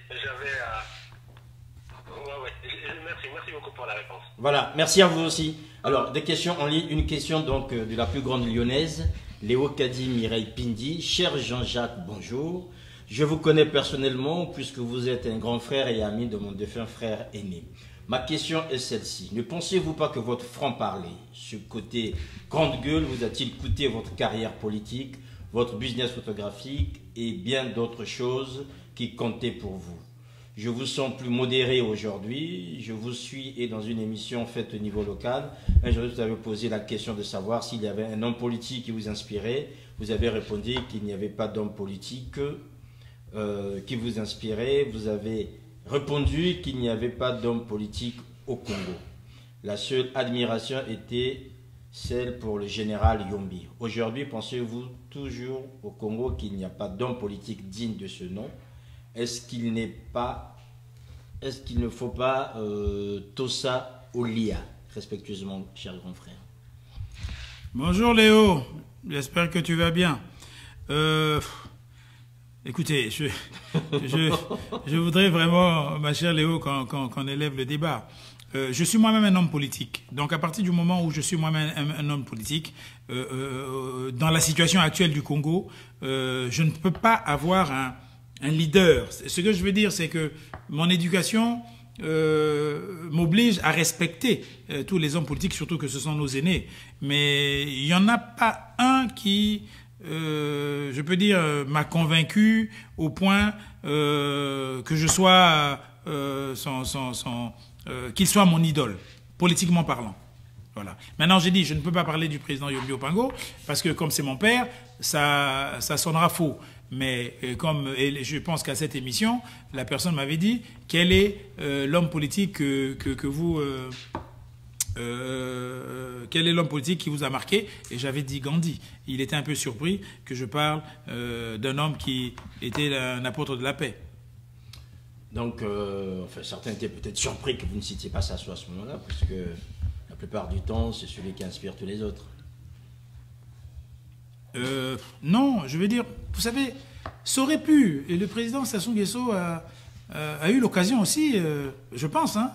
Merci beaucoup pour la réponse. Voilà, merci à vous aussi. Alors, des questions en ligne. Une question donc de la plus grande lyonnaise, Léo Kadi Mireille Pindi. Cher Jean-Jacques, bonjour. Je vous connais personnellement puisque vous êtes un grand frère et ami de mon défunt frère aîné. Ma question est celle-ci. Ne pensez-vous pas que votre franc-parler, ce côté grande gueule, vous a-t-il coûté votre carrière politique, votre business photographique et bien d'autres choses qui comptaient pour vous? Je vous sens plus modéré aujourd'hui. Je vous suis et dans une émission faite au niveau local. Un jour, vous avez posé la question de savoir s'il y avait un homme politique qui vous inspirait. Vous avez répondu qu'il n'y avait pas d'homme politique qui vous inspirait. Vous avez répondu qu'il n'y avait pas d'homme politique au Congo. La seule admiration était celle pour le général Yombi. Aujourd'hui, pensez-vous toujours au Congo qu'il n'y a pas d'homme politique digne de ce nom? Est-ce qu'il ne faut pas Tossa Olia, respectueusement, cher grand frère? Bonjour Léo, j'espère que tu vas bien. Écoutez, je voudrais vraiment, ma chère Léo, qu'on élève le débat. Je suis moi-même un homme politique. Donc à partir du moment où je suis moi-même un homme politique, dans la situation actuelle du Congo, je ne peux pas avoir un leader. Ce que je veux dire, c'est que mon éducation m'oblige à respecter tous les hommes politiques, surtout que ce sont nos aînés. Mais il n'y en a pas un qui, je peux dire, m'a convaincu au point que je sois qu'il soit mon idole, politiquement parlant. Voilà. Maintenant, j'ai dit, je ne peux pas parler du président Yombi Opango, parce que comme c'est mon père, ça sonnera faux. Mais et je pense qu'à cette émission, la personne m'avait dit quel est l'homme politique que vous quel est l'homme politique qui vous a marqué? Et j'avais dit Gandhi. Il était un peu surpris que je parle d'un homme qui était un apôtre de la paix. Donc, enfin, certains étaient peut-être surpris que vous ne citiez pas ça à ce moment-là, puisque la plupart du temps, c'est celui qui inspire tous les autres. Non, je veux dire, vous savez, ça aurait pu. Et le président Sassou Nguesso a eu l'occasion aussi, je pense, hein,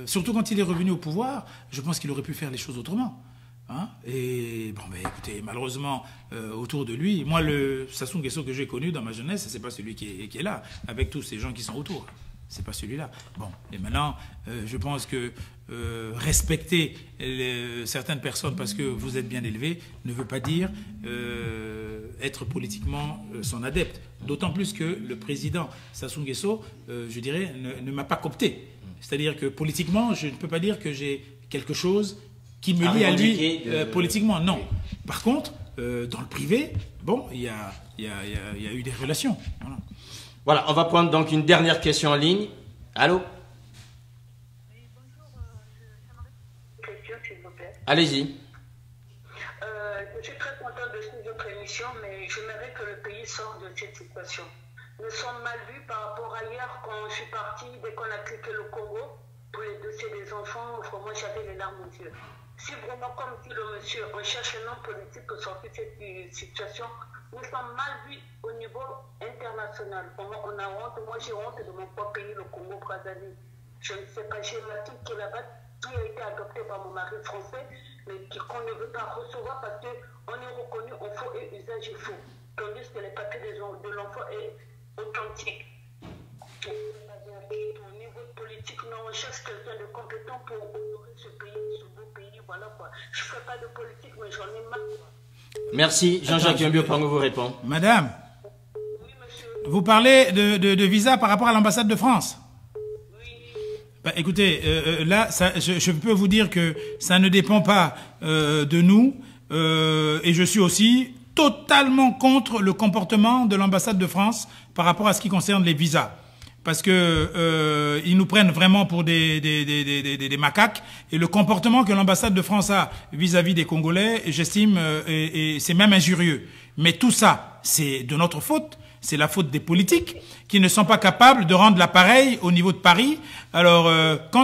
surtout quand il est revenu au pouvoir, je pense qu'il aurait pu faire les choses autrement. Hein. Et bon, ben, écoutez, malheureusement, autour de lui, moi, le Sassou Nguesso que j'ai connu dans ma jeunesse, c'est pas celui qui est là, avec tous ces gens qui sont autour. C'est pas celui-là. Bon, et maintenant, je pense que respecter certaines personnes parce que vous êtes bien élevé ne veut pas dire être politiquement son adepte. D'autant plus que le président Sassou Nguesso, je dirais, ne m'a pas coopté. C'est-à-dire que politiquement, je ne peux pas dire que j'ai quelque chose qui me lie à lui politiquement. Non. Par contre, dans le privé, bon, il y a eu des relations. Voilà. Voilà, on va prendre donc une dernière question en ligne. Allô? Oui, bonjour. J'aimerais une question, s'il vous plaît. Allez-y. Je suis très contente de suivre votre émission, mais j'aimerais que le pays sorte de cette situation. Nous sommes mal vus par rapport à hier quand je suis partie, dès qu'on a cliqué le Congo, pour les dossiers des enfants, vraiment j'avais les larmes aux yeux. Si vraiment, comme dit le monsieur, on cherche un homme politique pour sortir de cette situation, nous sommes mal vus au niveau international. Vraiment, on a honte. Moi, j'ai honte de mon propre pays, le Congo-Brazzaville. Je ne sais pas, j'ai ma fille qui est là-bas, qui a été adoptée par mon mari français, mais qu'on ne veut pas recevoir parce qu'on est reconnu en faux et usage faux. Tandis que les papiers de l'enfant est authentique. Au niveau politique, non, on cherche quelqu'un de compétent pour honorer ce pays, ce beau pays, voilà quoi. Je ne fais pas de politique, mais j'en ai marre. Merci. Jean-Jacques Yombi Opango vous répond. Madame, vous parlez de visa par rapport à l'ambassade de France. Bah, écoutez, là, je peux vous dire que ça ne dépend pas de nous, et je suis aussi totalement contre le comportement de l'ambassade de France par rapport à ce qui concerne les visas. Parce que ils nous prennent vraiment pour des macaques, et le comportement que l'ambassade de France a vis-à-vis des Congolais, j'estime, et c'est même injurieux. Mais tout ça, c'est de notre faute. C'est la faute des politiques qui ne sont pas capables de rendre l'appareil au niveau de Paris. Alors,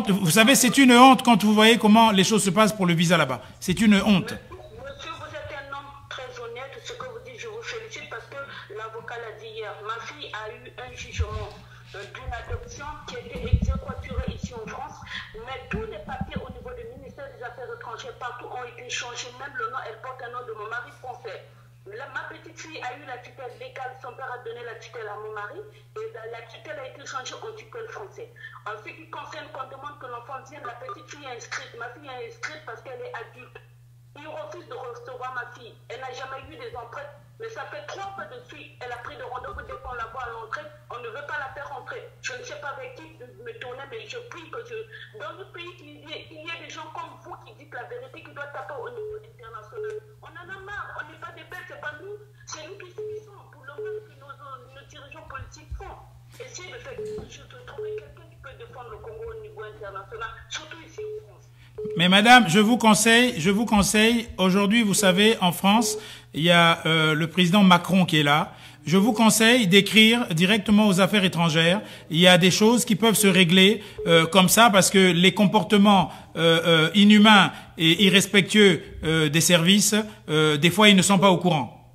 vous savez, c'est une honte quand vous voyez comment les choses se passent pour le visa là-bas. C'est une honte. Monsieur, vous êtes un homme très honnête. Ce que vous dites, je vous félicite parce que l'avocat l'a dit hier. Ma fille a eu un jugement d'une adoption qui était exécutorée ici en France. Mais tous les papiers au niveau du ministère des Affaires étrangères, partout, ont été changés. Même le nom, elle porte un nom de mon mari français. Ma petite fille a eu la tutelle légale, son père a donné la tutelle à mon mari et la tutelle a été changée en tutelle française. En ce qui concerne qu'on demande que l'enfant vienne, la petite fille est inscrite. Ma fille est inscrite parce qu'elle est adulte. Il refuse de recevoir ma fille. Elle n'a jamais eu des empreintes, mais ça fait 3 fois de suite. Elle a pris de rendez-vous dès qu'on la voit à l'entrée. On ne veut pas la faire rentrer. Je ne sais pas avec qui me tourner, mais je prie que dans le pays, il y ait des gens comme vous qui dites la vérité, qui doivent taper au niveau international. On en a marre. On n'est pas des bêtes, c'est pas nous. C'est nous qui subissons pour le mal que nos dirigeants politiques font. Essayez de faire quelque chose, de trouver quelqu'un qui peut défendre le Congo au niveau international, surtout ici en France. Mais madame, je vous conseille, aujourd'hui, vous savez, en France, il y a le président Macron qui est là. Je vous conseille d'écrire directement aux affaires étrangères. Il y a des choses qui peuvent se régler comme ça parce que les comportements inhumains et irrespectueux des services, des fois, ils ne sont pas au courant.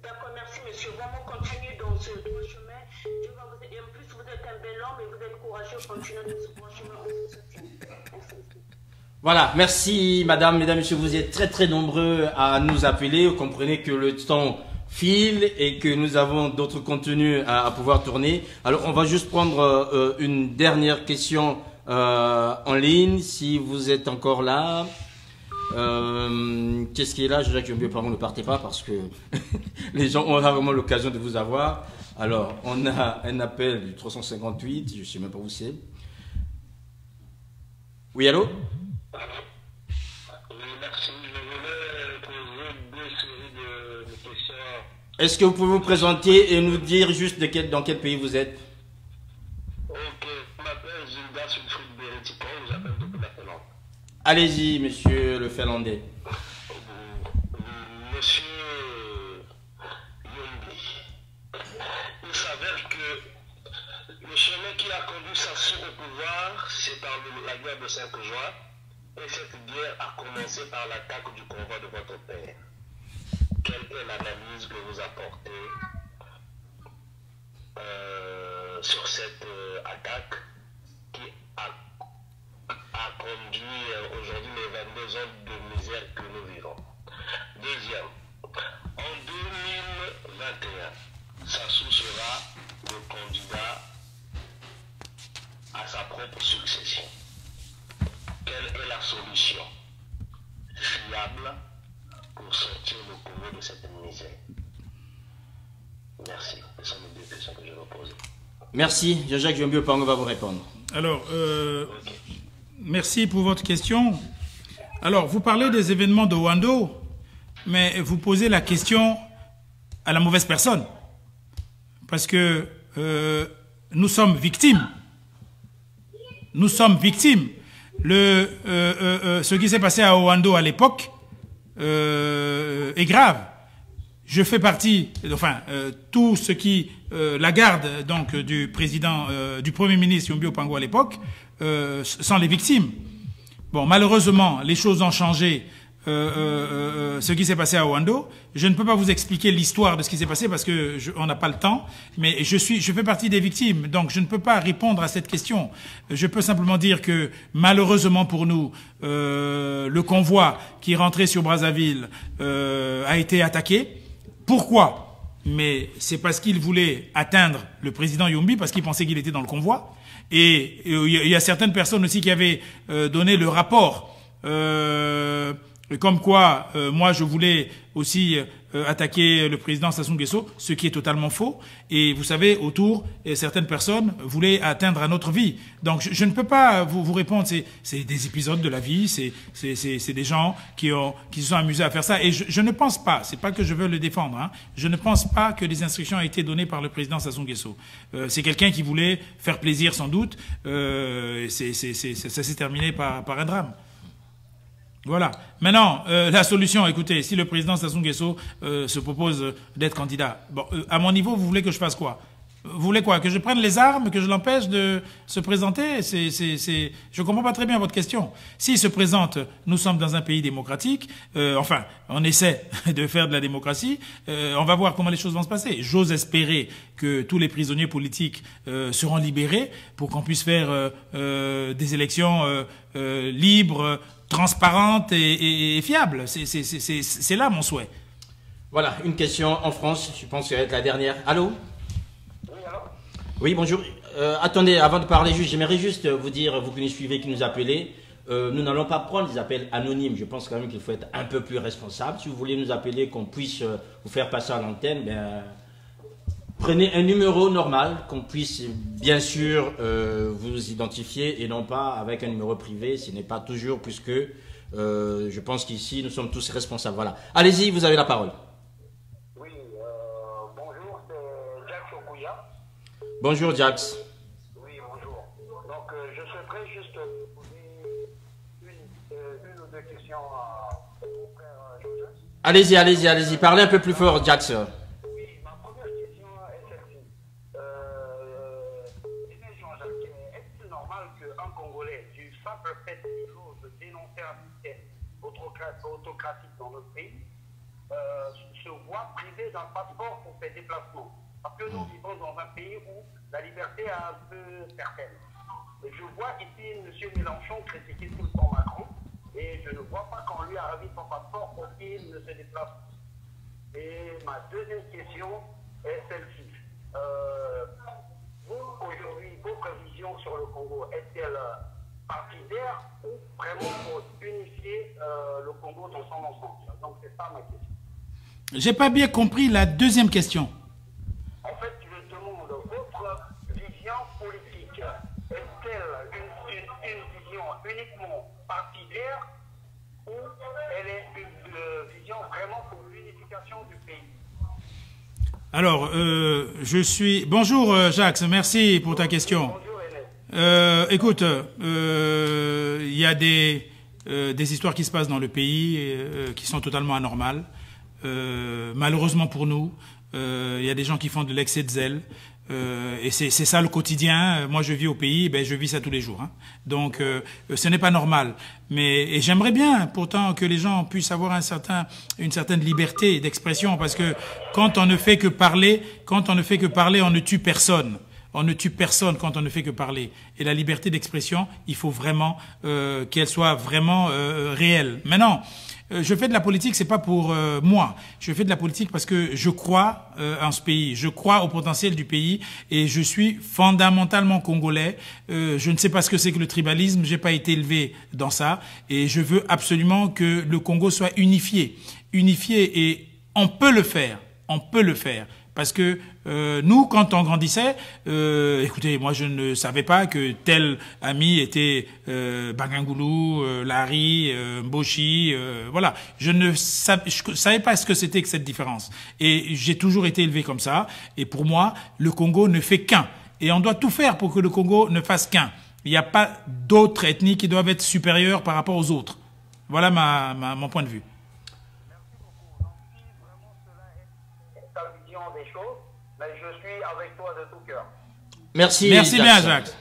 D'accord, merci monsieur. Vraiment, continuez dans ce droit chemin. Dieu va vous aider. En plus, vous êtes un bel homme et vous êtes courageux. Continuez dans ce droit chemin. Voilà, merci madame, mesdames, messieurs, vous êtes très très nombreux à nous appeler. Vous comprenez que le temps file et que nous avons d'autres contenus à pouvoir tourner. Alors on va juste prendre une dernière question en ligne, si vous êtes encore là. Qu'est-ce qui est là? Jacques Yombi Opango, ne partez pas parce que les gens ont rarement l'occasion de vous avoir. Alors on a un appel du 358, je ne sais même pas où c'est. Oui, allô? Oui, merci. Je voulais poser 2 séries de questions. Est-ce que vous pouvez vous présenter et nous dire juste dans quel pays vous êtes? Ok, je m'appelle Gilda Sulfrid Beretico, je vous appelle depuis la Finlande. Allez-y, monsieur le Finlandais. Monsieur Yombi, il s'avère que le chemin qui a conduit Sassou au pouvoir, c'est par la guerre de 5 juin. Et cette guerre a commencé par l'attaque du convoi de votre père. Quelle est l'analyse que vous apportez sur cette attaque qui a conduit aujourd'hui les 22 ans de misère que nous vivons? Deuxième, en 2021, Sassou sera le candidat à sa propre succession. Quelle est la solution fiable pour sortir le Congo de cette misère? Merci. Ce sont les 2 questions que je vais poser. Merci. Jean-Jacques Yombi Opango va vous répondre. Alors, merci pour votre question. Alors, vous parlez des événements de Wando, mais vous posez la question à la mauvaise personne. Parce que nous sommes victimes. Nous sommes victimes. Ce qui s'est passé à Wando à l'époque est grave. Je fais partie, enfin, tout ce qui, la garde donc du président, du premier ministre Yombi Opango à l'époque, sont les victimes. Bon, malheureusement, les choses ont changé. Ce qui s'est passé à Wando, je ne peux pas vous expliquer l'histoire de ce qui s'est passé parce que on n'a pas le temps, mais je fais partie des victimes, donc je ne peux pas répondre à cette question. Je peux simplement dire que malheureusement pour nous, le convoi qui rentrait sur Brazzaville a été attaqué. Pourquoi? mais c'est parce qu'il voulait atteindre le président Yombi, parce qu'il pensait qu'il était dans le convoi. Et il y a certaines personnes aussi qui avaient donné le rapport, comme quoi moi je voulais aussi attaquer le président Sassou Nguesso, ce qui est totalement faux. Et vous savez, autour, certaines personnes voulaient atteindre à notre vie. Donc je ne peux pas vous répondre, c'est des épisodes de la vie, c'est des gens qui se sont amusés à faire ça. Et je ne pense pas, c'est pas que je veux le défendre, hein, je ne pense pas que les instructions aient été données par le président Sassou Nguesso. C'est quelqu'un qui voulait faire plaisir sans doute, ça s'est terminé par un drame. Voilà. Maintenant, la solution, écoutez, si le président Sassou Nguesso se propose d'être candidat, bon, à mon niveau, vous voulez que je fasse quoi? Vous voulez quoi? Que je prenne les armes, que je l'empêche de se présenter? Je comprends pas très bien votre question. S'il se présente, nous sommes dans un pays démocratique, enfin, on essaie de faire de la démocratie, on va voir comment les choses vont se passer. J'ose espérer que tous les prisonniers politiques seront libérés pour qu'on puisse faire des élections libres, transparente et fiable. C'est là mon souhait. Voilà, une question en France, je pense que ça va être la dernière. Allô? Oui, alors? Oui, bonjour. Attendez, avant de parler, j'aimerais juste vous dire, vous qui nous suivez, qui nous appelez, nous n'allons pas prendre des appels anonymes. Je pense quand même qu'il faut être un peu plus responsable. Si vous voulez nous appeler, qu'on puisse vous faire passer à l'antenne, ben, prenez un numéro normal, qu'on puisse bien sûr vous identifier et non pas avec un numéro privé. Ce n'est pas toujours, puisque je pense qu'ici nous sommes tous responsables. Voilà. Allez-y, vous avez la parole. Oui, bonjour, c'est Jax Okuya. Bonjour Jax. Oui, bonjour. Donc, je souhaiterais juste poser une ou deux questions à mon frère Joseph. Allez-y. Parlez un peu plus fort, Jax. Oui, ma première question est celle-ci. Est-ce normal qu'un Congolais, du simple fait de dénoncer un système autocratique dans notre pays, se voit privé d'un passeport pour ses déplacements? Parce que nous vivons dans un pays où la liberté est un peu certaine. Et je vois ici M. Mélenchon critiquer tout le temps Macron, et je ne vois pas qu'on lui a remis son passeport pour qu'il ne se déplace. Et ma deuxième question est celle-ci. Vous, aujourd'hui, votre vision sur le Congo est-elle partidaire ou vraiment pour unifier le Congo dans son ensemble? Donc c'est ça ma question. J'ai pas bien compris la deuxième question. En fait, je demande votre vision politique. Est-elle une vision uniquement partidaire ou elle est une vision vraiment pour l'unification du pays? Alors, Bonjour Jacques, merci pour ta question. Bonjour Hélène. Écoute, il y a des histoires qui se passent dans le pays qui sont totalement anormales. Malheureusement pour nous, il y a des gens qui font de l'excès de zèle. Et c'est ça le quotidien. Moi, je vis au pays, ben je vis ça tous les jours. Hein. Donc, ce n'est pas normal. Et j'aimerais bien, pourtant, que les gens puissent avoir une certaine liberté d'expression, parce que quand on ne fait que parler, on ne tue personne. On ne tue personne quand on ne fait que parler. Et la liberté d'expression, il faut vraiment qu'elle soit vraiment réelle. Maintenant, je fais de la politique, c'est pas pour moi. Je fais de la politique parce que je crois en ce pays. Je crois au potentiel du pays et je suis fondamentalement congolais. Je ne sais pas ce que c'est que le tribalisme. J'ai pas été élevé dans ça et je veux absolument que le Congo soit unifié. Unifié, et on peut le faire. On peut le faire. Parce que nous, quand on grandissait, écoutez, moi je ne savais pas que tel ami était Bangangoulou, Larry, Mboshi, voilà. Je savais pas ce que c'était que cette différence. Et j'ai toujours été élevé comme ça. Et pour moi, le Congo ne fait qu'un. Et on doit tout faire pour que le Congo ne fasse qu'un. Il n'y a pas d'autres ethnies qui doivent être supérieures par rapport aux autres. Voilà mon point de vue. Des choses, mais je suis avec toi de tout cœur. Merci bien, Jacques.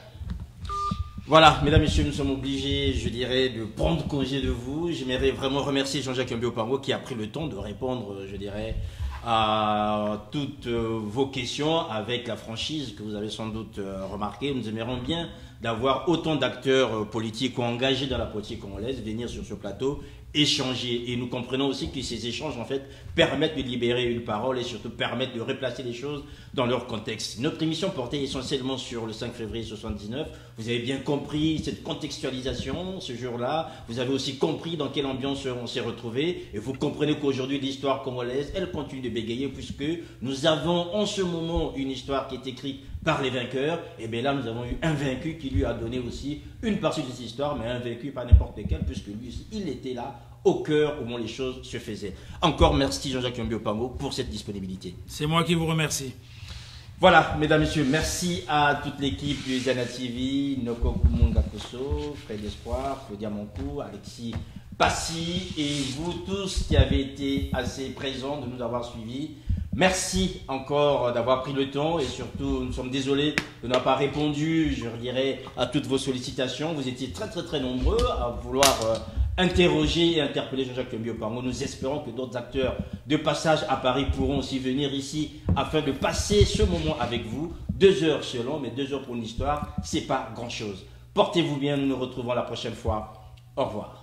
Voilà, mesdames, messieurs, nous sommes obligés, je dirais, de prendre congé de vous. J'aimerais vraiment remercier Jean-Jacques Yombi Opango qui a pris le temps de répondre, je dirais, à toutes vos questions avec la franchise que vous avez sans doute remarqué. Nous aimerions bien d'avoir autant d'acteurs politiques ou engagés dans la politique congolaise venir sur ce plateau échanger. Et nous comprenons aussi que ces échanges, en fait, permettent de libérer une parole et surtout permettent de replacer les choses dans leur contexte. Notre émission portait essentiellement sur le 5 février 79. Vous avez bien compris cette contextualisation ce jour-là. Vous avez aussi compris dans quelle ambiance on s'est retrouvé. Et vous comprenez qu'aujourd'hui, l'histoire congolaise, elle continue de bégayer puisque nous avons en ce moment une histoire qui est écrite par les vainqueurs. Et bien là, nous avons eu un vaincu qui lui a donné aussi une partie de cette histoire, mais un vaincu pas n'importe lequel, puisque lui aussi, il était là, au cœur où les choses se faisaient. Encore merci Jean-Jacques Yombi Opango pour cette disponibilité. C'est moi qui vous remercie. Voilà, mesdames, messieurs, merci à toute l'équipe de Ziana TV, Noko Kumunga Koso, Fred Espoir, Claudia Monkou, Alexis Passy et vous tous qui avez été assez présents de nous avoir suivis. Merci encore d'avoir pris le temps et surtout, nous sommes désolés de n'avoir pas répondu, je dirais, à toutes vos sollicitations. Vous étiez très nombreux à vouloir interroger et interpeller Jean-Jacques Yombi Opango. Nous espérons que d'autres acteurs de passage à Paris pourront aussi venir ici afin de passer ce moment avec vous. 2 heures selon, mais 2 heures pour une histoire, c'est pas grand-chose. Portez-vous bien, nous nous retrouvons la prochaine fois. Au revoir.